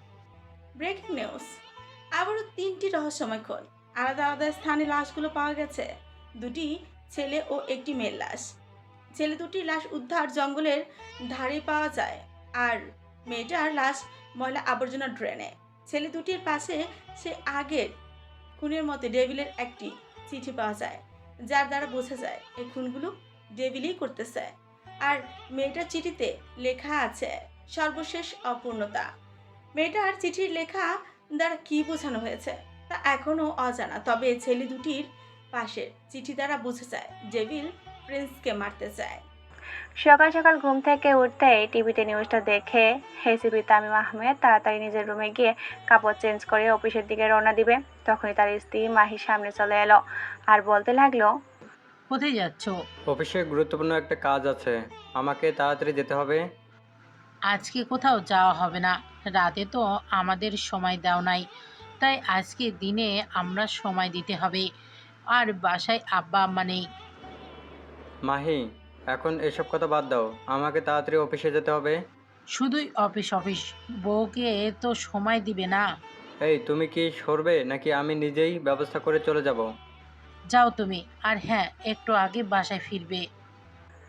ব্রেকিং নিউজ, আবারও 3টি রহস্যময় খুন। আলাদা আলাদা স্থানে লাশগুলো পাওয়া গেছে। 2টি ছেলে ও একটি মেয়ের লাশ। ছেলে 2টির লাশ উদ্ধার জঙ্গলের ধারে পাওয়া যায়, আর মেয়েটার লাশ ময়লা আবর্জনা ড্রেনে। ছেলে 2টির পাশে সে আগের খুনের মতো ডেভিলের একটি চিঠি পাওয়া যায়, যার দ্বারা বোঝা যায় এই খুনগুলো ডেভিলই করতেছে। আর মেয়েটার চিঠিতে লেখা আছে সর্বশেষ অপূর্ণতা। মেয়েটার চিঠির লেখা দ্বারা কি বোঝানো হয়েছে তা এখনও অজানা, তবে ছেলে 2টির পাশের চিঠি দ্বারা বোঝা যায় ডেভিল প্রিন্সকে মারতে চায়। সকাল সকাল ঘুম থেকে উঠতেই টিভিতে নিউজটা দেখে এসিপি তামিম আহমেদ তাড়াতাড়ি নিজের রুমে গিয়ে কাপড় চেঞ্জ করে অফিসের দিকে রওনা দিবে। তখনই তার স্ত্রী মাহির সামনে চলে এলো আর বলতে লাগলো, কোথায় যাচ্ছ? অফিসে গুরুত্বপূর্ণ একটা কাজ আছে, আমাকে তাড়াতাড়ি যেতে হবে। আজকে কোথাও যাওয়া হবে না, রাতে তো আমাদের সময় দাও নাই, তাই আজকে দিনে আমরা সময় দিতে হবে। আর বাসায় আব্বা আম্মা নেই। মাহি, এখন এসব কথা বাদ দাও, আমাকে তাড়াতাড়ি অফিসে যেতে হবে। শুধুই অফিস অফিস, বউকে তো সময় দিবে না। এই, তুমি কি সরবে নাকি আমি নিজেই ব্যবস্থা করে চলে যাব? যাও তুমি, আর হ্যাঁ, একটু আগে বাসায় ফিরবে।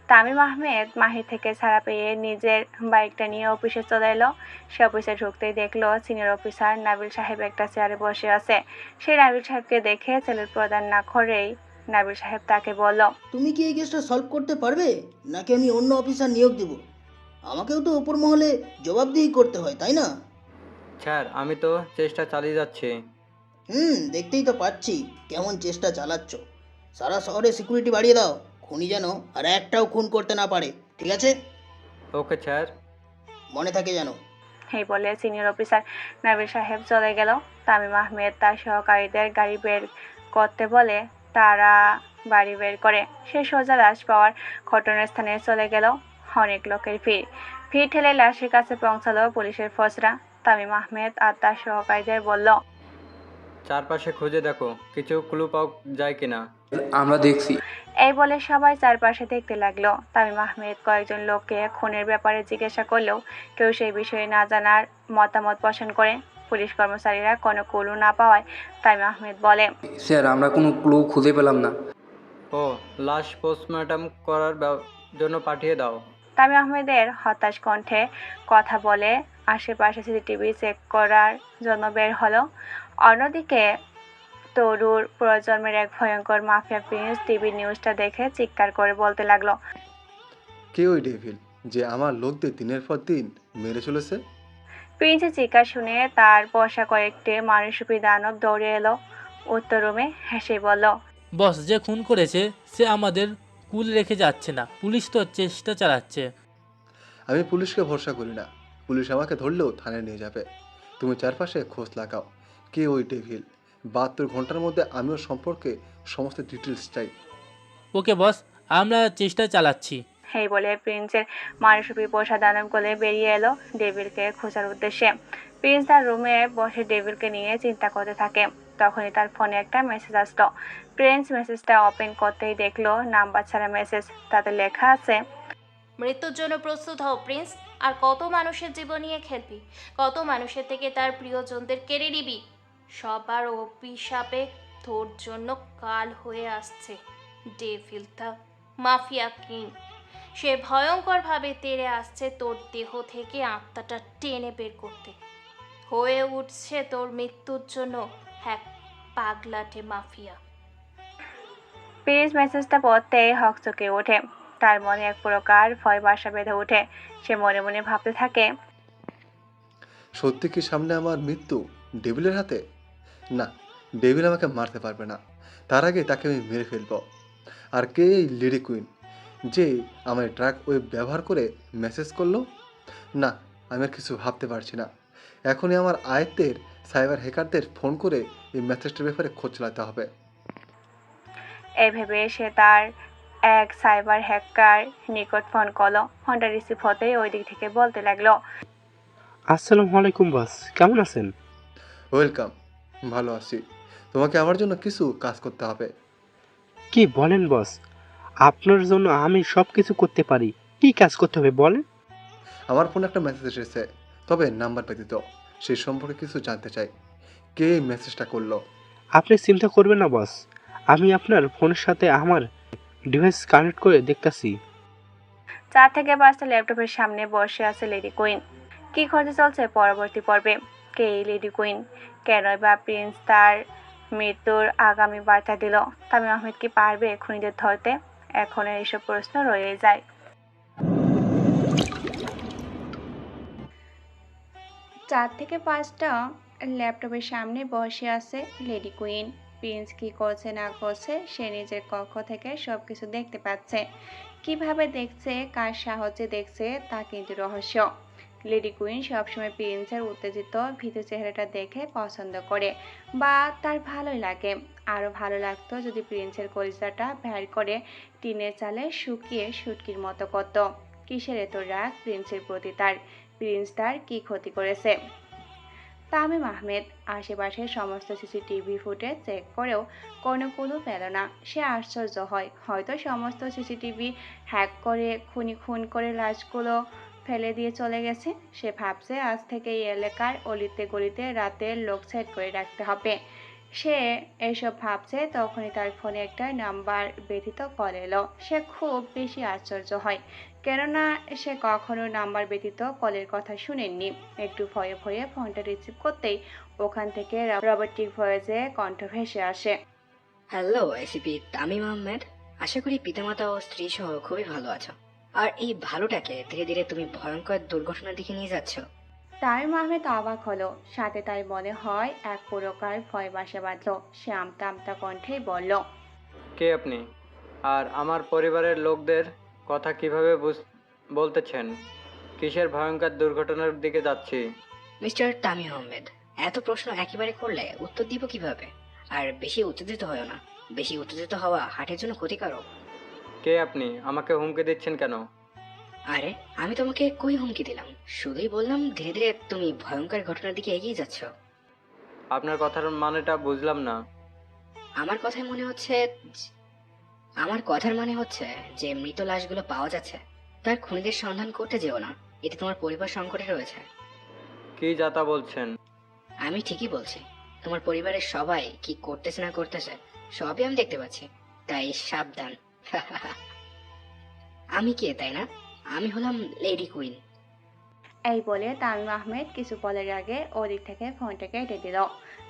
তামিম আহমেদ মাহির থেকে ছাড়া পেয়ে নিজের বাইকটা নিয়ে অফিসে চলে এলো। সে অফিসে ঢুকতেই দেখলো সিনিয়র অফিসার নাবিল সাহেব একটা চেয়ারে বসে আছে। সে নাবিল সাহেবকে দেখে ছেলের প্রদান না করেই নাবিল সাহেব তাকে বলল, তুমি কি এই কেসটা সলভ করতে পারবে নাকি আমি অন্য অফিসার নিয়োগ দেব? আমাকেও তো উপর মহলে জবাবদিহি করতে হয়, তাই না? স্যার, আমি তো চেষ্টা চালিয়ে যাচ্ছি। দেখতেই তো পাচ্ছি কেমন চেষ্টা চালাচ্ছ। সারা শহরে সিকিউরিটি বাড়িয়ে দাও, খুনি যেন আর একটাও খুন করতে না পারে, ঠিক আছে? Okay sir. মনে থাকে যেন। এই বলে সিনিয়র অফিসার নাবিল সাহেব চলে গেল। তামিম আহমেদ তার সহকারীদের গাড়ি বের করতে বলে তারা বাড়ি বের করে। সে সোজা লাশ পাওয়ার ঘটনাস্থানে চলে গেল। অনেক লোকের ভিড় ঠেলে লাশের কাছে পৌঁছালো পুলিশের ফোর্সরা। তামিম আহমেদ আর তার সহকারীদের বলল, চারপাশে খুঁজে দেখো, কিছু ক্লু পাওয়া যায় কিনা। আমরা দেখছি। এই বলে সবাই চারপাশে দেখতে লাগলো। তামিম আহমেদ কয়েকজন লোককে খুনের ব্যাপারে জিজ্ঞাসা করলেও কেউ সেই বিষয়ে না জানার মতামত পোষণ করে। পুলিশ কর্মচারীরা কোনো ক্লু না পাওয়ায় তামিম আহমেদ বলে, স্যার, আমরা কোনো ক্লু খুঁজে পেলাম না। ও, লাশ পোস্টমর্টম করার জন্য পাঠিয়ে দাও। তামিম আহমেদের হতাশ কণ্ঠে কথা বলে আশেপাশে সিসিটিভি চেক করার জন্য বের হলো। অন্যদিকে তরুর প্রজন্মের এক ভয়ঙ্কর মাফিয়া প্রিন্স টিভি নিউজটা দেখে চিৎকার করে বলতে লাগলো, কে ওই ডেভিল যে আমার লোকদের দিনের পর দিন মেরে চলেছে? প্রিন্সের চিৎকার শুনে তার বসা কয়েকটি মানুষরূপী দানব দৌড়ে এলো উত্তর রুমে। হেসে বলল, বস, যে খুন করেছে সে আমাদের কুল রেখে যাচ্ছে না, পুলিশ তো চেষ্টা চালাচ্ছে। আমি পুলিশকে ভরসা করি না, পুলিশ আমাকে ধরলেও থানায় নিয়ে যাবে। তুমি চারপাশে খোঁজ লাগাও, কে ওই ডেভিল। 72 ঘন্টার মধ্যে আমিও সম্পর্কে সমস্ত ডিটেলস চাই। ওকে বস, আমরা চেষ্টা চালাচ্ছি। এই বলে প্রিন্সের মানুষরূপী পোষা দানবগুলো বেরিয়ে এলো ডেভিলকে খোঁজার উদ্দেশ্যে। প্রিন্স তার রুমে বসে ডেভিলকে নিয়ে চিন্তা করতে থাকে। তখনই তার ফোনে একটা মেসেজ আসলো। প্রিন্স মেসেজটা ওপেন করতেই দেখলো নাম্বার ছাড়া মেসেজ। তাতে লেখা আছে, মৃত্যুর জন্য প্রস্তুত হও প্রিন্স। আর কত মানুষের জীবন নিয়ে খেলবি, কত মানুষের থেকে তার প্রিয়জনদের কেড়ে নিবি। সবার অভিশাপে তোর জন্য কাল হয়ে আসছে ডেভিল দ্য মাফিয়া কিং। সে ভয়ঙ্করভাবে তেড়ে আসছে তোর দেহ থেকে আত্মাটা টেনে বের করতে। হয়ে উঠছে তোর মৃত্যুর জন্য এক পাগলাটে মাফিয়া। প্রিন্স মেসেজটা পড়তেই হকচকে ওঠে। তার মনে এক প্রকার ভয় বাসা বেঁধে ওঠে। সে মনে মনে ভাবতে থাকে, সত্যি কি সামনে আমার মৃত্যু ডেভিলের হাতে? না, ডেভিল আমাকে মারতে পারবে না। তার আগে তাকে আমি মেরে ফেলবো। আর কে এই লেডি কুইন যে আমার ট্র্যাক ওয়েব ব্যবহার করে মেসেজ করলো? না, আমি আর কিছু ভাবতে পারছি না। এখনই আমার আয়ত্তের সাইবার হ্যাকারদের ফোন করে এই মেসেজটার ব্যাপারে খোঁজ চালাতে হবে। এই ভেবে সে তার এক সাইবার হ্যাকার নিকট ফোন করলো। ফোনটা রিসিভ হতেই ওই দিক থেকে বলতে লাগলো, আসসালামু আলাইকুম বস, কেমন আছেন? ওয়েলকাম, ভালো আছি। তোমাকে আমার জন্য কিছু কাজ করতে হবে। কি বলেন বস? আপনার জন্য আমি সব কিছু করতে পারি। কি কাজ করতে হবে বলেন? আমার ফোনে একটা মেসেজ এসেছে, তবে নাম্বার ব্যতীত। সেই সম্পর্কে কিছু জানতে চাই। কে এই মেসেজটা করলো? আপনি চিন্তা করবেন না বস, আমি আপনার ফোনের সাথে আমার ডিভাইস কানেক্ট করে দেখতাছি। 4 থেকে 5টা ল্যাপটপের সামনে বসে আছে লেডি কুইন। কি ঘটে চলছে পরবর্তী পর্বে? কে এই লেডি কুইন? কেনই বা প্রিন্স তার মৃত্যুর আগামী বার্তা দিল? তামিম আহমেদ কি পারবে খুনিদের ধরতে? এখন এইসব প্রশ্ন রয়ে যায়। 4 থেকে 5টা ল্যাপটপের সামনে বসে আছে লেডি কুইন। প্রিন্স কি করছে না করছে সে নিজের কক্ষ থেকে সবকিছু দেখতে পাচ্ছে। কিভাবে দেখছে, কার সাহায্যে দেখছে তা কিন্তু রহস্য। লেডি কুইন সবসময় প্রিন্সের উত্তেজিত ভীতু চেহারাটা দেখে পছন্দ করে, বা তার ভালোই লাগে। আরও ভালো লাগতো যদি প্রিন্সের কলিজাটা ভ্যার করে টিনের চালে শুকিয়ে শুটকির মতো করত। কিসের এত রাগ প্রিন্সের প্রতি তার? প্রিন্স তার কি ক্ষতি করেছে? তামিম আহমেদ আশেপাশের সমস্ত সিসিটিভি ফুটেজ চেক করেও কোনো ক্লু পেল না। সে আশ্চর্য হয়, হয়তো সমস্ত সিসিটিভি হ্যাক করে খুনি খুন করে লাশগুলো ফেলে দিয়ে চলে গেছে। সে ভাবছে আজ থেকে এই এলাকার অলিতে গলিতে রাতের লোক সেট করে রাখতে হবে। সে এসব ভাবছে তখনই তার ফোনে একটা নাম্বার ব্যতীত কল এলো। সে খুব বেশি আশ্চর্য হয়, কেননা সে কখনো নাম্বার ব্যতীত কলের কথা শুনেননি। একটু ভয়ে ভয়ে ফোনটা রিসিভ করতেই ওখান থেকে রোবটিক ভয়েসে কণ্ঠ ভেসে আসে। হ্যালো এসিপি তামিম আহমেদ, আশা করি পিতামাতা ও স্ত্রী সহ খুবই ভালো আছো। আর এই ভালোটাকে ধীরে ধীরে তুমি ভয়ঙ্কর দুর্ঘটনার দিকে নিয়ে যাচ্ছ। তামিম আহমেদ অবাক হলো, সাথে তার মনে হয় এক প্রকার ভয় বাসা বাঁধল। সে আমতা আমতা কণ্ঠেই বলল, কে আপনি? আর আমার পরিবারের লোকদের কথা কিভাবে বলতেছেন? কিসের ভয়ঙ্কর দুর্ঘটনার দিকে যাচ্ছি? মিস্টার তামিম আহমেদ, এত প্রশ্ন একেবারে করলে উত্তর দিব কিভাবে? আর বেশি উত্তেজিত হয় না, বেশি উত্তেজিত হওয়া হার্টের জন্য ক্ষতিকারক। কে আপনি? আমাকে হুমকি দিচ্ছেন কেন? আরে আমি তোমাকে কই হুমকি দিলাম, শুধুই বললাম ধীরে ধীরে তুমি ভয়ঙ্কর ঘটনার দিকে এগিয়ে যাচ্ছ। আপনার কথার মানেটা বুঝলাম না। আমার কথার মানে হচ্ছে যে মৃত লাশগুলো পাওয়া যাচ্ছে, তার খুনিদের সন্ধান করতে যেও না। এতে তোমার পরিবার সংকটে রয়েছে। কি যাতা বলছেন? আমি ঠিকই বলছি, তোমার পরিবারের সবাই কি করতেছে না করতেছে সবই আমি দেখতে পাচ্ছি, তাই সাবধান। আমি কে তাই না? আমি হলাম লেডি কুইন। এই বলে তামিম আহমেদ কিছু বলার আগে ওদিক থেকে ফোনটা কেটে দিল।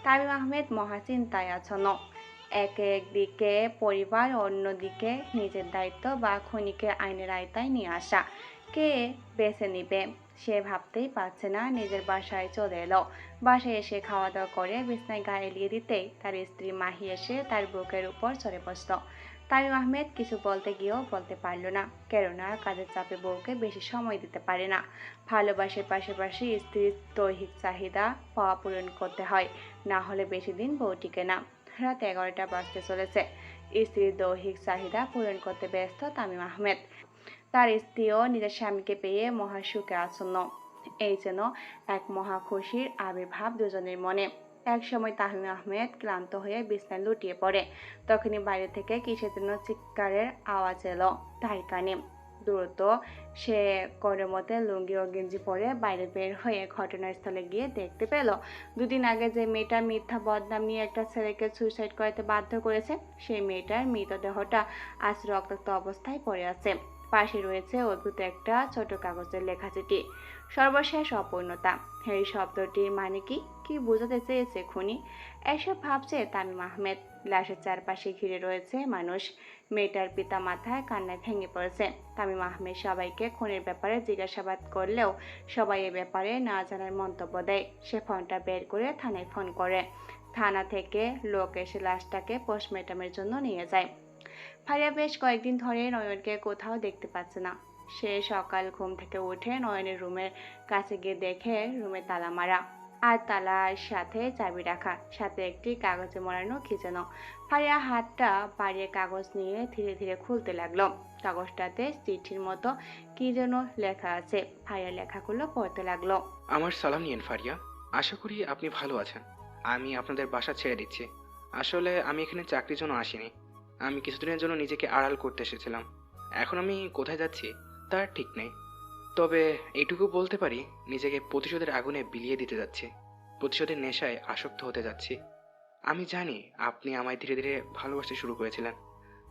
তামিম আহমেদ মহাচিন্তায় আচ্ছন্ন। একদিকে পরিবার, অন্যদিকে নিজের দায়িত্ব বা খুনিকে আইনের আয়তায় নিয়ে আসা। কে বেছে নিবে সে ভাবতেই পারছে না। নিজের বাসায় চলে এলো। বাসায় এসে খাওয়া দাওয়া করে বিছনায় গা এলিয়ে দিতেই তার স্ত্রী মাহি এসে তার বুকের উপর চড়ে বসল। তামিম আহমেদ কিছু বলতে গিয়েও বলতে পারল না, কেননা কাজের চাপে বউকে বেশি সময় দিতে পারে না। ভালোবাসার পাশাপাশি স্ত্রীর দৈহিক চাহিদা পাওয়া পূরণ করতে হয়, না হলে বেশি দিন বউ টিকে না। রাত 11টা বাজতে চলেছে। স্ত্রীর দৈহিক চাহিদা পূরণ করতে ব্যস্ত তামিম আহমেদ। তার স্ত্রীও নিজের স্বামীকে পেয়ে মহা সুখে আচ্ছন্ন। এই যেন এক মহা খুশির আবির্ভাব দুজনের মনে। এক সময় তামিম আহমেদ ক্লান্ত হয়ে বিছানায় লুটিয়ে পড়ে। তখনই বাইরে থেকে কিসের জন্য চিৎকারের আওয়াজ এলো তার কানে। দ্রুত সে কোনো মতে লুঙ্গি ও গেঞ্জি পরে বাইরে বের হয়ে ঘটনাস্থলে গিয়ে দেখতে পেল, দুদিন আগে যে মেয়েটা মিথ্যা বদনাম নিয়ে একটা ছেলেকে সুইসাইড করতে বাধ্য করেছে, সেই মেয়েটার মৃতদেহটা আজ রক্তাক্ত অবস্থায় পড়ে আছে। পাশে রয়েছে অদ্ভুত একটা ছোট কাগজের লেখা চিঠি। সর্বশেষ অপূর্ণতা। এই শব্দটির মানে কি বোঝাতে চেয়েছে খুনি? এসব ভাবছে তামিম আহমেদ। লাশের চারপাশে ঘিরে রয়েছে মানুষ। মেয়েটার পিতা মাথায় কান্নায় ভেঙে পড়েছে। তামিম আহমেদ সবাইকে খুনের ব্যাপারে জিজ্ঞাসাবাদ করলেও সবাই এ ব্যাপারে না জানার মন্তব্য দেয়। সে ফোনটা বের করে থানায় ফোন করে। থানা থেকে লোক এসে লাশটাকে পোস্টমর্টমের জন্য নিয়ে যায়। ফারিয়া বেশ কয়েকদিন ধরে নয়নকে কোথাও দেখতে পাচ্ছে না। সে সকাল ঘুম থেকে উঠে নয়নের রুমের কাছে গিয়ে দেখে রুমে তালা মারা, আর তালার সাথে চাবি রাখা, সাথে একটি কাগজে মোড়ানো খিচানো। ফারিয়া হাতটা বাড়িয়ে কাগজ নিয়ে ধীরে ধীরে খুলতে লাগলো। কাগজটাতে চিঠির মতো কি যেন লেখা আছে। ফারিয়া লেখাগুলো পড়তে লাগলো। আমার সালাম নিয়েন ফারিয়া, আশা করি আপনি ভালো আছেন। আমি আপনাদের বাসা ছেড়ে দিচ্ছি। আসলে আমি এখানে চাকরির জন্য আসিনি, আমি কিছুদিনের জন্য নিজেকে আড়াল করতে এসেছিলাম। এখন আমি কোথায় যাচ্ছি তার ঠিক নেই। তবে এইটুকু বলতে পারি, নিজেকে প্রতিশোধের আগুনে বিলিয়ে দিতে যাচ্ছি, প্রতিশোধের নেশায় আসক্ত হতে যাচ্ছি। আমি জানি আপনি আমায় ধীরে ধীরে ভালোবাসতে শুরু করেছিলেন,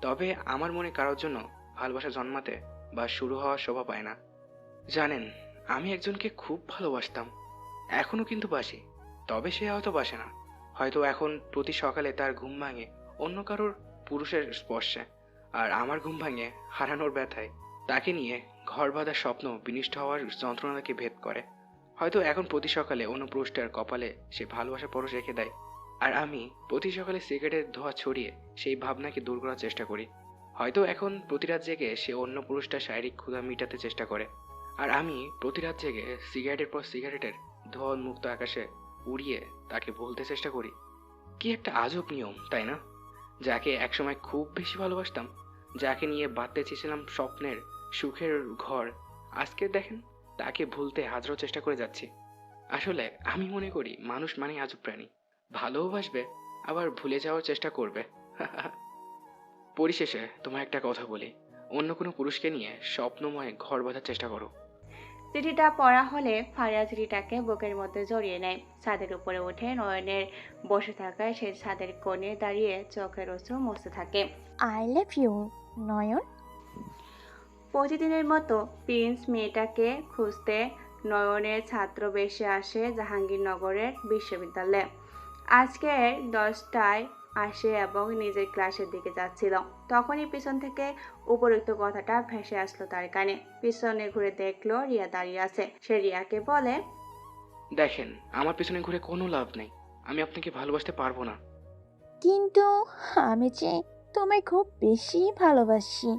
তবে আমার মনে কারোর জন্য ভালোবাসা জন্মাতে বা শুরু হওয়ার শোভা পায় না। জানেন, আমি একজনকে খুব ভালোবাসতাম, এখনও কিন্তু বাসি, তবে সে হয়তো বাসে না। হয়তো এখন প্রতি সকালে তার ঘুম ভাঙে অন্য কারোর পুরুষের স্পর্শে, আর আমার ঘুম ভাঙে হারানোর ব্যথায়। তাকে নিয়ে ঘর বাঁধার স্বপ্ন বিনিষ্ট হওয়ার যন্ত্রণাকে ভেদ করে। হয়তো এখন প্রতি সকালে অন্য পুরুষটার কপালে সে ভালোবাসার পরশ রেখে দেয়, আর আমি প্রতি সকালে সিগারেটের ধোঁয়া ছড়িয়ে সেই ভাবনাকে দূর করার চেষ্টা করি। হয়তো এখন প্রতি রাত জেগে সে অন্য পুরুষটার শারীরিক ক্ষুধা মেটাতে চেষ্টা করে, আর আমি প্রতি রাত জেগে সিগারেটের পর সিগারেটের ধোঁয়া মুক্ত আকাশে উড়িয়ে তাকে বলতে চেষ্টা করি। কি একটা আজব নিয়ম, তাই না? যাকে একসময় খুব বেশি ভালোবাসতাম, যাকে নিয়ে বাঁধতে চেয়েছিলাম স্বপ্নের সুখের ঘর, আজকে দেখেন তাকে ভুলতে হাজারো চেষ্টা করে যাচ্ছি। আসলে আমি মনে করি মানুষ মানেই আজব প্রাণী, ভালোবাসবে আবার ভুলে যাওয়ার চেষ্টা করবে। পরিশেষে তোমার একটা কথা বলি, অন্য কোনো পুরুষকে নিয়ে স্বপ্নময় ঘর বাঁধার চেষ্টা করো। চিঠিটা পড়া হলে ফারিয়া চিঠিটাকে বুকের মধ্যে জড়িয়ে নেয়। ছাদের উপরে উঠে নয়নের বসে থাকায় সে ছাদের কোণে দাঁড়িয়ে চোখের অশ্রু মুছতে থাকে। আই লাভ ইউ নয়ন। প্রতিদিনের মতো প্রিন্স মেয়েটাকে খুঁজতে নয়নের ছাত্র বেশে আসে জাহাঙ্গীরনগরের বিশ্ববিদ্যালয়ে। আজকে 10টায় আসে এবং নিজের ক্লাসের দিকে যাচ্ছিল, তখনই পিছন থেকে উপরোক্ত কথাটা ভেসে আসলো তার কানে। পিছনে ঘুরে দেখলো রিয়া দাঁড়িয়ে আছে। সে রিয়াকে বলে, দেখেন, আমার পিছনে ঘুরে কোনো লাভ নেই, আমি আপনাকে ভালোবাসতে পারবো না। কিন্তু আমি যে তোমায় খুব বেশি ভালোবাসি,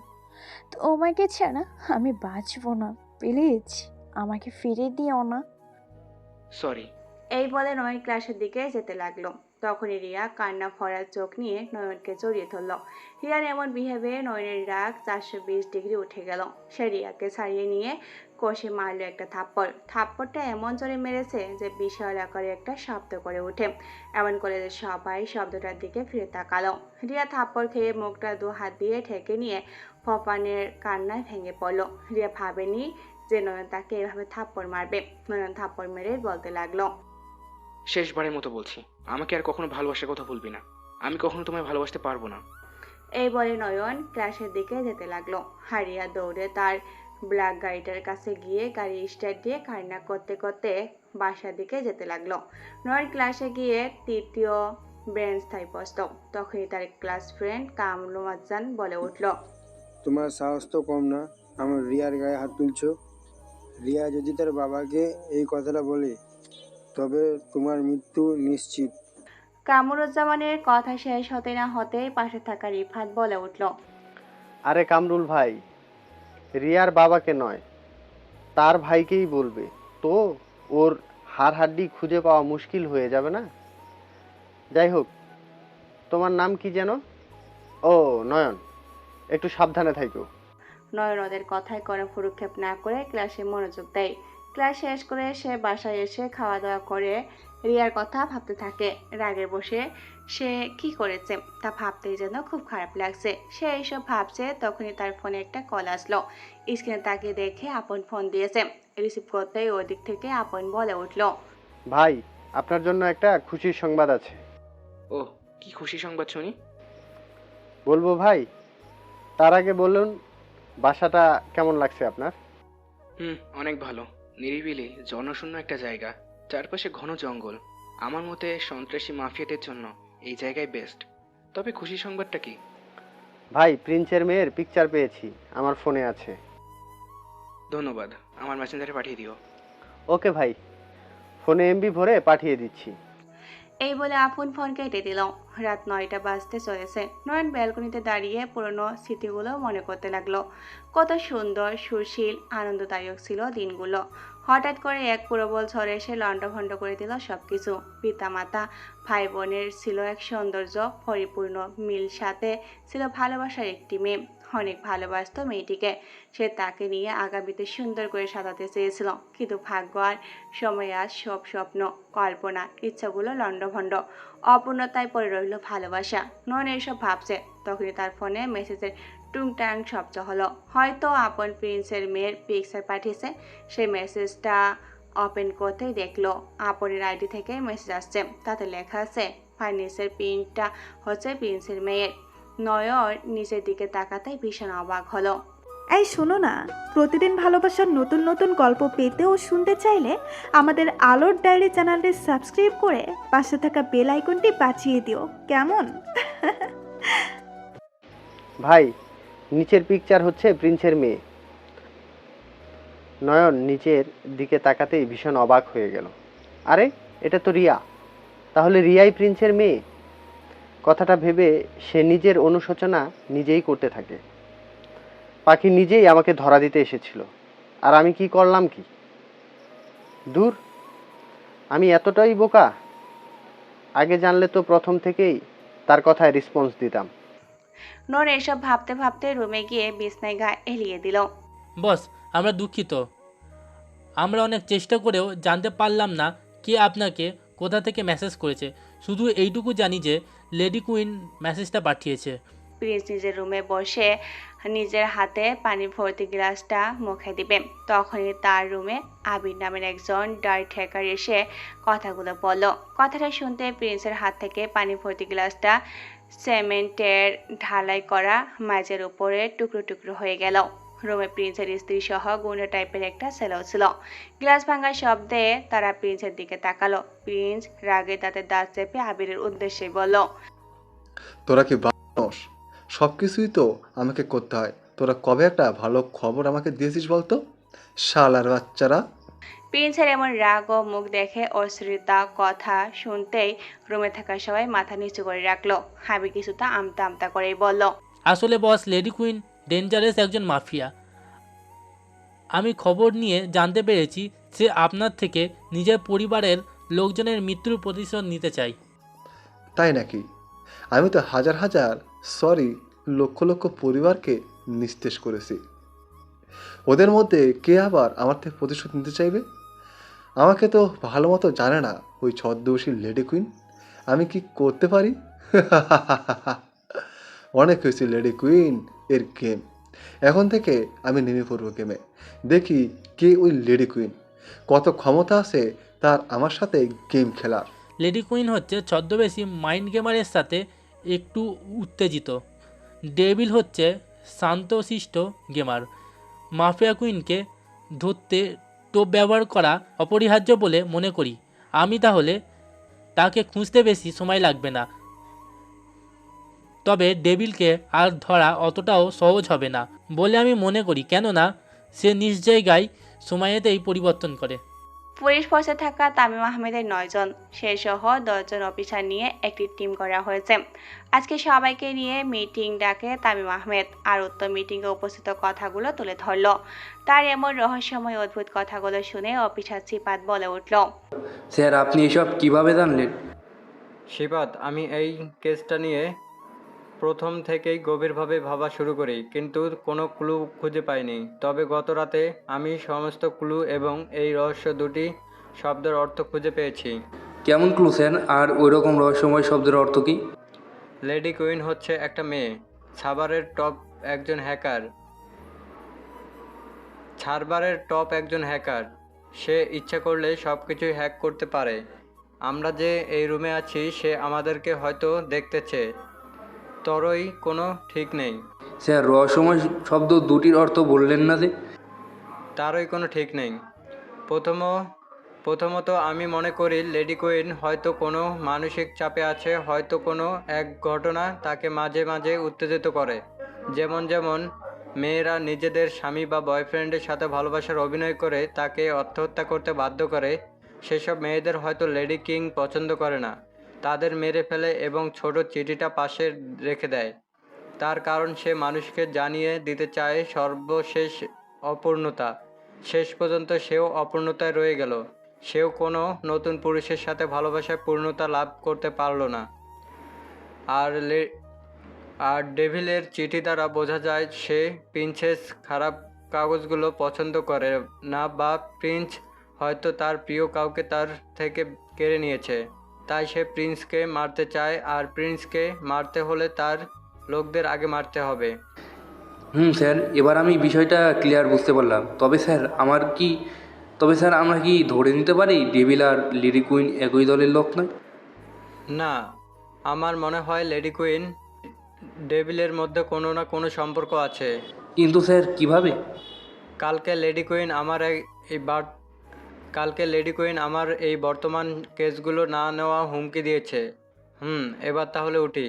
তোমাকে ছাড়া আমি বাঁচবো না। প্লিজ আমাকে ফিরে দিও না। সরি। এই বলে নয়ন ক্লাসের দিকে যেতে লাগলো। তখনই রিয়া কান্না ভরা চোখ নিয়ে নয়নকে জড়িয়ে ধরল। রিয়ার এমন বিহেভে নয়নের রাগ 420 ডিগ্রি উঠে গেল। সে রিয়াকে ছাড়িয়ে নিয়ে কষে মারলো একটা থাপ্পড়। থাপ্পড়টা এমন জোরে মেরেছে যে বিশাল আকারে একটা শব্দ করে ওঠে। এমন করে যে সবাই শব্দটার দিকে ফিরে তাকালো। রিয়া থাপ্পড় খেয়ে মুখটা 2 হাত দিয়ে ঠেকে নিয়ে ফপানের কান্নায় ভেঙে পড়লো। রিয়া ভাবেনি যে নয়ন তাকে এভাবে থাপ্পড় মারবে। নয়ন থাপ্পড় মেরে বলতে লাগলো, শেষবারের মতো বলছি, আমাকে আর কখনো ভালোবাসার কথা বলবি না, আমি কখনো তোমায় ভালোবাসতে পারবো না। এই বলে নয়ন ক্লাসের দিকে যেতে লাগলো। হারিয়া দৌড়ে তার ব্ল্যাক গাড়িটার কাছে গিয়ে গাড়ি স্টার্ট দিয়ে কান্না করতে করতে বাসার দিকে যেতে লাগলো। নয়ন ক্লাসে গিয়ে 3য় বেঞ্চটায় বসত। তখনই তার ক্লাস ফ্রেন্ড কামরুজ্জামান বলে উঠল, তোমার সাহস তো কম না, আমার রিয়ার গায়ে হাত তুলছো। রিয়া যদি তার বাবাকে এই কথাটা বলে তবে তোমার মৃত্যু নিশ্চিত। কামরুজ্জামানের কথা শেষ হতে না হতেই পাশে থাকা রিফাত বলে উঠল, আরে কামরুল ভাই, রিয়ার বাবাকে নয়, তার ভাইকেই বলবে তো ওর হাড় হাড্ডি খুঁজে পাওয়া মুশকিল হয়ে যাবে না। যাই হোক, তোমার নাম কি যেন? ও নয়ন, একটু সাবধানে থাকো। নয়ন ওদের কথায় কোনো ভ্রুক্ষেপ না করে ক্লাসে মনোযোগ দেয়। ক্লাস শেষ করে সে বাসায় এসে খাওয়া দাওয়া করে রিয়ার কথা ভাবতে থাকে। রাগে বসে সে কি করেছে তা ভাবতেই যেন খুব খারাপ লাগছে। সে এইসব ভাবছে, তখনই তার ফোনে একটা কল আসলো। স্ক্রিনে তাকিয়ে দেখে আপন ফোন দিয়েছে। রিসিভ করতেই ওই দিক থেকে আপন বলে উঠল, ভাই, আপনার জন্য একটা খুশির সংবাদ আছে। ও, কি খুশি সংবাদ শুনি? বলবো ভাই? তার আগে বলুন, বাসাটা কেমন লাগছে আপনার? অনেক ভালো, নিরিবিলি জনশূন্য একটা জায়গা, চারপাশে ঘন জঙ্গল। আমার মতে সন্ত্রাসী মাফিয়াদের জন্য এই জায়গায় বেস্ট। তবে খুশি সংবাদটা কি? ভাই, প্রিন্সের মেয়ের পিকচার পেয়েছি, আমার ফোনে আছে। ধন্যবাদ, আমার মেসেঞ্জারে পাঠিয়ে দিও। ওকে ভাই, ফোনে এমবি ভরে পাঠিয়ে দিচ্ছি। এই বলে আপন ফোন কেটে দিল। রাত 9টা বাজতে চলেছে। নয়ন ব্যালকনিতে দাঁড়িয়ে পুরনো স্মৃতিগুলো মনে করতে লাগলো। কত সুন্দর, সুশীল, আনন্দদায়ক ছিল দিনগুলো। হঠাৎ করে এক প্রবল ঝড় এসে লণ্ডভণ্ড করে দিল সবকিছু। পিতামাতা, ভাই বোনের ছিল এক সৌন্দর্য পরিপূর্ণ মিল, সাথে ছিল ভালোবাসার একটি মেয়ে। অনেক ভালোবাসতো মেয়েটিকে। সে তাকে নিয়ে আগামীতে সুন্দর করে সাজাতে চেয়েছিল, কিন্তু ভাগ্য আর সময় আজ সব স্বপ্ন, কল্পনা, ইচ্ছাগুলো লণ্ডভণ্ড। অপূর্ণতায় পড়ে রইল ভালোবাসা। নয়ন এসব ভাবছে, তখনই তার ফোনে মেসেজের টুংটাং শব্দ হলো। হয়তো আপন প্রিন্সের মেয়ের পিকচার পাঠিয়েছে। সেই মেসেজটা ওপেন করতেই দেখলো আপনের আইডি থেকে মেসেজ আসছে। তাতে লেখা আছে ফার্নিসের প্রিন্টটা হচ্ছে প্রিন্সের মেয়ের। নয়ন নিচের দিকে তাকাতেই ভীষণ অবাক হলো। এই শোনো না, প্রতিদিন ভালোবাসার নতুন নতুন গল্প পেতে ও শুনতে চাইলে আমাদের আলোর ডায়েরি চ্যানেলটি সাবস্ক্রাইব করে পাশে থাকা বেল আইকনটি বাজিয়ে দিও, কেমন? ভাই, নিচের পিকচার হচ্ছে প্রিন্সের মেয়ে। নয়ন নিচের দিকে তাকাতেই ভীষণ অবাক হয়ে গেল। আরে, এটা তো রিয়া। তাহলে রিয়াই প্রিন্সের মেয়ে। কথাটা ভেবে সে নিজের অনুশোচনা নিজেই করতে থাকে। পাখি নিজেই আমাকে ধরা দিতে এসেছিল, আর আমি কি করলাম কি? দূর, আমি এতটাই বোকা। আগে জানলে তো প্রথম থেকেই তার কথায় রেসপন্স দিতাম। নয়ন এসব ভাবতে ভাবতে রুমে গিয়ে বিছনায় গা এলিয়ে দিল। বস, আমরা দুঃখিত। আমরা অনেক চেষ্টা করেও জানতে পারলাম না কে আপনাকে কোথা থেকে মেসেজ করেছে। শুধু এইটুকু জানি যে লেডি কুইন মেসেজটা পাঠিয়েছে। প্রিন্স নিজের রুমে বসে নিজের হাতে পানি ভর্তি গ্লাসটা মুখে দিবে, তখনই তার রুমে আবির নামের একজন ডার্ট হ্যাকার এসে কথাগুলো বলল। কথাটা শুনতে প্রিন্সের হাত থেকে পানি ভর্তি গ্লাসটা সিমেন্টের ঢালাই করা মেঝের উপরে টুকরো টুকরো হয়ে গেল। রুমে প্রিন্সের স্ত্রী সহ গুন্ডা টাইপের একটা ছেলেও ছিল। গ্লাস ভাঙার শব্দে তারা প্রিন্সের দিকে তাকালো। প্রিন্স রাগে তাতে দাঁত চেপে আবিরের উদ্দেশ্যে বলল, তোরা কি বানস? সব কিছুই তো আমাকে করতে হয়। তোরা কবে একটা ভালো খবর আমাকে দিয়েছিস বলতো, শালার বাচ্চারা? প্রিন্সের এমন রাগ ও মুখ দেখে অশ্রিতা কথা শুনতেই রুমে থাকা সবাই মাথা নিচু করে রাখলো। হাবি কিছুটা আমতা আমতা করেই বলল, আসলে বস, লেডি কুইন ডেঞ্জারাস একজন মাফিয়া। আমি খবর নিয়ে জানতে পেরেছি সে আপনার থেকে নিজের পরিবারের লোকজনের মৃত্যুর প্রতিশোধ নিতে চায়। তাই নাকি? আমি তো হাজার হাজার লক্ষ লক্ষ পরিবারকে নিস্তেজ করেছি। ওদের মধ্যে কে আবার আমার থেকে প্রতিশোধ নিতে চাইবে? আমাকে তো ভালো মতো জানে না ওই ছদ্মবেশী লেডি কুইন। আমি কি করতে পারি? অনেক হয়েছে লেডি কুইন এর গেম। এখন থেকে আমি নেমে পড়বো গেমে। দেখি কে ওই লেডি কুইন, কত ক্ষমতা আছে তার আমার সাথে গেম খেলার। লেডি কুইন হচ্ছে ছদ্মবেশী মাইন্ড গেমারের সাথে একটু উত্তেজিত। ডেভিল হচ্ছে শান্তশিষ্ট গেমার। মাফিয়া কুইনকে ধরতে টোপ ব্যবহার করা অপরিহার্য বলে মনে করি আমি। তাহলে তাকে খুঁজতে বেশি সময় লাগবে না। তবে ডেভিলকে আর ধরা অতটাও সহজ হবে না বলে আমি মনে করি, কেননা সে নিজ জায়গায় সময়েতেই পরিবর্তন করে। পুলিশ ফোর্সে থাকা তামিম আহমেদের 9 জন, সে সহ 10 জন অফিসার নিয়ে একটি টিম করা হয়েছে। আজকে সবাইকে নিয়ে মিটিং ডাকে তামিম আহমেদ, আর উত্তর মিটিংয়ে উপস্থিত কথাগুলো তুলে ধরল। তার এমন রহস্যময় অদ্ভুত কথাগুলো শুনে অফিসার সিপাত বলে উঠল, স্যার, আপনি এসব কিভাবে জানলেন? শিবাত, আমি এই কেসটা নিয়ে প্রথম থেকেই গভীরভাবে ভাবা শুরু করি, কিন্তু কোনো ক্লু খুঁজে পাইনি। তবে গত রাতে আমি সমস্ত ক্লু এবং এই রহস্য দুটি শব্দের অর্থ খুঁজে পেয়েছি। কেমন ক্লু স্যার? আর ওই রকম রহস্যময় শব্দের অর্থ কি? লেডি কুইন হচ্ছে একটা মেয়ে, ছারবারের টপ একজন হ্যাকার। সে ইচ্ছা করলে সব কিছুই হ্যাক করতে পারে। আমরা যে এই রুমে আছি সে আমাদেরকে হয়তো দেখতেছে, তরই কোনো ঠিক নেই। স্যার, রহস্যময় শব্দ দুটির অর্থ বললেন না যে? তারই কোনো ঠিক নেই। প্রথমত আমি মনে করি লেডি কুইন হয়তো কোনো মানসিক চাপে আছে। হয়তো কোনো এক ঘটনা তাকে মাঝে মাঝে উত্তেজিত করে। যেমন মেয়েরা নিজেদের স্বামী বা বয়ফ্রেন্ডের সাথে ভালোবাসার অভিনয় করে তাকে আত্মহত্যা করতে বাধ্য করে। সেসব মেয়েদের হয়তো লেডি কিং পছন্দ করে না, তাদের মেরে ফেলে এবং ছোট চিঠিটা পাশে রেখে দেয়। তার কারণ সে মানুষকে জানিয়ে দিতে চায় সর্বশেষ অপূর্ণতা। শেষ পর্যন্ত সেও অপূর্ণতায় রয়ে গেল। সেও কোনো নতুন পুরুষের সাথে ভালোবাসায় পূর্ণতা লাভ করতে পারল না। আর ডেভিলের চিঠি দ্বারা বোঝা যায় সে প্রিন্সেস খারাপ কাগজগুলো পছন্দ করে না, বা প্রিন্স হয়তো তার প্রিয় কাউকে তার থেকে কেড়ে নিয়েছে। তাই সে প্রিন্সকে মারতে চায়, আর প্রিন্সকে মারতে হলে তার লোকদের আগে মারতে হবে। স্যার, এবার আমি বিষয়টা ক্লিয়ার বুঝতে পারলাম। তবে স্যার আমরা কি ধরে নিতে পারি ডেভিল আর লেডি কুইন একই দলের লোক নয়? না, আমার মনে হয় লেডি কুইন ডেভিলের মধ্যে কোনো না কোনো সম্পর্ক আছে। কিন্তু স্যার কিভাবে? কালকে লেডি কুইন আমার এই বর্তমান কেসগুলো না নেওয়া হুমকি দিয়েছে। এবার তাহলে উঠি।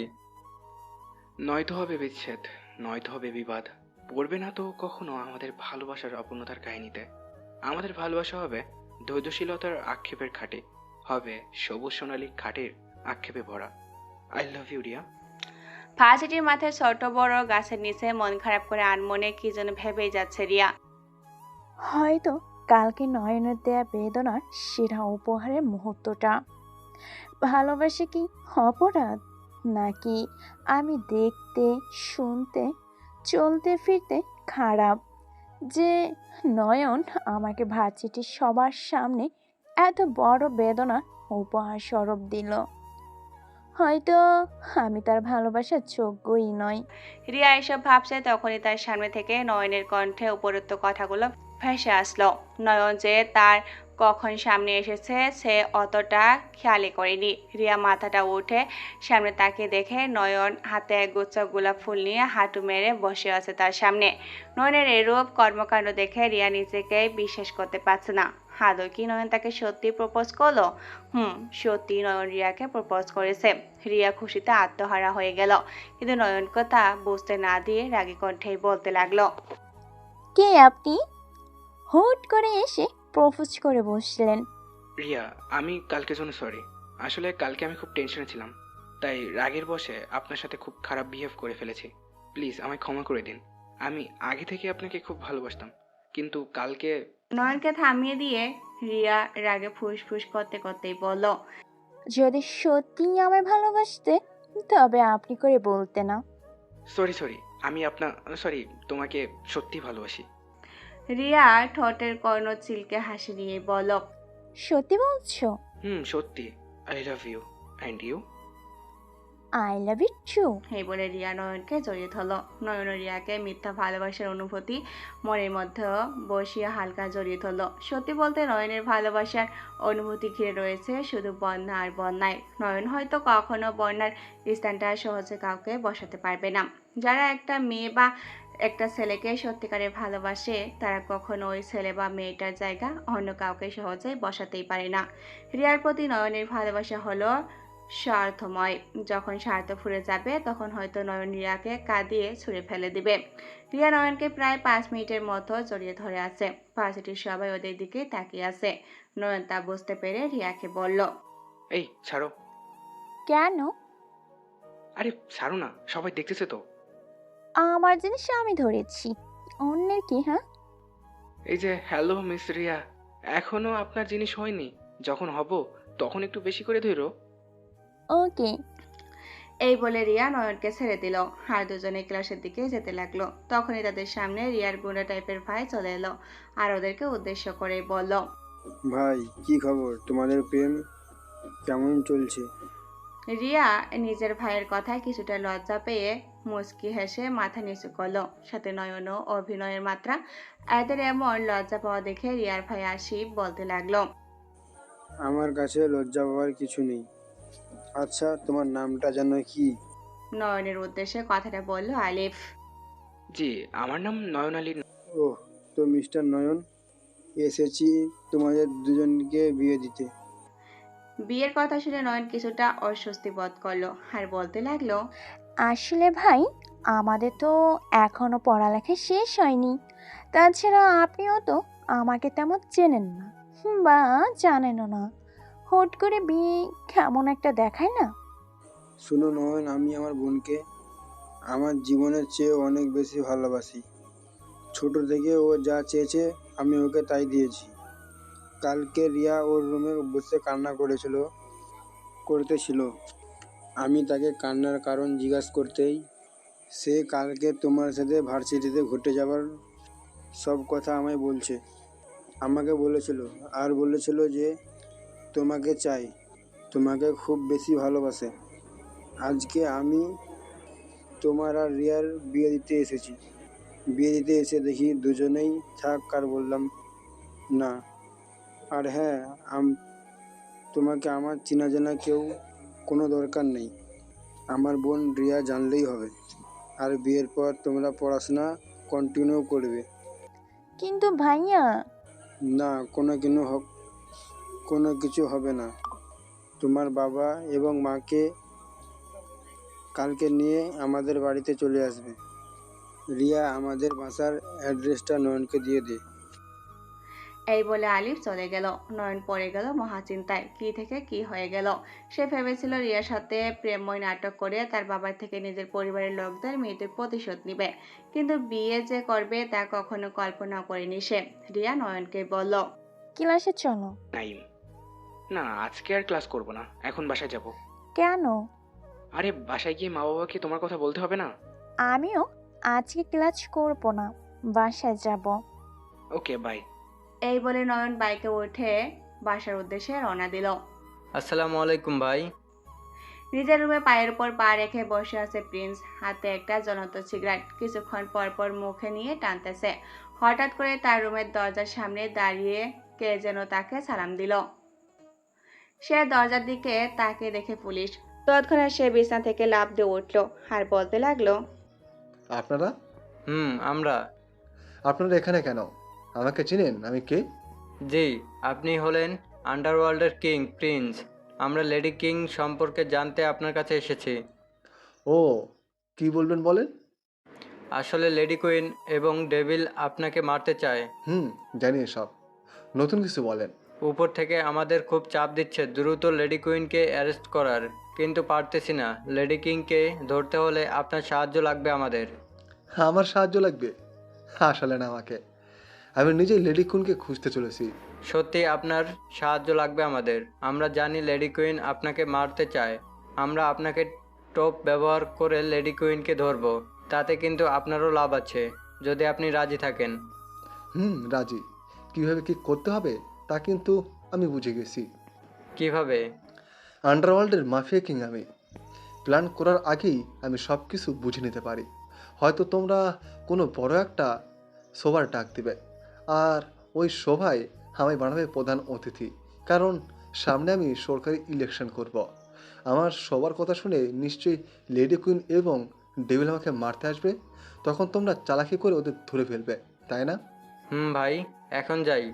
নয়তো হবে বিচ্ছেদ, নয়তো হবে বিবাদ। পড়বে না তো কখনো আমাদের ভালোবাসার অপূর্ণতার কাহিনীতে। আমাদের ভালোবাসা হবে ধৈর্যশীলতার আক্ষেপের খাটে, হবে সবুজ সোনালী খাটের আক্ষেপে ভরা। I love you Riya. ভার্সিটির মাথায় ছোট বড় গাছের নিচে মন খারাপ করে আনমনে কি যেন ভেবেই যাচ্ছে রিয়া। হয়তো কালকে নয়নের দেয়া বেদনার সেরা উপহারের মুহূর্তটা। ভালোবাসা কি অপরাধ, নাকি আমি দেখতে শুনতে চলতে ফিরতে খারাপ যে নয়ন আমাকে ভার্সিটির সবার সামনে এত বড় বেদনা উপহার স্বরূপ দিল? হয়তো আমি তার ভালোবাসার যোগ্যই নই। রিয়া এসব ভাবছে তখনই তার সামনে থেকে নয়নের কণ্ঠে উপরোক্ত কথাগুলো ভেসে আসলো। নয়ন যে তার কখন সামনে এসেছে সে অতটা খেয়ালই করেনি। রিয়া মাথাটা উঠে সামনে তাকিয়ে দেখে নয়ন হাতে একগুচ্ছ গোলাপ ফুল নিয়ে হাঁটু মেরে বসে আছে তার সামনে। নয়নের এরূপ কর্মকাণ্ড দেখে রিয়া নিজেকে বিশ্বাস করতে পারছে না। আদৌ কি নয়ন তাকে সত্যি প্রপোজ করলো? সত্যি নয়ন রিয়াকে প্রপোজ করেছে। রিয়া খুশিতে আত্মহারা হয়ে গেল, কিন্তু নয়ন কথা বুঝতে না দিয়ে রাগী কণ্ঠেই বলতে লাগলো, কে আপনি? হুট করে এসে প্রপোজ করে বসলেন। রিয়া, আমি কালকের জন্য সরি। আসলে কালকে আমি খুব টেনশনে ছিলাম, তাই রাগের বশে আপনার সাথে খুব খারাপ বিহেভ করে ফেলেছি। প্লিজ আমায় ক্ষমা করে দিন। আমি আগে থেকে আপনাকে খুব ভালোবাসতাম, কিন্তু কালকে। নয়নকে থামিয়ে দিয়ে রিয়া রাগে ফুসফুস করতে করতেই বলল, যদি সত্যি আমায় ভালোবাসতে তবে আপনি করে বলতে না। সরি, আমি তোমাকে সত্যি ভালোবাসি। রিয়া ঠোঁটের কর্ণ চিলকে হাসি নিয়ে বলল, সত্যি বলছো? সত্যি। I love you. And you? I love you too. এই বলে রিয়া নয়নকে জড়িয়ে ধরল। নয়ন ও রিয়াকে মিথ্যা ভালোবাসার অনুভূতি মনের মধ্যে বসিয়ে হালকা জড়িয়ে ধরল। সত্যি বলতে নয়নের ভালোবাসার অনুভূতি ঘিরে রয়েছে শুধু বন্যা আর বন্যায়। নয়ন হয়তো কখনো বন্যার স্থানটা সহজে কাউকে বসাতে পারবে না। যারা একটা মেয়ে বা একটা ছেলেকে সত্যিকারের ভালোবাসে তারা কখনো ওই ছেলে বা মেয়েটার জায়গা অন্য কাউকে সহজে বসাতেই পারে না। রিয়ার প্রতি নয়নের ভালোবাসা হলো স্বার্থময়। যখন স্বার্থ ফুরে যাবে তখন হয়তো নয়ন রিয়াকে কাঁদিয়ে ছুঁড়ে ফেলে দিবে। রিয়া নয়নকে প্রায় 5 মিনিটের মতো জড়িয়ে ধরে আছে। ভার্সিটির সবাই ওদের দিকে তাকিয়ে আছে। নয়ন তা বুঝতে পেরে রিয়াকে বলল, এই ছাড়ো। কেন? আরে ছাড়ো না, সবাই দেখতেছে তো। আমার জিনিস আমি ধরেছি, অন্যের কি? হ্যাঁ, এই যে হ্যালো মিস রিয়া, এখনো আপনার জিনিস হয়নি। যখন হব তখন একটু বেশি করে ধরো। ওকে। এই বলে রিয়া নয়নকে ছেড়ে দিল, আর দুজনে ক্লাসের দিকে যেতে লাগলো। তখনই তাদের সামনে রিয়ার গুন্ডা টাইপের ভাই চলে এলো আর ওদেরকে উদ্দেশ্য করে বলল, ভাই কি খবর, তোমাদের প্রেম কেমন চলছে? রিয়া নিজের ভাইয়ের কথায় কিছুটা লজ্জা পেয়ে মুচকি হেসে মাথা নিচু করলো। সাথে নয়ন ও অভিনয়ের মাত্রা। এদের এমন লজ্জা পাওয়া দেখে রিয়ার ভাই আসিফ বলতে লাগলো, আমার কাছে লজ্জা পাওয়ার কিছু নেই। আচ্ছা, তোমার নামটা যেন কি? নয়নের উদ্দেশ্যে কথাটা বলল আলিফ। জি, আমার নাম নয়ন আলী। ওহ, তো মিস্টার নয়ন, এসেছি তোমাদের দুজনকে বিয়ে দিতে। বিয়ের কথা শুনে নয়ন কিছুটা অস্বস্তি বোধ করলো আর বলতে লাগলো, আসলে ভাই আমাদের তো এখনো পড়ালেখা শেষ হয়নি, তাছাড়া আপনিও তো আমাকে তেমন চেনেন না বা জানেনও না, হুট করে বিয়ে কেমন একটা দেখায় না? শুনো নয়ন, আমি আমার বোনকে আমার জীবনের চেয়ে অনেক বেশি ভালোবাসি। ছোট থেকে ও যা চেয়েছে আমি ওকে তাই দিয়েছি। কালকে রিয়া ওর রুমে বসে কান্না করতেছিল। আমি তাকে কান্নার কারণ জিজ্ঞাসা করতেই সে কালকে তোমার সাথে ভার্সিটিতে ঘুরতে যাবার সব কথা আমায় বলছে। আমাকে বলেছিল আর বলেছিল যে তোমাকে চাই, তোমাকে খুব বেশি ভালোবাসে। আজকে আমি তোমার আর রিয়ার বিয়ে দিতে এসেছি। বিয়ে দিতে এসে দেখি দুজনেই থাক আর বললাম না। আর হ্যাঁ, তোমাকে আমার চেনা জানা কেউ কোনো দরকার নেই। আমার বোন রিয়া জানলেই হবে। আর বিয়ের পর তোমরা পড়াশোনা কন্টিনিউ করবে। কিন্তু ভাইয়া, না, কোনো কিছু হবে না। তোমার বাবা এবং মাকে কালকে নিয়ে আমাদের বাড়িতে চলে আসবে। রিয়া, আমাদের বাসার অ্যাড্রেসটা নয়নকে দিয়ে দে। এই বলে আলিফ চলে গেল। নয়ন পড়ে গেল মহাচিন্তায়। কি থেকে কি হয়ে গেল। সে ভেবেছিল রিয়ার সাথে প্রেমময় নাটক করে তার বাবার থেকে নিজের পরিবারের লোকদের মেয়েদের প্রতিশোধ নিবে, কিন্তু বিয়ে যে করবে তা কখনো কল্পনা করেনি সে। রিয়া নয়নকে বলল, ক্লাসে চলো। নাইম, না আজকে আর ক্লাস করব না, এখন বাসায় যাব। কেন? আরে বাসায় গিয়ে মা বাবাকে তোমার কথা বলতে হবে না? আমিও আজকে ক্লাস করব না, বাসায় যাব। ওকে, বাই। এই বলে নয়ন বাইকে উঠে বাসার উদ্দেশ্যে রওনা দিল। আসসালামু আলাইকুম ভাই। নিজের রুমে পায়ের উপর পা রেখে বসে আছে প্রিন্স, হাতে একটা জ্বলন্ত সিগারেট কিছুক্ষণ পর পর মুখে নিয়ে টানতেছে। হঠাৎ করে তার রুমের দরজার সামনে দাঁড়িয়ে কে যেন তাকে সালাম দিল। সে দরজার দিকে তাকে দেখে পুলিশ। তৎক্ষণাৎ সে বিছানা থেকে লাফ দিয়ে উঠল আর বলতে লাগলো, আপনারা আমরা। আপনারা এখানে কেন? আমাকে চিনেন? আমি কে? জি, আপনি হলেন আন্ডারওয়ার্ল্ডের কিং প্রিন্স। আমরা লেডি কিং সম্পর্কে জানতে আপনার কাছে এসেছি। ও, কি বলবেন বলেন। আসলে লেডি কুইন এবং ডেভিল আপনাকে মারতে চায়। জানি সব। নতুন কিছু বলেন। উপর থেকে আমাদের খুব চাপ দিচ্ছে দ্রুত লেডি কুইনকে অ্যারেস্ট করার, কিন্তু পারতেছি না। লেডি কিংকে ধরতে হলে আপনার সাহায্য লাগবে আমাদের। আমার সাহায্য লাগবে? আসলে না, আমাকে আমি নিজেই লেডি কুইনকে খুঁজতে চলেছি। সত্যি আপনার সাহায্য লাগবে আমাদের। আমরা জানি লেডি কুইন আপনাকে মারতে চায়। আমরা আপনাকে টোপ ব্যবহার করে লেডি কুইনকে ধরবো। তাতে কিন্তু আপনারও লাভ আছে, যদি আপনি রাজি থাকেন। রাজি। কিভাবে কি করতে হবে তা কিন্তু আমি বুঝে গেছি। কিভাবে? আন্ডারওয়ার্ল্ডের মাফিয়া কিং আমি। প্ল্যান করার আগেই আমি সব কিছু বুঝে নিতে পারি। হয়তো তোমরা কোনো বড় একটা সভার ডাক দিবে, আর ওই সভায় আমায় বানাবে প্রধান অতিথি, কারণ সামনে আমি সরকারি ইলেকশন করব। আমার সবার কথা শুনে নিশ্চয়ই লেডি কুইন এবং ডেভিল আমাকে মারতে আসবে। তখন তোমরা চালাকি করে ওদের ধরে ফেলবে, তাই না? ভাই, এখন যাই।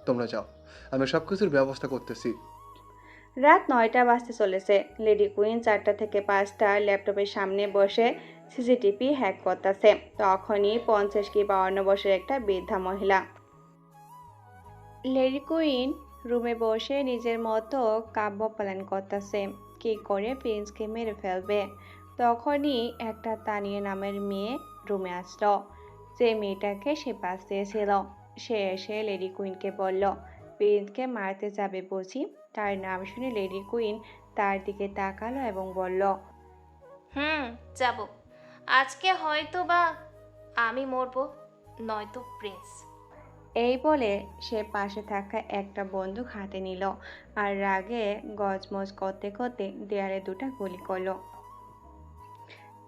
তোমরা যাও, আমি সব কিছুর ব্যবস্থা করতেছি। রাত 9টা বাজতে চলেছে। লেডি কুইন 4টা থেকে 5টা ল্যাপটপের সামনে বসে সিসিটিভি হ্যাক করতেছে। তখনই 50 কি 52 বছরের একটা বৃদ্ধা মহিলা লেডি কুইন রুমে বসে নিজের মতো কাব্য প্ল্যান করতেছে, কি করে প্রিন্সকে মেরে ফেলবে। তখনই একটা তানিয়া নামের মেয়ে রুমে আসলো, যে মেয়েটাকে সে বাঁচিয়েছিল। সে এসে লেডি কুইনকে বলল, প্রিন্সকে মারতে যাবে বুঝি। তার নাম শুনে লেডি কুইন তার দিকে তাকালো এবং বলল, যাব। আজকে হয়তো বা আমি মরবো, নয়তো প্রিন্স। এই বলে সে পাশে থাকা একটা বন্দুক হাতে নিল আর রাগে গজমজ করতে করতে দেয়ালে 2টা গুলি করলো।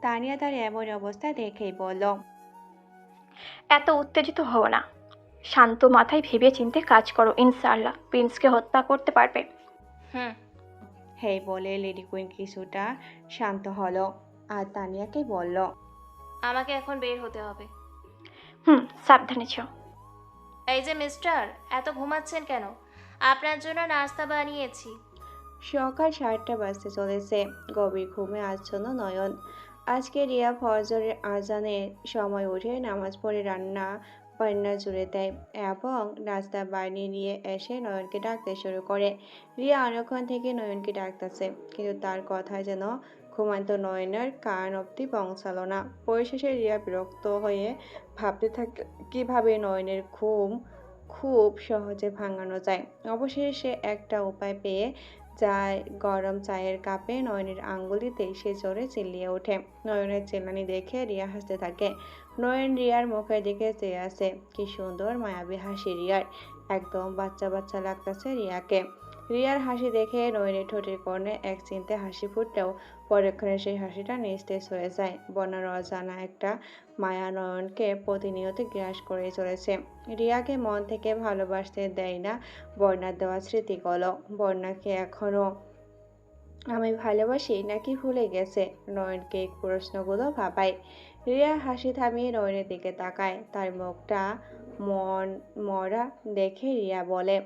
তানিয়া তার এমন অবস্থা দেখেই বলল, এত উত্তেজিত হও না, শান্ত মাথায় ভেবে চিন্তে কাজ করো। ইনশাআল্লাহ প্রিন্সকে হত্যা করতে পারবে। হেই বলে লেডি কুইন কিছুটা শান্ত হলো আর তানিয়াকে বলল, আমাকে এখন বের হতে হবে। সাবধানে ছো। এই যে মিস্টার, এত ঘুমাচ্ছেন কেন? আপনার জন্য নাস্তা বানিয়েছি। সকাল 7টা বাজতে চলেছে। গভীর ঘুমে আচ্ছন্ন নয়ন। আজকে রিয়া ফজরের আজানের সময় উঠে নামাজ পড়ে রান্না বান্না জুড়ে দেয় এবং নাস্তা বানিয়ে নিয়ে এসে নয়নকে ডাকতে শুরু করে। রিয়া অনেকক্ষণ থেকে নয়নকে ডাকতেছে, কিন্তু তার কথা যেন ঘুমান্ত নয়নের কান অব্দি পৌঁছালো না। পরিশেষে রিয়া বিরক্ত হয়ে ভাবতে থাকে কিভাবে নয়নের ঘুম খুব সহজে ভাঙানো যায়। অবশেষে সে একটা উপায় পেয়ে গরম চায়ের কাপে নয়নের আঙ্গুলিতে সে জোরে চিল্লিয়ে ওঠে। নয়নের চেল্লানি দেখে রিয়া হাসতে থাকে। নয়ন রিয়ার মুখের দিকে চেয়ে আছে। কি সুন্দর মায়াবী হাসি রিয়ার, একদম বাচ্চা বাচ্চা লাগতেছে রিয়াকে। রিয়ার হাসি দেখে নয়নের ঠোঁটের কোণে এক চিনতে হাসি ফুটলেও পরক্ষণে সেই হাসিটা নিস্তেজ হয়ে যায়। বন্যার অজানা একটা মায়া নয়নকে প্রতিনিয়ত গ্রাস করে চলেছে। রিয়াকে মন থেকে ভালোবাসতে দেয় না বন্যার দেওয়া স্মৃতিগুলো। বন্যাকে এখনো আমি ভালোবাসি নাকি ভুলে গেছে, নয়নকে এই প্রশ্নগুলো ভাবায়। রিয়া হাসি থামিয়ে নয়নের দিকে তাকায়। তার মুখটা মরা দেখে রিয়া বলে,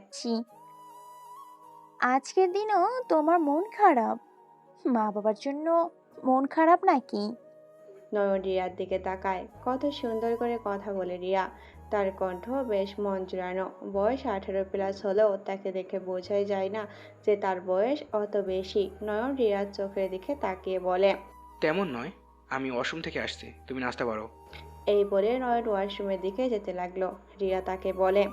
আজকের দিনও তোমার মন খারাপ? মা বাবার জন্য মন খারাপ নাকি? নয়ন রিয়ার দিকে তাকায়। কত সুন্দর করে কথা বলে রিয়া, তার কণ্ঠ বেশ মন জুড়ানো। বয়স 18+ হলেও তাকে দেখে বোঝাই যায় না যে তার বয়স অত বেশি। নয়ন রিয়ার চোখের দিকে তাকিয়ে বলে, তেমন নয়, আমি ওয়াশরুম থেকে আসছি, তুমি নাচতে পারো। এই বলে নয়ন ওয়াশরুমের দিকে যেতে লাগলো। রিয়া তাকে বলে,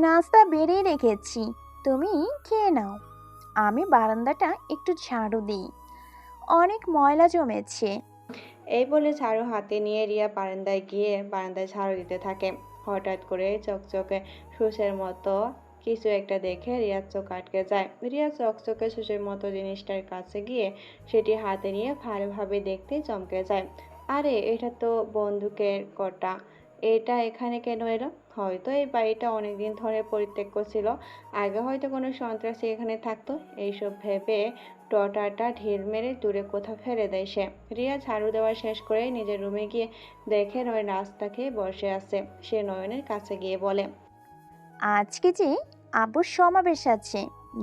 নাস্তা বেড়ে রেখেছি, তুমি খেয়ে নাও। আমি বারান্দাটা একটু ঝাড়ু দিই, অনেক ময়লা জমেছে। এই বলে ঝাড়ু হাতে নিয়ে রিয়া বারান্দায় গিয়ে বারান্দায় ঝাড়ু দিতে থাকে। হঠাৎ করে চকচকে সুসের মতো কিছু একটা দেখে রিয়ার চোখ আটকে যায়। রিয়া চকচকে সুসের মতো জিনিসটার কাছে গিয়ে সেটি হাতে নিয়ে ভালোভাবে দেখতে চমকে যায়। আরে, এটা তো বন্দুকের কটা, এটা এখানে কেন এলো? হয়তো এই বাড়িটা অনেকদিন ধরে পরিত্যক্ত ছিল, আগে হয়তো কোনো সন্ত্রাসী এখানে থাকতো। এইসব ভেবে টটাটা ঢিল মেরে দূরে কোথাও ফেলে দেয় সে। রিয়া ঝাড়ু দেওয়া শেষ করে নিজের রুমে গিয়ে দেখে নয়ন নাস্তা খেয়ে বসে আছে। সে নয়নের কাছে গিয়ে বলে, আজকে যে আব্বুর সমাবেশ আছে,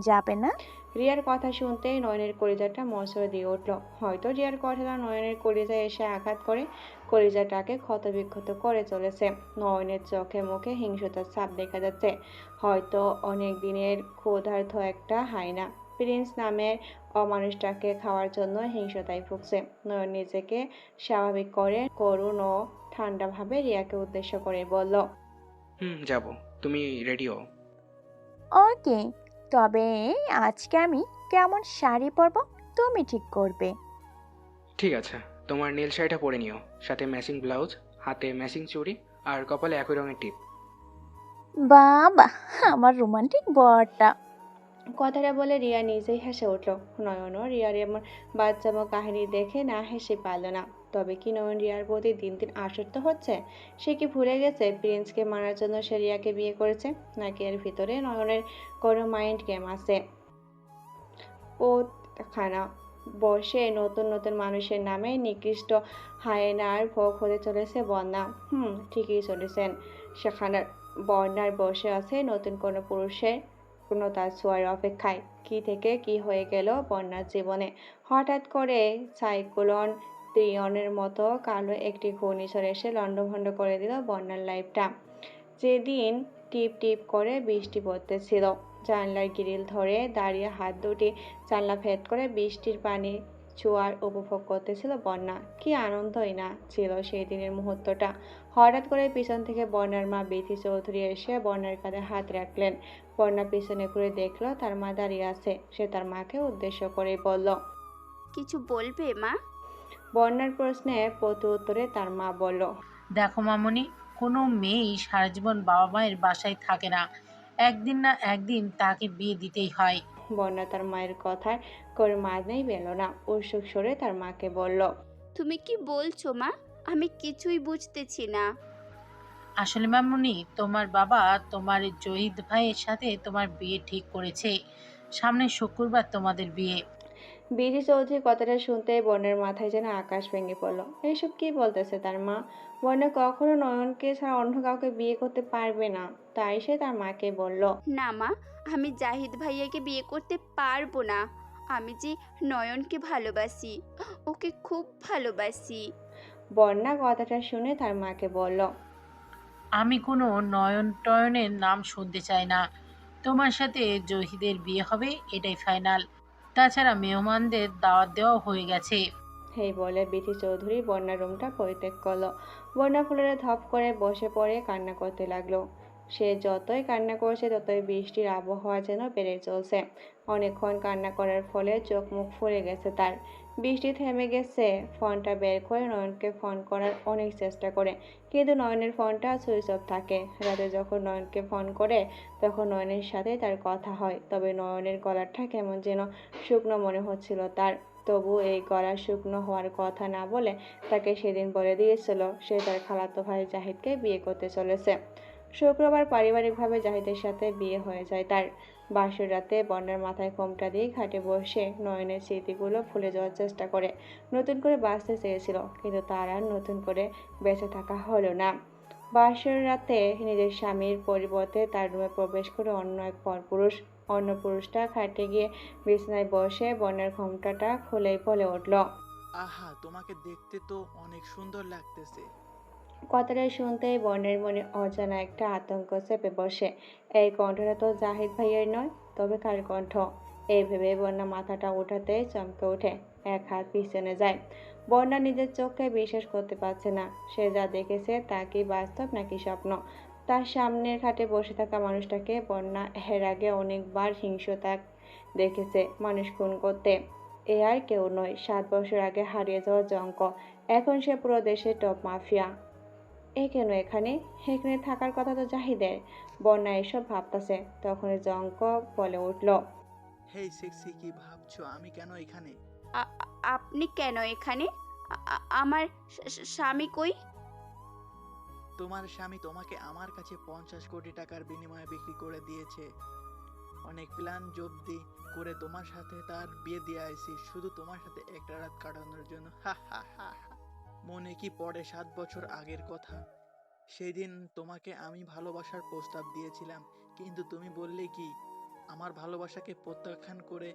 যাবে না? রিয়ার কথা শুনতেই নয়নের কলিজাটা মচড় দিয়ে উঠল। হয়তো রিয়ার কথাটা নয়নের কলিজায় এসে আঘাত করে কলিজাটাকে ক্ষতবিক্ষত করে চলেছে। নয়নের চোখে মুখে হিংস্রতার ছাপ দেখা যাচ্ছে। হয়তো অনেক দিনের ক্ষুধার্ত একটা হায়না প্রিন্স নামের অমানুষটাকে খাওয়ার জন্য হিংস্রতায় ভুগছে। নয়ন নিজেকে স্বাভাবিক করে করুণ ও ঠান্ডাভাবে রিয়াকে উদ্দেশ্য করে বলল, যাব, তুমি রেডি হও। ওকে, তবে আজকে আমি কেমন শাড়ি পরবো তুমি ঠিক করবে। ঠিক আছে, তোমার নীল শাড়িটা পরে নিও, সাথে ম্যাচিং ব্লাউজ, হাতে ম্যাচিং চুড়ি আর কপালে একই রঙের টিপ। বাবা, আমার রোমান্টিক বরটা। কথাটা বলে রিয়া নিজেই হেসে উঠল। নয়নও রিয়ার এমন বাচ্চামো কাহিনী দেখে না হেসে পারল না। তবে কি নয়ন রিয়ার প্রতি দিন দিন আসক্ত হচ্ছে? সে কি ভুলে গেছে প্রিন্সকে মারার জন্য সে রিয়াকে বিয়ে করেছে? নাকি এর ভিতরে নয়নের কোনো মাইন্ড গেম আছে? ও খানা বসে নতুন নতুন মানুষের নামে নিকৃষ্ট হায়েনার ভোগ হতে চলেছে বন্যা। ঠিকই চলেছেন। সেখানে বন্যার বসে আছে নতুন কোনো পুরুষের কোনো তার ছোঁয়ার অপেক্ষায়। কি থেকে কি হয়ে গেল বন্যার জীবনে। হঠাৎ করে সাইক্লোন ত্রিয়নের মতো কালো একটি ঘূর্ণিঝড় এসে লণ্ডভণ্ড করে দিল বন্যার লাইফটা। যেদিন টিপ টিপ করে বৃষ্টি পড়তেছিল, জানলার গ্রিল ধরে দাঁড়িয়ে হাত দুটি জানলা ভেদ করে বৃষ্টির পানি ছোঁয়ার উপভোগ করতেছিল বন্যা। কি আনন্দই না ছিল সেই দিনের মুহূর্তটা। হঠাৎ করে পিছন থেকে বন্যার মা বিথি চৌধুরী এসে বন্যার কাঁধে হাত রাখলেন। বন্যা পিছনে ঘুরে দেখলো তার মা দাঁড়িয়ে আছে। সে তার মাকে উদ্দেশ্য করে বলল, কিছু বলবে মা? বন্যার প্রশ্নে প্রতি উত্তরে তার মা বলল, দেখো মামনি, কোনো মেয়েই সারা জীবন বাবা মায়ের বাসায় থাকে না, একদিন না একদিন তাকে বিয়ে দিতেই হয়। বন্যা তার মায়ের কথার করে মানেই পেল না। উৎসুক স্বরে তার মাকে বলল, তুমি কি বলছো মা? আমি কিছুই বুঝতেছি না। আসলে মামনি, তোমার বাবা তোমার জহিদ ভাইয়ের সাথে তোমার বিয়ে ঠিক করেছে। সামনে শুক্রবার তোমাদের বিয়ে। বিধি চৌধুরী কথাটা শুনতে বন্যার মাথায় যেন আকাশ ভেঙে পড়লো। এইসব কি বলতেছে তার মা? বন্যা কখনো নয়নকে ছাড়া অন্য কাউকে বিয়ে করতে পারবে না। তাই সে তার মাকে বলল, না মা, আমি জাহিদ ভাইয়াকে বিয়ে করতে পারবো না। আমি যে নয়নকে ভালোবাসি, ওকে খুব ভালোবাসি। বন্যা কথাটা শুনে তার মাকে বলল, আমি কোনো নয়ন টয়নের নাম শুনতে চাই না। তোমার সাথে জহিদের বিয়ে হবে, এটাই ফাইনাল। তাছাড়া মেহমানদের দাওয়াত দেওয়া হয়ে গেছে। এই বলে বিধি চৌধুরী বন্যার রুমটা পরিত্যাগ করলো। বন্যা ফুলের ধপ করে বসে পড়ে কান্না করতে লাগলো। সে যতই কান্না করছে ততই বৃষ্টির আবহাওয়া যেন বেড়ে চলছে। অনেকক্ষণ কান্না করার ফলে চোখ মুখ ফুলে গেছে তার। বৃষ্টি থেমে গেছে। ফোনটা বের করে নয়নকে ফোন করার অনেক চেষ্টা করে, কিন্তু নয়নের ফোনটা সুইচ অফ থাকে। রাতে যখন নয়নকে ফোন করে তখন নয়নের সাথে তার কথা হয়, তবে নয়নের গলাটা কেমন যেন শুকনো মনে হচ্ছিল তার। তবু এই গলা শুকনো হওয়ার কথা না বলে তাকে সেদিন বলে দিয়েছিল সে তার খালাতো ভাই জাহিদকে বিয়ে করতে চলেছে। শুক্রবার পারিবারিকভাবে জাহিদের সাথে বিয়ে হয়ে যায় তার। বাসর রাতে বন্যার মাথায় ঘোমটা দিয়ে খাটে বসে নয়নের স্মৃতিগুলো ভুলে যাওয়ার চেষ্টা করে। নতুন করে বাঁচতে চেয়েছিল, কিন্তু তার আর নতুন করে বেঁচে থাকা হলো না। বাসর রাতে নিজের স্বামীর পরিবর্তে তার রুমে প্রবেশ করে অন্য এক পরপুরুষ। অন্য পুরুষটা খাটে গিয়ে বিছানায় বসে বন্যার ঘোমটাটা খুলেই বলে উঠল, আহা, তোমাকে দেখতে তো অনেক সুন্দর লাগতেছে। কথাটা শুনতেই বন্যার মনে অজানা একটা আতঙ্ক চেপে বসে। এই কণ্ঠটা তো জাহিদ ভাইয়ের নয়, তবে কার কণ্ঠ? এই ভেবে বন্যা মাথাটা উঠাতেই চমকে ওঠে, এক হাত পিছনে যায়। বন্যা নিজের চোখে বিশ্বাস করতে পারছে না। সে যা দেখেছে তা কি বাস্তব নাকি স্বপ্ন? তার সামনের খাটে বসে থাকা মানুষটাকে বন্যা এর আগে অনেকবার হিংস্রতা দেখেছে মানুষ খুন করতে। এ আর কেউ নয়, 7 বছর আগে হারিয়ে যাওয়া জঙ্ক। এখন সে পুরো দেশের টপ মাফিয়া। এ কেন এখানে? এখানে থাকার কথা তো জাহিদের। বন্যা এসব ভাবতেছে, তখনই জঙ্ক বলে উঠল, হেই সেক্সি, কি ভাবছো আমি কেন এখানে? আপনি কেন এখানে? আমার স্বামী কই? তোমার স্বামী তোমাকে আমার কাছে 50 কোটি টাকার বিনিময়ে বিক্রি করে দিয়েছে। অনেক প্ল্যান জব্দি করে তোমার সাথে তার বিয়ে দিয়ে আইছি, শুধু তোমার সাথে একটা রাত কাটানোর জন্য। হা হা হা হা। মনে কি পড়ে 7 বছর আগের কথা? সেই দিন তোমাকে আমি ভালোবাসার প্রস্তাব দিয়েছিলাম, কিন্তু তুমি বললে কি আমার ভালোবাসাকে প্রত্যাখ্যান করে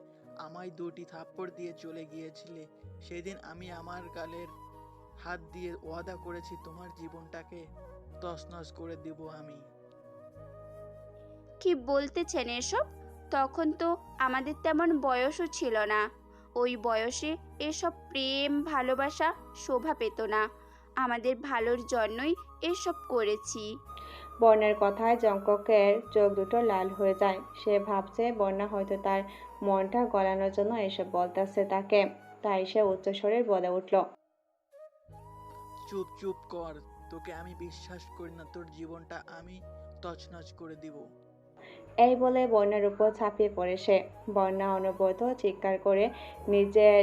আমায় 2টি থাপ্পড় দিয়ে চলে গিয়েছিলে। সেদিন আমি আমার গালের হাত দিয়ে ওয়াদা করেছি তোমার জীবনটাকে তছনছ করে দিব আমি। কি বলতেছেন এসব? তখন তো আমাদের তেমন বয়সও ছিল না। ওই বয়সে এসব প্রেম ভালোবাসা শোভা পেত না। আমাদের ভালোর জন্যই এসব করেছি। বন্যার কথায় জঙ্ককের চোখ দুটো লাল হয়ে যায়। সে ভাবছে বন্যা হয়তো তার মনটা গলানোর জন্য এসব বলতেছে তাকে। তাই সে উচ্চস্বরে বলে উঠল, চুপ চুপ কর, তোকে আমি বিশ্বাস করি না, তোর জীবনটা আমি তছনছ করে দিব। এই বলে বন্যার উপর ঝাঁপিয়ে পড়ে সে। বন্যা অনবরত চিৎকার করে নিজের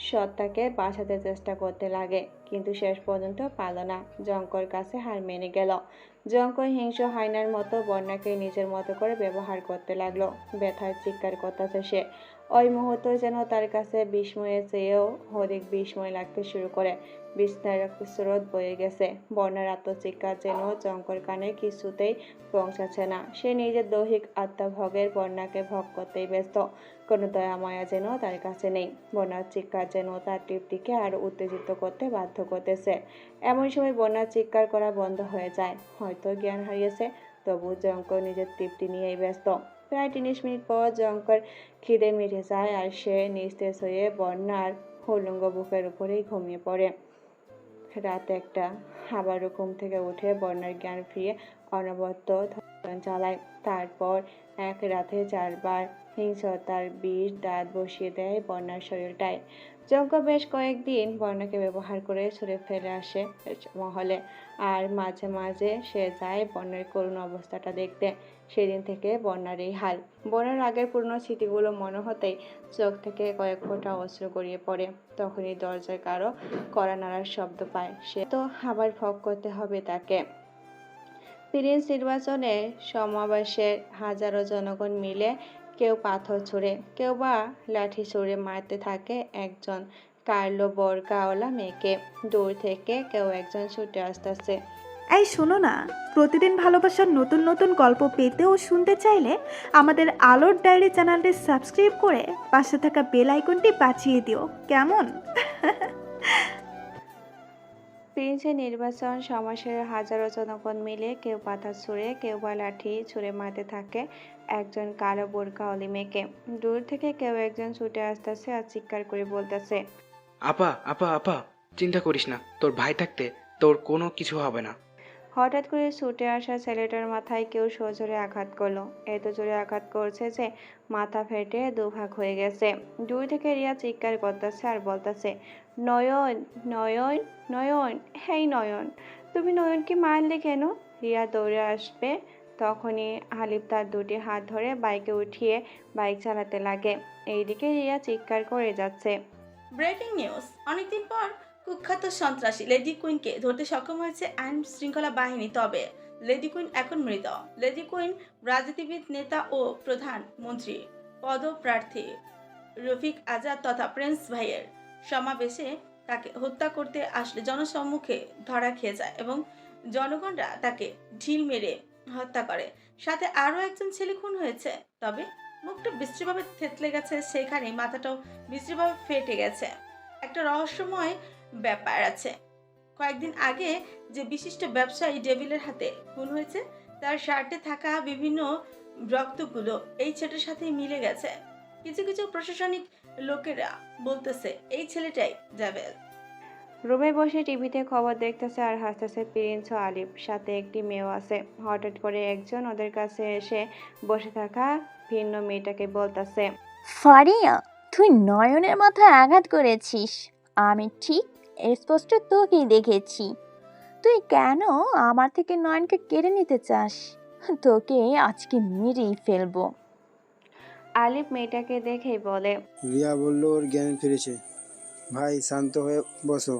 সত্তাকে বাঁচাতে চেষ্টা করতে লাগে, কিন্তু শেষ পর্যন্ত পারল না। জঙ্কর কাছে হার মেনে গেল। জঙ্কর হিংস্র হায়নার মতো বন্যাকে নিজের মতো করে ব্যবহার করতে লাগলো। ব্যথার চিৎকার করতেছে সে। ওই মুহূর্ত যেন তার কাছে বিস্ময়ের চেয়েও অধিক বিস্ময় লাগতে শুরু করে। বিস্ময়ের স্রোত বয়ে গেছে। বন্যার আত্মচিৎকার যেন জঙ্কর কানে কিছুতেই পৌঁছাচ্ছে না। সে নিজের দৈহিক আত্মভোগের বন্যাকে ভোগ করতেই ব্যস্ত। কোনো দয়া মায়া যেন তার কাছে নেই। বন্যার চিৎকার যেন তার তৃপ্তিকে আরো উত্তেজিত করতে বাধ্য করতেছে। এমন সময় বন্যার চিৎকার করা বন্ধ হয়ে যায়। হয়তো জ্ঞান হারিয়েছে, তবু জঙ্কর নিজের তৃপ্তি নিয়েই ব্যস্ত। প্রায় 30 মিনিট পর জঙ্কর খিদে মিটে যায় আর সে নিস্তেজ হয়ে বন্যার উলঙ্গ বুকের উপরেই ঘুমিয়ে পড়ে। রাত 1টা। আবারও ঘুম থেকে উঠে বন্যার জ্ঞান ফিরিয়ে অনবরত ধর্ষণ চালায়। তারপর এক রাতে 4 বার হিংস্রতার বিষ দাঁত বসিয়ে দেয় বন্যার শরীরটায়। যজ্ঞ বেশ কয়েকদিন বন্যাকে ব্যবহার করে ছুঁড়ে ফেলে আসে মহলে, আর মাঝে মাঝে সে যায় বন্যার করুণ অবস্থাটা দেখতে। সেদিন থেকে বন্যার এই হাল। বন্যার আগের পুরনো স্মৃতিগুলো মনে হতেই চোখ থেকে কয়েক ফোঁটা অশ্রু গড়িয়ে পড়ে। তখনই দরজায় কারো কড়া নাড়ার শব্দ পায়। সে তো আবার ভোগ করতে হবে তাকে। প্রিন্স নির্বাচনে সমাবেশের হাজারো জনগণ মিলে কেউ পাথর ছুঁড়ে, কেউ বা লাঠি ছুঁড়ে মারতে থাকে একজন কালো বোরকাওয়ালা মেয়েকে। দূর থেকে কেউ একজন ছুটে আসতেছে। এই শোনো না, প্রতিদিন ভালোবাসার নতুন নতুন গল্প পেতে ও শুনতে চাইলে আমাদের আলোর ডায়েরি চ্যানেলটি সাবস্ক্রাইব করে পাশে থাকা বেল আইকনটি বাজিয়ে দিও, কেমন? প্রিন্সের নির্বাচন সমাবেশের হাজারো জনগণ মিলে কেউ পাথর ছুঁড়ে, কেউ বা লাঠি ছুঁড়ে মারতে থাকে একজন কালো বোরকাওয়ালি মেয়েকে। দূর থেকে কেউ একজন ছুটে আসতেছে আর চিৎকার করে বলতেছে, আপা আপা আপা, চিন্তা করিস না, তোর ভাই থাকতে তোর কোনো কিছু হবে না। হঠাৎ করে ছুটে আসা ছেলেটার মাথায় কেউ সজোরে আঘাত করলো। এত জোরে আঘাত করছে যে মাথা ফেটে দুভাগ হয়ে গেছে। দূর থেকে রিয়া চিৎকার করতেছে আর বলতেছে, নয়ন, নয়ন, নয়ন, হেই নয়ন, তুমি নয়নকে মারলে কেন? রিয়া দৌড়ে আসবে, তখনই হালিফ তার দুটি হাত ধরে বাইকে উঠিয়ে বাইক চালাতে লাগে। এইদিকে রিয়া চিৎকার করে যাচ্ছে। ব্রেকিং নিউজ, অনেকদিন পর কুখ্যাত সন্ত্রাসী লেডি কুইনকে ধরতে সক্ষম হয়েছে আইন শৃঙ্খলা বাহিনী। তবে লেডি কুইন এখন মৃত। লেডি কুইন রাজনীতিবিদ, নেতা ও প্রধানমন্ত্রী পদপ্রার্থী রফিক আজাদ তথা প্রিন্স ভাইয়ের সমাবেশে তাকে হত্যা করতে আসলে জনসম্মুখে ধরা খেয়ে যায় এবং জনগণরা তাকে ঢিল মেরে হত্যা করে। সাথে আরও একজন ছেলে খুন হয়েছে। তবে মুখটা বিশ্রীভাবে থেতলে গেছে, সেখানে মাথাটাও বিশ্রীভাবে ফেটে গেছে। একটা রহস্যময় ব্যাপার আছে। কয়েকদিন আগে যে বিশিষ্ট ব্যবসায়ী ডেভিলের হাতে খুন হয়েছে, তার শার্টে থাকা বিভিন্ন রক্তগুলো এই ছেলেটার সাথে মিলে গেছে। কিছু কিছু প্রশাসনিক লোকেরা বলতেছে এই ছেলেটাই ডেভিল। রুমে বসে টিভিতে খবর দেখতেছে আর হাসতেছে প্রিন্স ও আলিফ, সাথে একটি মেয়েও আছে। হঠাৎ করে একজন ওদের কাছে এসে বসে থাকা ভিন্ন মেয়েটাকে বলতেছে, ফারিয়া, তুই নয়নের মাথায় আঘাত করেছিস। আমি ঠিক স্পষ্ট তোকেই দেখেছি। তুই কেন আমার থেকে নয়নকে কেড়ে নিতে চাস? তোকে আজকে মেরেই ফেলবো। আলিফ মেয়েটাকে দেখেই বলে, রিয়া বলল ওর জ্ঞান ফিরেছে। ভাই শান্ত হয়ে বসো।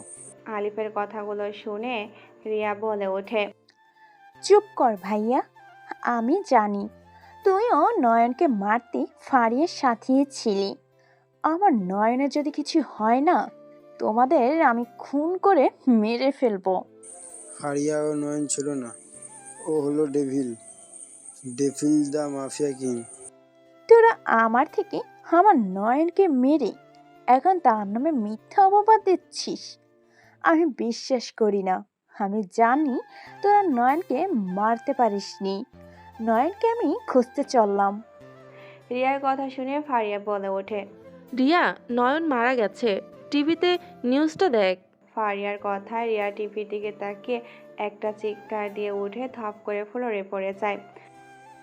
আলিফের কথাগুলো শুনে রিয়া বলে ওঠে, চুপ কর ভাইয়া, আমি জানি তুইও নয়নকে মারতে ফারিয়ার সাথেই ছিলি। আমার নয়নের যদি কিছু হয় না, তোমাদের আমি খুন করে মেরে ফেলবো। ফারিয়া ও নয়ন ছিল না, ও হলো ডেভিল, ডেভিল দা মাফিয়া কিং। তোরা আমার থেকে আমার নয়নকে মেরে এখন তার নামে মিথ্যা অপবাদ দিচ্ছিস। আমি বিশ্বাস করি না। আমি জানি তোরা নয়নকে মারতে পারিসনি। নয়নকে আমি খুঁজতে চললাম। রিয়ার কথা শুনে ফারিয়া বলে ওঠে, রিয়া, নয়ন মারা গেছে, টিভিতে নিউজটা দেখ। ফারিয়ার কথায় রিয়া টিভির দিকে তাকিয়ে একটা চিৎকার দিয়ে উঠে থপ করে ফ্লোরে পড়ে যায়।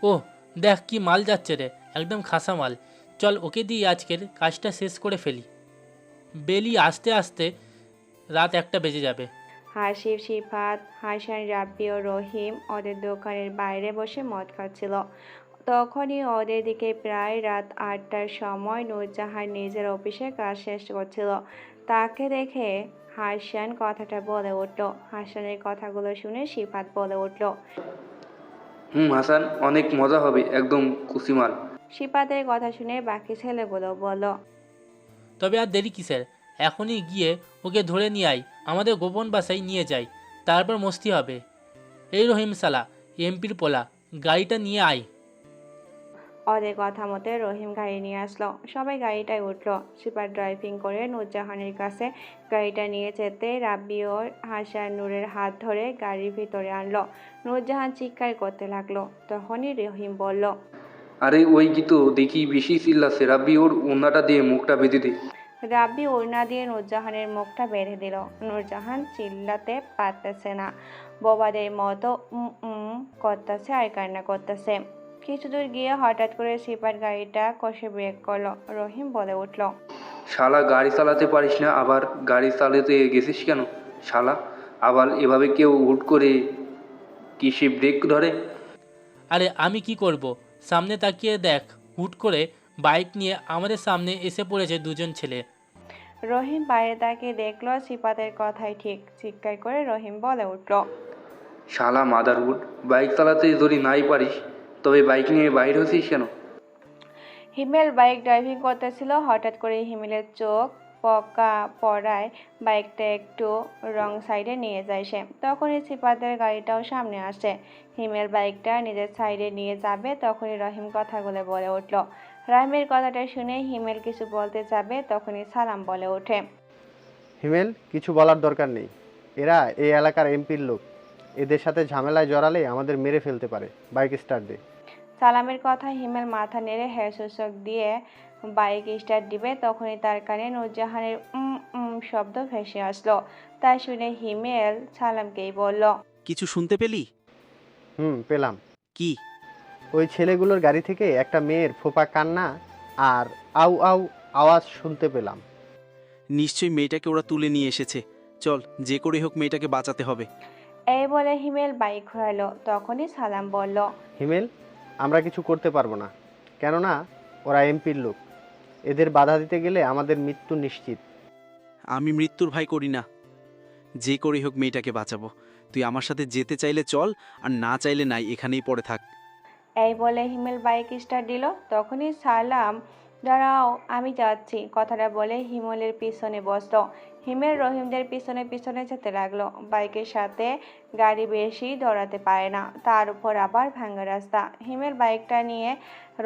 ও দেখ কি মাল যাচ্ছে রে, একদম খাসা মাল। চল ওকে দিয়ে আজকের কাজটা শেষ করে ফেলি। বেলি আস্তে আস্তে রাত 1টা বেজে যাবে। হাসিব, সিফাত, হাসান, রাব্বি ও রহিম ওদের দোকানের বাইরে বসে মদ খাচ্ছিল। তখনই ওদের দিকে প্রায় রাত 8টার সময় নূরজাহান নিজের অফিসে কাজ শেষ করছিল। তাকে দেখে হাসান কথাটা বলে উঠল। হাসানের কথাগুলো শুনে সিফাত বলে উঠল, হাসান, অনেক মজা হবে, একদম খুশি মাল। সিফাতের কথা শুনে বাকি ছেলেগুলো বলল, তবে আর দেরি কিসের, এখনই গিয়ে ওকে ধরে নিয়ে আই, আমাদের গোপন বাসায় নিয়ে যাই, তারপর মস্তি হবে। এই রহিম সালা, এমপির পোলা, গাড়িটা নিয়ে আই। ওদের কথা মতে রহিম গাড়ি নিয়ে আসলো। সবাই গাড়িটায় উঠলো। সিফাত ড্রাইভিং করে নূরজাহানের কাছে গাড়িটা নিয়ে যেতে রাব্বি ও হাসান নূরের হাত ধরে গাড়ির ভিতরে আনলো। নূরজাহান চিৎকার করতে লাগলো। তখনই রহিম বলল, আরে ওই কি তো দেখি বেশি চিল্লাচ্ছে, রাব্বি ওর ওড়নাটা দিয়ে মুখটা বেঁধে দে। রাব্বি ওড়না দিয়ে নূরজাহানের মুখটা বেঁধে দিল। নূরজাহান চিল্লাতে পারতেছে না, বোবাদের মতো করতেছে আর কান্না করতেছে। কিছু দূর গিয়ে হঠাৎ করে সিফাত গাড়িটা কষে ব্রেক করলো। রহিম বলে উঠল, শালা, গাড়ি চালাতে পারিস না, আবার গাড়ি চালাতে গেছিস কেন শালা? আবার এভাবে কেউ হুট করে কি সে ব্রেক ধরে? আরে আমি কি করব, সামনে তাকিয়ে দেখ, হুট করে বাইক নিয়ে আমাদের সামনে এসে পড়েছে দুজন ছেলে। রহিম বাইরে তাকিয়ে দেখলো সিফাতের কথাই ঠিক। চিৎকার করে রহিম বলে উঠল, শালা মাদারহুড, বাইক চালাতে যদি নাই পারিস তবে বাইক নিয়ে বাইর হচ্ছিস কেন? হিমেল বাইক ড্রাইভিং করতেছিল। হঠাৎ করে হিমেলের চোখ পকা পড়ায় বাইকটা একটু রং সাইডে নিয়ে যায় সে। তখনই সিফাতের গাড়িটাও সামনে আসে। হিমেল বাইকটা নিজের সাইডে নিয়ে যাবে, তখনই রহিম কথাগুলো বলে উঠল। রহিমের কথাটা শুনে হিমেল কিছু বলতে যাবে, তখনই সালাম বলে ওঠে, হিমেল, কিছু বলার দরকার নেই। এরা এই এলাকার এমপির লোক, এদের সাথে ঝামেলায় জড়ালে আমাদের মেরে ফেলতে পারে। বাইক স্টার্ট দে। সালামের কথা হিমেল মাথা নেড়ে হ্যাঁ সূচক দিয়ে বাইক স্টার্ট দিবে, তখনই তার কানে নূরজাহানের শব্দ ভেসে আসলো। তা শুনে হিমেল সালামকেই বলল, কিছু শুনতে পেলি? পেলাম। কি? ওই ছেলেগুলোর গাড়ি থেকে একটা মেয়ের ফোঁপা কান্না আর আউ আউ আওয়াজ শুনতে পেলাম। নিশ্চয়ই মেয়েটাকে ওরা তুলে নিয়ে এসেছে। চল, যে করে হোক মেয়েটাকে বাঁচাতে হবে। এই বলে হিমেল বাইক ঘোরালো। তখনই সালাম বলল, হিমেল, আমরা কিছু করতে পারবো না, কেননা ওরা এমপির লোক। এদের বাধা দিতে গেলে আমাদের মৃত্যু নিশ্চিত। আমি মৃত্যুর ভয় করি না। যে করে হোক মেয়েটাকে বাঁচাবো। তুই আমার সাথে যেতে চাইলে চল, আর না চাইলে নাই, এখানেই পড়ে থাক। এই বলে হিমেল বাইক স্টার্ট দিল। তখনই সালাম, দাঁড়াও, আমি যাচ্ছি, কথাটা বলে হিমেলের পিছনে বসলো। হিমেল রহিমদের পিছনে পিছনে যেতে লাগলো। বাইকের সাথে গাড়ি বেশি দৌড়াতে পারে না, তার উপর আবার ভাঙা রাস্তা। হিমেল বাইকটা নিয়ে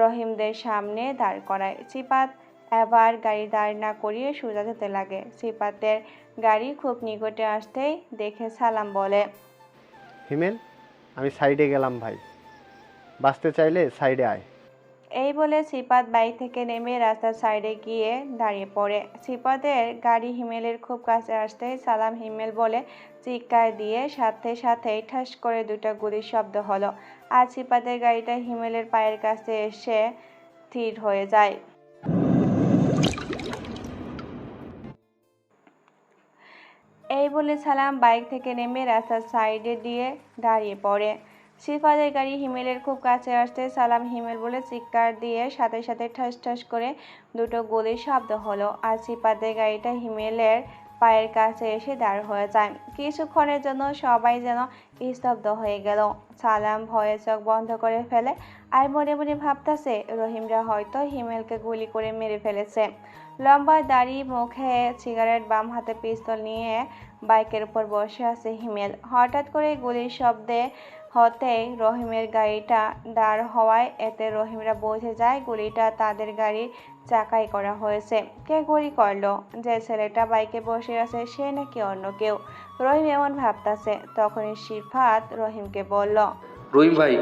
রহিমদের সামনে দাঁড় করায়। সিপাত এবার গাড়ি দাঁড় না করিয়ে সোজা যেতে লাগে। সিপাতের গাড়ি খুব নিকটে আসতেই দেখে সালাম বলে, হিমেল, আমি সাইডে গেলাম ভাই, বাঁচতে চাইলে সাইডে আয়। এই বলে সিপাত বাইক থেকে নেমে রাস্তার সাইডে গিয়ে দাঁড়িয়ে পড়ে। সিপাতের গাড়ি হিমেলের খুব কাছে আসতেই সালাম হিমেল বলে চিৎকার দিয়ে সাথে সাথেই ঠাস করে দুটো গুলির শব্দ হলো। আর সিপাতের গাড়িটা হিমেলের পায়ের কাছে এসে স্থির হয়ে যায়। এই বলে সালাম বাইক থেকে নেমে রাস্তার সাইডে দিয়ে দাঁড়িয়ে পড়ে। সিপাতের গাড়ি হিমেলের খুব কাছে আসতে সালাম হিমেল বলে চিৎকার দিয়ে সাথে সাথে ঠাস ঠাস করে দুটো গুলির শব্দ হলো। আর সিপাতের গাড়িটা হিমেলের পায়ের কাছে এসে দাঁড় হয়ে যায়। কিছুক্ষণের জন্য সবাই যেন স্তব্ধ হয়ে গেল। সালাম ভয়ে চোখ বন্ধ করে ফেলে আর মনে মনে ভাবতেছে রহিমরা হয়তো হিমেলকে গুলি করে মেরে ফেলেছে। লম্বা দাড়ি, মুখে সিগারেট, বাম হাতে পিস্তল নিয়ে বাইকের উপর বসে আছে হিমেল। হঠাৎ করে গুলির শব্দে হতেই রহিমের গাড়িটা দাঁড় হওয়ায় এতে রহিমরা বুঝে যায় গুলিটা তাদের গাড়ির চাকাই করা হয়েছে। কে গুলি করলো? যে ছেলেটা বাইকে বসে আছে সে নাকি অন্য কেউ? রহিম এমন ভাবতেছে। তখনই সিফাত রহিমকে বলল, রহিম ভাই,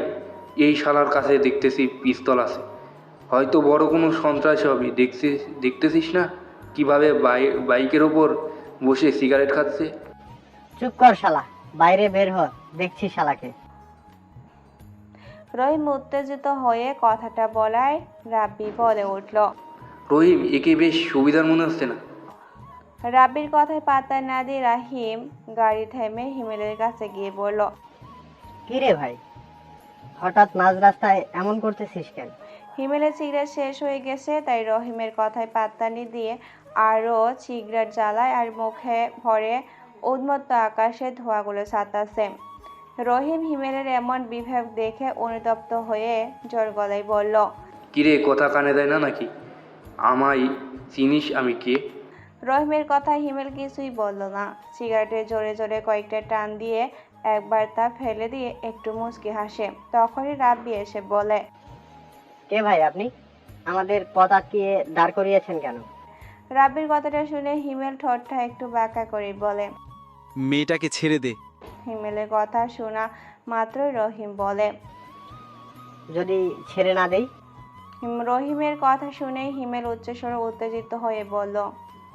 এই শালার কাছে দেখতেছি পিস্তল আছে, হয়তো বড় কোনো সন্ত্রাসী হবে। দেখতেছিস না কিভাবে বাইকের ওপর বসে সিগারেট খাচ্ছে? চুপ কর শালা, বাইরে বের হ, দেখছি শালাকে। রহিম উত্তেজিত হয়ে কথাটা বলায় রাব্বি বলে উঠল, রহিম, একে বেশ সুবিধার মনে হচ্ছে না? রাব্বির কথায় পাত্তা না দিয়ে রাহিম গাড়ি থেমে হিমেলের কাছে গিয়ে বলল, কি রে ভাই, হঠাৎ মাঝ রাস্তায় এমন করতেছিস কেন? হিমেলের সিগারেট শেষ হয়ে গেছে, তাই রহিমের কথায় পাত্তা না দিয়ে আরও সিগারেট জ্বালায় আর মুখে ভরে উন্মত্ত আকাশে ধোঁয়াগুলো ছাতাছে। রহিম হিমেলের এমন বিভাগ দেখে অনুতপ্ত হয়ে জোর গলায় বলল, কিরে, কথা কানে দেয় না নাকি? আমায় চিনিস আমি কে? রহিমের কথায় হিমেল কিছুই বলল না। সিগারেটের জোরে জোরে কয়েকটা টান দিয়ে একবার তা ফেলে দিয়ে একটু মুচকি হাসে। তখনই রাব্বি এসে বলে, কে ভাই আপনি? আমাদের পথ আটকিয়ে দাঁড় করিয়েছেন কেন? রাব্বির কথাটা শুনে হিমেল ঠোঁটটা একটু বাঁকা করে বলে, মেয়েটাকে ছেড়ে দে। হিমেলের কথা শোনা মাত্রই রহিম বলে, যদি ছেড়ে না দেই? রহিমের কথা শুনে হিমেল উচ্চস্বরে উত্তেজিত হয়ে বলল,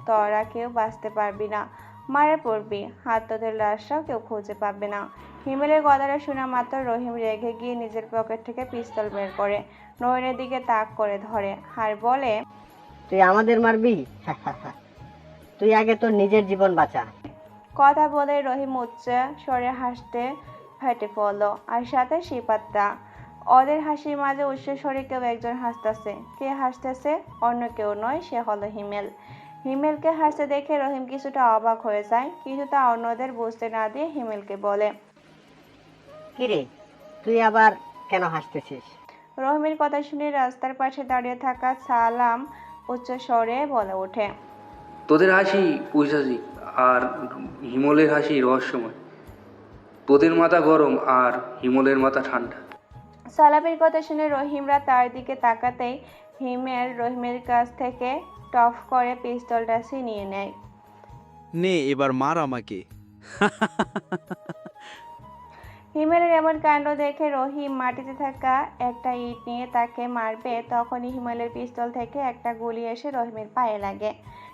তোরা কেউ বাঁচতে পারবি না, মারা পড়বি, হাত তোদের লাশটাও কেউ খুঁজে পাবে না। হিমেলের কথাটা শোনা মাত্র রহিম রেগে গিয়ে নিজের পকেট থেকে পিস্তল বের করে নয়নের দিকে তাক করে ধরে আর বলে, তুই আমাদের মারবি? তুই আগে তোর নিজের জীবন বাঁচা। কথা বলে রহিম উচ্চ স্বরে হাসতে ফেটে পড়ল আর সাথে সিপাতটা। ওদের হাসির মাঝে উচ্চ স্বরে কেউ একজন হাসতেছে। কে হাসতেছে? অন্য কেউ নয়, সে হলো হিমেল। হিমেলকে হাসতে দেখে রহিম কিছুটা অবাক হয়ে যায়, কিছুটা অন্যদের বুঝতে না দিয়ে হিমেলকে বলে, কিরে, তুই আবার কেন হাসতেছিস? রহিমের কথা শুনে রাস্তার পাশে দাঁড়িয়ে থাকা সালাম উচ্চ স্বরে বলে ওঠে, তোদের হাসি পৈশাচিক আর হিমলের হাসি রহস্যময়। তোদের মাথা গরম আর হিমলের মাথা ঠান্ডা। সালামের কথা শুনে রহিমরা তার দিকে তাকাতেই হিমেল রহিমের কাছ থেকে টফ করে পিস্তলটা ছিনিয়ে নেয়। নে এবার মার আমাকে। হিমেলের এমন কাণ্ড দেখে রহিম মাটিতে থাকা একটা ইট নিয়ে তাকে মারবে, তখনই হিমেলের পিস্তল থেকে একটা গুলি এসে রহিমের পায়ে লাগে।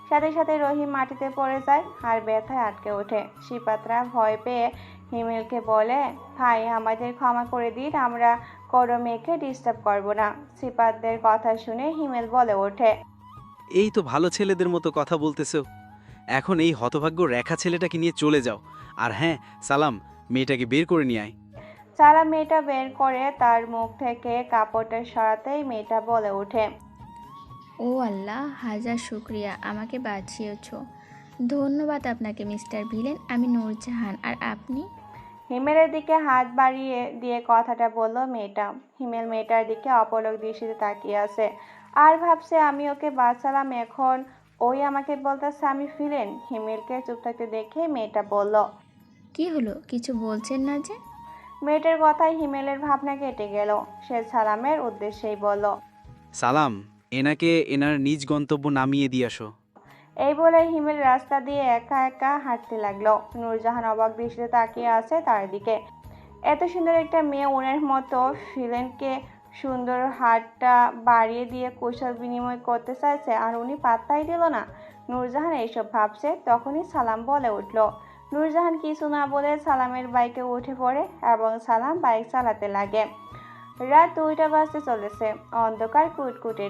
সাথে সাথে রহিম মাটিতে পড়ে যায় আর ব্যথায় আটকে ওঠে। সিপাতরা ভয় পেয়ে হিমেলকে বলে, ভাই আমাদের ক্ষমা করে দিন, আমরা কোনো মেয়েকে ডিস্টার্ব করব না। সিপাতদের কথা শুনে হিমেল বলে ওঠে, এই তো ভালো ছেলেদের মতো কথা বলতেছো। এখন এই হতভাগ্য রেখা ছেলেটাকে নিয়ে চলে যাও। আর হ্যাঁ সালাম, মেয়েটাকে বের করে নিয়ে আয়। সালাম মেয়েটা বের করে তার মুখ থেকে কাপড়টা সরাতেই মেয়েটা বলে ওঠে, ও আল্লাহ, হাজার শুক্রিয়া, আমাকে বাঁচিয়েছ। ধন্যবাদ আপনাকে মিস্টার ভিলেন। আমি নূরজাহান, আর আপনি? হিমেলের দিকে হাত বাড়িয়ে দিয়ে কথাটা বলল মেয়েটা। হিমেল মেয়েটার দিকে অপলক দৃষ্টিতে তাকিয়ে আছে আর ভাবছে আমি ওকে বাঁচালাম, এখন ওই আমাকে বলতেছে আমি ভিলেন। হিমেলকে চুপ থাকতে দেখে মেয়েটা বলল, কি হলো, কিছু বলছেন না যে? মেয়েটার কথায় হিমেলের ভাবনা কেটে গেল। সে সালামের উদ্দেশ্যেই বলল, সালাম, এনাকে এনার নিজ গন্তব্য নামিয়ে দিয়ে আসো। এই বলে হিমেল রাস্তা দিয়ে একা একা হাঁটতে লাগলো। নূরজাহান অবাক দৃষ্টিতে তাকিয়ে আছে তার দিকে। এত সুন্দর একটা মেয়ে ওনার মতো ভিলেনকে সুন্দর হাতটা বাড়িয়ে দিয়ে কুশল বিনিময় করতে চাইছে, আর উনি পাত্তাই দিল না। নূরজাহান এইসব ভাবছে, তখনই সালাম বলে উঠল। নূরজাহান কিছু না বলে সালামের বাইকে উঠে পড়ে এবং সালাম বাইক চালাতে লাগে। রাত 2টা বাজতে চলেছে। অন্ধকার কুটকুটে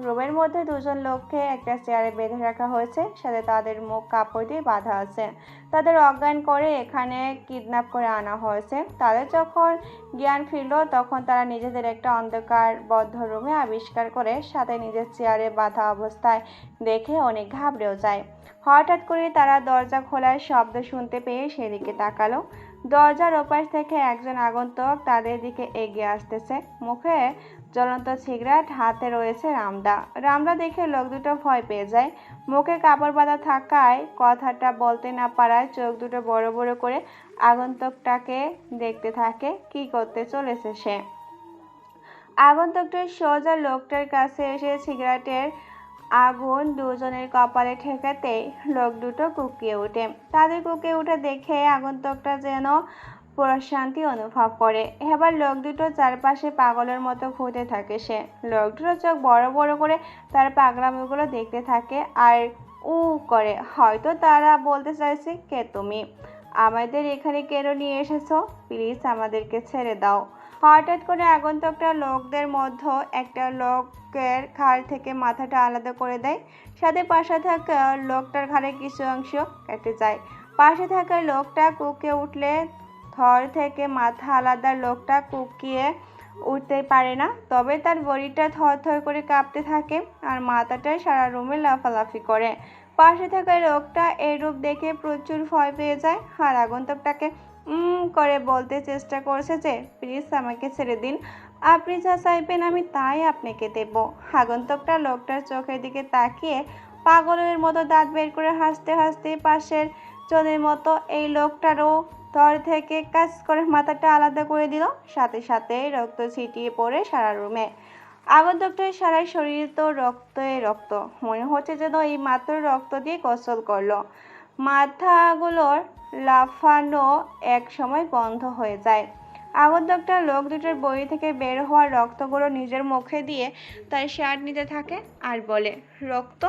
রুমের মধ্যে দুজন লোককে একটা চেয়ারে বেঁধে রাখা হয়েছে, সাথে তাদের মুখ কাপড় দিয়ে বাঁধা আছে। তাদের অজ্ঞান করে এখানে কিডন্যাপ করে আনা হয়েছে। তাদের যখন জ্ঞান ফিরল তখন তারা নিজেদের একটা অন্ধকার বদ্ধ রুমে আবিষ্কার করে, সাথে নিজের চেয়ারে বাঁধা অবস্থায় দেখে অনেক ঘাবড়েও যায়। হঠাৎ করে তারা দরজা খোলার শব্দ শুনতে পেয়ে সেদিকে তাকালো। দরজার ওপাশ থেকে একজন আগন্তুক তাদের দিকে এগিয়ে আসতেছে। মুখে জ্বলন্ত সিগারেট, হাতে রয়েছে রামদা। রামদা দেখে লোক দুটো ভয় পেয়ে যায়। মুখে কাপড় বাঁধা থাকায় কথাটা বলতে না পারায় চোখ দুটো বড় বড় করে আগন্তুকটাকে দেখতে থাকে। কি করতে চলেছে সে? আগন্তুকটা সোজা লোকটার কাছে এসে সিগারেটের আগুন দুজনের কপালে ঠেকাতেই লোক দুটো কুঁকিয়ে ওঠে। তাদের কুঁকিয়ে উঠে দেখে আগন্তুকটা যেন প্রশান্তি অনুভব করে। এবার লোক দুটো চারপাশে পাগলের মতো ঘুরতে থাকে সে। লোক দুটো চোখ বড় বড় করে তার পাগলামিগুলো দেখতে থাকে আর উ করে। হয়তো তারা বলতে চাইছে, কে তুমি? আমাদের এখানে কেন নিয়ে এসেছো? প্লিজ আমাদেরকে ছেড়ে দাও। হঠাৎ করে আগন্তুকটা লোকদের মধ্যে একটা লোকের ঘাড় থেকে মাথাটা আলাদা করে দেয়, সাথে পাশে থাকা লোকটার ঘাড়ে কিছু অংশ কেটে যায়। পাশে থাকা লোকটা কুঁকিয়ে উঠলে ধর থেকে মাথা আলাদা লোকটা কুঁকিয়ে উঠতে পারে না, তবে তার বডিটা থরথর করে কাঁপতে থাকে আর মাথাটা সারা রুমে লাফালাফি করে। পাশে থাকা লোকটা এই রূপ দেখে প্রচুর ভয় পেয়ে যায় আর আগন্তুকটাকে করে বলতে চেষ্টা করছে যে প্লিজ আমাকে ছেড়ে দিন, আপনি যা চাইবেন আমি তাই আপনাকে দেব। আগন্তুকটা লোকটার চোখের দিকে তাকিয়ে পাগলের মতো দাঁত বের করে হাসতে হাসতে পাশের জনের মতো এই লোকটারও ধর থেকে কাজ করে মাথাটা আলাদা করে দিল। সাথে সাথে রক্ত ছিটিয়ে পড়ে সারা রুমে। আগন্তুকটার সারা শরীর তো রক্ত, মনে হচ্ছে যেন এই মাত্র রক্ত দিয়ে গোসল করলো। মাথাগুলোর লাফানো এক সময় বন্ধ হয়ে যায়। আগন্তুকটা লোক দুটোর বই থেকে বের হওয়া রক্তগুলো নিজের মুখে দিয়ে তার শার্ট নিতে থাকে আর বলে, রক্ত?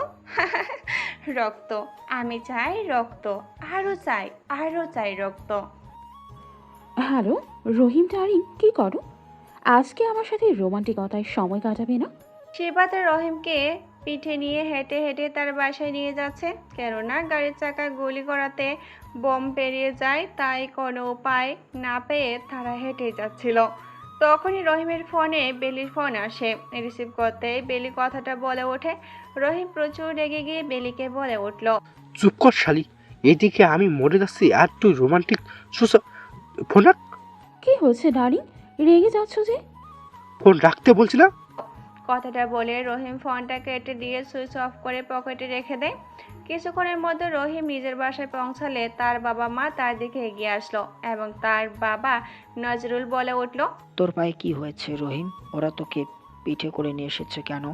রক্ত, আমি চাই রক্ত, আরও চাই রক্ত। হ্যালো রহিম ডার্লিং, কি করো? আজকে আমার সাথে রোমান্টিকতায় সময় কাটাবে না? শিবাতে রহিমকে পিঠে নিয়ে হেঁটে হেঁটে তার বাসায় নিয়ে যাচ্ছে, কেননা গাড়ির চাকা গুলি করাতে বোম পেরিয়ে যায়, তাই কোনো উপায় না পেয়ে তারা হেঁটে যাচ্ছিল। তখনই রহিমের ফোনে বেলির ফোন আসে। রিসিভ করতেই বেলি কথাটা বলে ওঠে। রহিম প্রচুর রেগে গিয়ে বেলিকে বলে উঠল, চুপ কর শালি, এদিকে আমি মরে যাচ্ছি আর তুই রোমান্টিক ফোন রাখ। কি হয়েছে ডার্লিং, রেগে যাচ্ছ যে? ফোন রাখতে বলছি না? কথাটা বলে রহিম ফোনটা কেটে দিয়ে সুইচ অফ করে পকেটে রেখে দেয়। কিছুক্ষণের মধ্যে রহিম নিজের বাসায় পৌঁছালে তার বাবা মা তার দিকে এগিয়ে আসলো এবং তার বাবা নজরুল বলে উঠল, তোর পায়ে কি হয়েছে রহিম? ওরা তোকে পিঠে করে নিয়ে এসেছে কেন?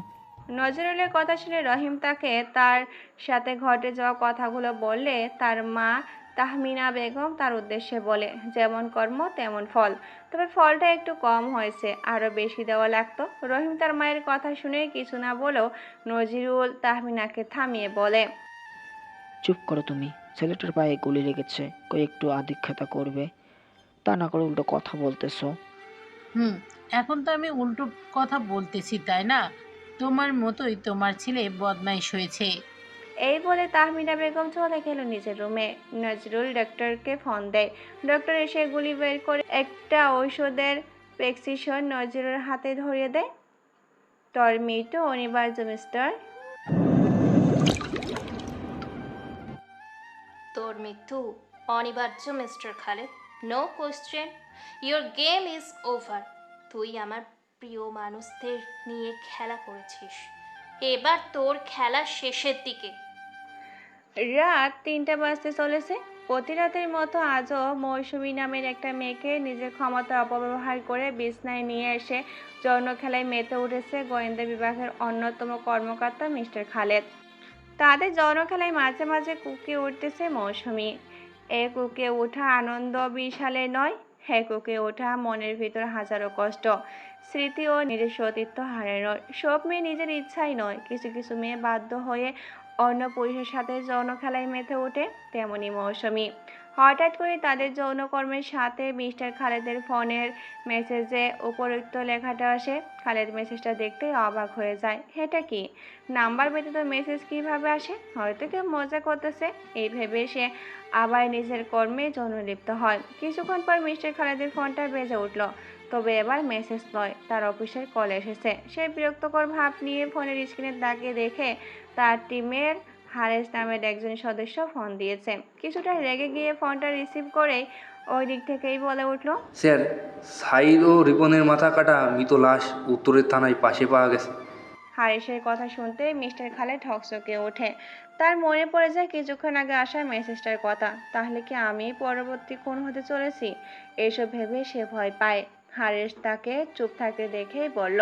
নজরুলের কথা শুনে রহিম তাকে তার সাথে ঘটে যাওয়া কথাগুলো বললে তার মা তাহমিনা বেগম তার উদ্দেশ্যে বলে, যেমন কর্ম তেমন ফল, তবে ফলটা একটু কম হয়েছে, আরও বেশি দেওয়া লাগতো। রহিম তার মায়ের কথা শুনে কিছু না বলেও নজরুল তাহমিনাকে থামিয়ে বলে, চুপ করো তুমি, ছেলেটার পায়ে গুলি লেগেছে, কই একটু আদিক্ষেতা করবে। তা না করে উল্টো কথা বলতেছো। এখন তো আমি উল্টো কথা বলতেছি, তাই না? তোমার মতোই তোমার ছেলে বদমাইশ হয়েছে। এই বলে তাহমিনা বেগম চলে গেল নিজের রুমে। নজরুল ডক্টরকে ফোন দেয়। ডক্টর এসে গুলি বের করে একটা ঔষধের প্রেসক্রিপশন নজরুলের হাতে ধরিয়ে দেয়। তোর মৃত্যু অনিবার্য মিস্টার। তোর মৃত্যু অনিবার্য mister Khaled. No question, your game is over. তুই আমার প্রিয় মানুষদের নিয়ে খেলা করেছিস, এবার তোর খেলা শেষের দিকে। রাত 3টা বাজতে চলেছে। প্রতি রাতের মতো আজও মৌসুমী নামের একটা মেয়েকে নিজের ক্ষমতা অপব্যবহার করে বিছনায় নিয়ে এসে যৌন খেলায় মেতে উঠেছে গোয়েন্দা বিভাগের অন্যতম কর্মকর্তা মিস্টার খালেদ। তাদের যৌন খেলায় মাঝে মাঝে কুঁকিয়ে উঠতেছে মৌসুমী। এ কুঁকিয়ে ওঠা আনন্দ বিশালের নয়, হে কুঁকিয়ে ওঠা মনের ভিতর হাজারো কষ্ট, স্মৃতি ও নিজের সতীত্ব হারানোর। সব মেয়ে নিজের ইচ্ছাই নয়, কিছু কিছু মেয়ে বাধ্য হয়ে অন্য পুরুষের সাথে যৌন খেলায় মেতে ওঠে, তেমনি মৌসুমী। হঠাৎ করে তাদের যৌনকর্মের সাথে মিস্টার খালেদের ফোনের মেসেজে উপরোক্ত লেখাটা আসে। খালেদ মেসেজটা দেখতেই অবাক হয়ে যায়। এটা কি? নাম্বার ব্যতীত মেসেজ কিভাবে আসে? হয়তো কেউ মজা করতেছে, এই ভেবে সে আবার নিজের কর্মে যৌনলিপ্ত হয়। কিছুক্ষণ পর মিস্টার খালেদের ফোনটা বেজে উঠল, তবে এবার মেসেজ নয়, তার অফিসের কল এসেছে। সে বিরক্তকর ভাব নিয়ে ফোনের স্ক্রিনে তাকিয়ে দেখে তার টিমের হারেস নামের একজন সদস্য ফোন দিয়েছে। কিছুটা রেগে গিয়ে ফোনটা রিসিভ করেই ওই দিক থেকেই বলে উঠল, স্যার, সাইদ ও রিপনের মাথা কাটা মৃত লাশ উত্তরের থানায় পাশে পাওয়া গেছে। হারেসের কথা শুনতে মিস্টার খালেদ হকচকে ওঠে। তার মনে পড়ে যায় কিছুক্ষণ আগে আসা মেসেজটার কথা। তাহলে কি আমি পরবর্তী খুন হতে চলেছি? এসব ভেবে সে ভয় পায়। হারেস তাকে চুপ থাকতে দেখেই বলল,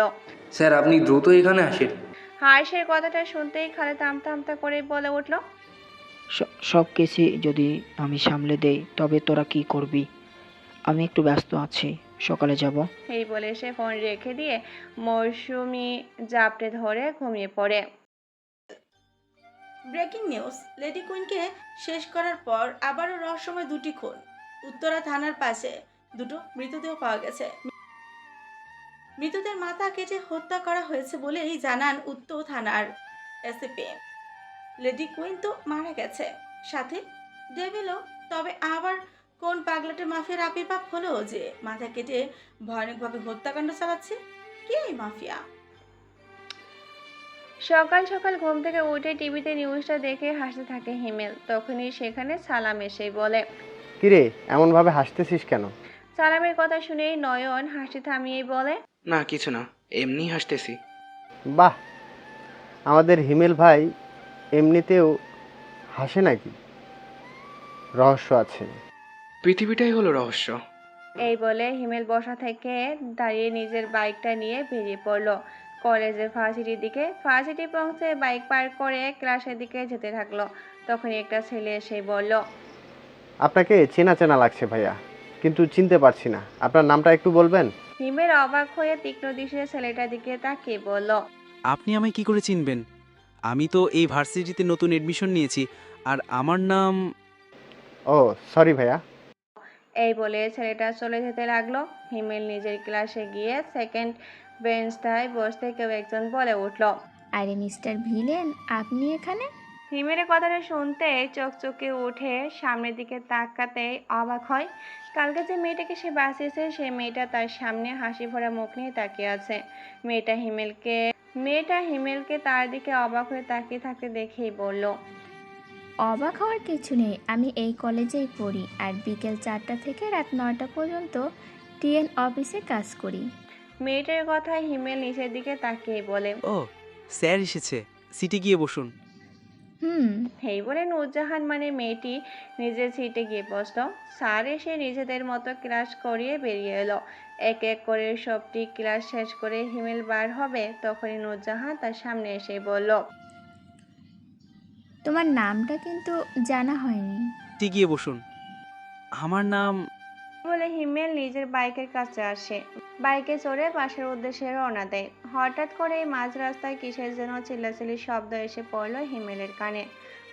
স্যার, আপনি দ্রুত এখানে আসেন। হারেসের কথাটা শুনতেই খালেদ আমতা আমতা করে বলে উঠল, সব কিছু যদি আমি সামলে দেই তবে তোরা কি করবি? আমি একটু ব্যস্ত আছি, সকালে যাব। এই বলে সে ফোন রেখে দিয়ে মৌসুমী জাপটে ধরে ঘুমিয়ে পড়ে। ব্রেকিং নিউজ, লেডি কুইনকে শেষ করার পর আবারও রহস্যময় দুটি খুন। উত্তরা থানার পাশে দুটো মৃতদেহ পাওয়া গেছে। মৃতদের মাথা কেটে হত্যা করা হয়েছে বলেই জানান উত্তর থানার এসিপি। লেডি কুইন তো মারা গেছে, সাথে ডেভিলও। তবে আবার কোন পাগলাটে মাফিয়ার আবির্ভাব হলো যে মাথা কেটে ভয়ানকভাবে হত্যাকাণ্ড চালাচ্ছে? কে এই মাফিয়া? সকাল সকাল ঘুম থেকে উঠে টিভিতে নিউজটা দেখে হাসতে থাকে হিমেল। তখনই সেখানে সালাম এসে বলে, কিরে এমনভাবে হাসতেছিস কেন? সালামের কথা শুনেই নয়ন হাসি থামিয়েই বলে, না কিছু না, এমনি হাসতেছি। বাহ, আমাদের হিমেল ভাই এমনিতেও হাসে নাকি? রহস্য আছে। পৃথিবীটাই হলো রহস্য। এই বলে হিমেল বসা থেকে দাঁড়িয়ে নিজের বাইকটা নিয়ে বেরিয়ে পড়লো কলেজের ভার্সিটির দিকে। ভার্সিটি পৌঁছে বাইক পার্ক করে ক্লাসের দিকে যেতে থাকলো। তখনই একটা ছেলে এসে বলল, আপনাকে চেনা চেনা লাগছে ভাইয়া, কিন্তু চিনতে পারছি না। আপনার নামটা একটু বলবেন? হিমেল অবাক হয়ে তীক্ষ্ণ দৃষ্টিতে ছেলেটার দিকে তাকিয়ে বলল, আপনি আমায় কি করে চিনবেন? আমি তো এই ভার্সিটিতে নতুন এডমিশন নিয়েছি, আর আমার নাম... ও সরি ভাইয়া। এই বলে ছেলেটা চলে যেতে লাগলো। হিমেল নিজের ক্লাসে গিয়ে সেকেন্ড বেঞ্চটায় বসতে কেউ একজন বলে উঠল, আরে মিস্টার ভিলেন, আপনি এখানে? হিমেলের কথাটা শুনতে চকচকে উঠে সামনের দিকে তাকাতেই অবাক হয়। কালকে যে মেয়েটাকে সে বাঁচিয়েছে সে মেয়েটা তার সামনে হাসি ভরা মুখ নিয়ে তাকিয়ে আছে। মেয়েটা হিমেলকে তার দিকে অবাক হয়ে তাকিয়ে থাকতে দেখেই বলল, অবাক হওয়ার কিছু নেই, আমি এই কলেজেই পড়ি আর বিকেল 4টা থেকে রাত 9টা পর্যন্ত টিএন অফিসে কাজ করি। মেয়েটার কথায় হিমেল নিচের দিকে তাকিয়ে বলে, ও স্যার এসেছে, সিটে গিয়ে বসুন। এই বলে নূরজাহান মানে মেয়েটি নিজের সিটে গিয়ে বসলো। স্যার এসে নিজেদের মতো ক্লাস করিয়ে বেরিয়ে এলো। এক এক করে সবটি ক্লাস শেষ করে হিমেল বার হবে, তখনই নূরজাহান তার সামনে এসে বলল, তোমার নামটা কিন্তু জানা হয়নি। সিটে গিয়ে বসুন। আমার নাম... বলে হিমেল নিজের বাইকের কাছে আসে। বাইকে চড়ে পাশের উদ্দেশ্যে রওনা দেয়। হঠাৎ করে মাঝ রাস্তায় কিসের যেন চিল্লাচিল্লির শব্দ এসে পড়লো হিমেলের কানে।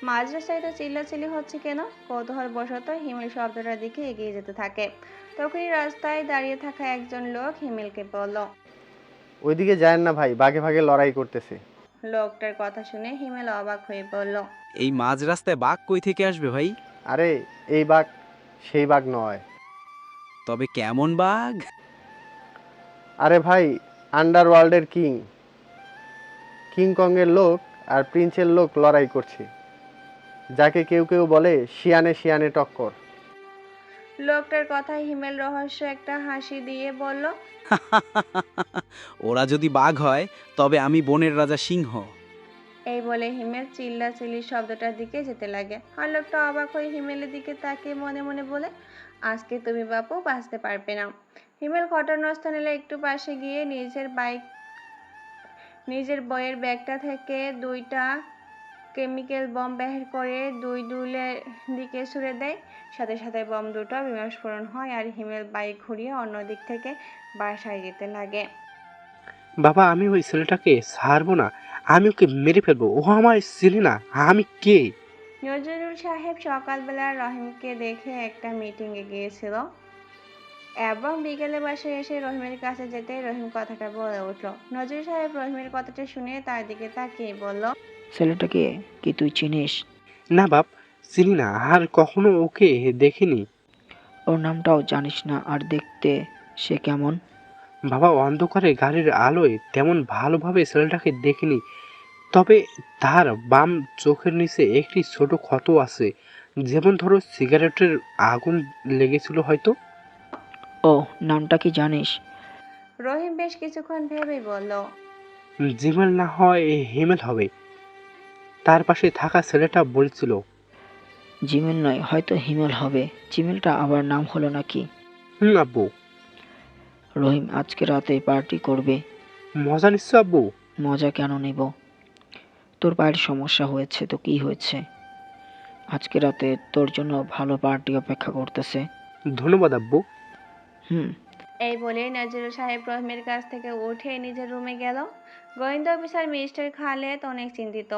মাঝ রাস্তায় তো চিল্লাচিল্লি হচ্ছে কেন? কৌতূহল বশত হিমেল শব্দটার দিকে এগিয়ে যেতে থাকে। তখনই রাস্তায় দাঁড়িয়ে থাকা একজন লোক হিমেলকে বলল। ওইদিকে যায় না ভাই, ভাগে ভাগে লড়াই করতেছে। লোকটার কথা শুনে হিমেল অবাক হয়ে বলল, এই মাঝ রাস্তায় বাঘ কই থেকে আসবে ভাই? আরে এই বাঘ সেই বাঘ নয়। তবে কেমন বাঘ? আরে ভাই, আন্ডারওয়ার্ল্ডের কিং কংয়ের লোক আর প্রিন্সের লোক লড়াই করছে, যাকে কেউ কেউ বলে শিয়ানে শিয়ানে টক্কর। লোকটার কথায় হিমেল রহস্য একটা হাসি দিয়ে বলল, ওরা যদি বাঘ হয় তবে আমি বনের রাজা সিংহ। এই বলে হিমেল চিল্লাচিল্লি শব্দটার দিকে যেতে লাগে। আর লোকটা অবাক হয়ে হিমেলের দিকে তাকিয়ে মনে মনে বলে, আজকে তুমি বাপু বাঁচতে পারবে না। হিমেল ঘটনাস্থল এলে একটু পাশে গিয়ে নিজের বইয়ের ব্যাগটা থেকে 2টা কেমিক্যাল বম বের করে 2 দুলের দিকে ছুড়ে দেয়। সাথে সাথে বম দুটো বিস্ফোরণ হয় আর হিমেল বাইক ঘুরিয়ে অন্য দিক থেকে বাসায় যেতে লাগে। বাবা, আমি ওই ছেলেটাকে ছাড়বো না, আমি ওকে মেরে ফেলবো। ও আমার ছেলে না, আমি কে? নজরুল সাহেব সকালবেলা রহিমকে দেখে একটা মিটিংয়ে গিয়েছিল এবং বিকেলে বাসায় এসে রহিমের কাছে যেতে রহিম কথাটা বলে উঠল। নজরুল সাহেব রহিমের কথাটা শুনে তার দিকে তাকিয়ে বলল, ছেলেটাকে কি তুই চিনিস? না বাপ, চিনি না, আর কখনো ওকে দেখিনি। ওর নামটাও জানিস না, আর দেখতে সে কেমন? বাবা, অন্ধকারে গাড়ির আলোয় তেমন ভালোভাবে ছেলেটাকে দেখিনি, তবে তার বাম চোখের নিচে একটি ছোট ক্ষত আছে, যেমন ধরো সিগারেটের আগুন লেগেছিল হয়তো। ও, নামটা কি জানিস? রহিম বেশ কিছুক্ষণ ভেবেই বলল, জিমেল না হয় হিমেল হবে। তার পাশে থাকা ছেলেটা বলছিল। জিমেল নয়, হয়তো হিমেল হবে। জিমেলটা আবার নাম হলো নাকি? আব্বু। রহিম আজকে রাতে পার্টি করবে। মজা নিচ্ছ আব্বু? মজা কেন নেব? তোর পায়ের সমস্যা হয়েছে তো কি হয়েছে? আজকে রাতে তোর জন্য ভালো পার্টি অপেক্ষা করতেছে। ধন্যবাদ আব্বু। এই বলে নজরুল সাহেব রহিমের কাছ থেকে উঠে নিজের রুমে গেল। গোয়েন্দা অফিসার মিস্টার খালেদ অনেক চিন্তিত।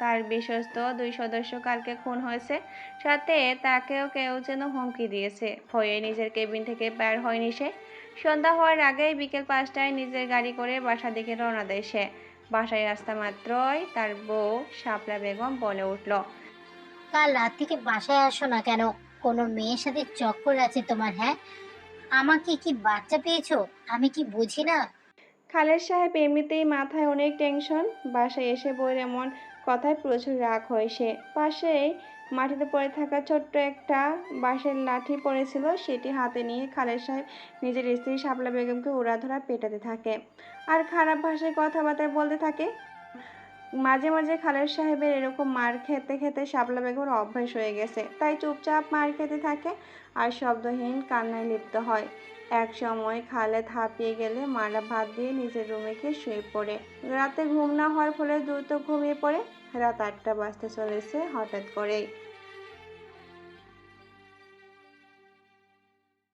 তার বিশ্বস্ত 2 সদস্য কালকে খুন হয়েছে, সাথে তাকেও কেউ যেন হুমকি দিয়েছে। ভয়ে নিজের কেবিন থেকে বের হয়নি সে। সন্ধ্যা হওয়ার আগেই বিকেল 5টায় নিজের গাড়ি করে বাসা দিকে রওনা দেয় সে। বাসায় রাস্তা মাত্রই তার বউ শাপলা বেগম বলে উঠল, কাল রাত থেকে বাসায় আসো না কেন? কোনো মেয়ের সাথে চক্কর আছে তোমার? হ্যাঁ, আমাকে কি বাচ্চা পেয়েছো? আমি কি বুঝি না? খালেদ সাহেব এমনিতেই মাথায় অনেক টেনশন। বাসায় এসে বউয়ের এমন কথায় প্রচুর রাগ হয় সে। পাশেই মাটিতে পড়ে থাকা ছোট্ট একটা বাঁশের লাঠি পড়েছিল, সেটি হাতে নিয়ে খালেদ সাহেব নিজের স্ত্রী শাপলা বেগমকে উড়াধরা পেটাতে থাকে আর খারাপ ভাষায় কথাবার্তা বলতে থাকে। মাঝে মাঝে খালেদ সাহেবের এরকম মার খেতে খেতে শাপলা বেগমের অভ্যাস হয়ে গেছে, তাই চুপচাপ মার খেতে থাকে আর শব্দহীন কান্নায় লিপ্ত হয়। এক সময় খালেদ হাঁপিয়ে গেলে মারা ভাত দিয়ে নিজের রুমে গিয়ে শুয়ে পড়ে। রাতে ঘুম না হওয়ার ফলে দ্রুত ঘুমিয়ে পড়ে। রাত 8টা বাজতে চলেছে হঠাৎ করেই।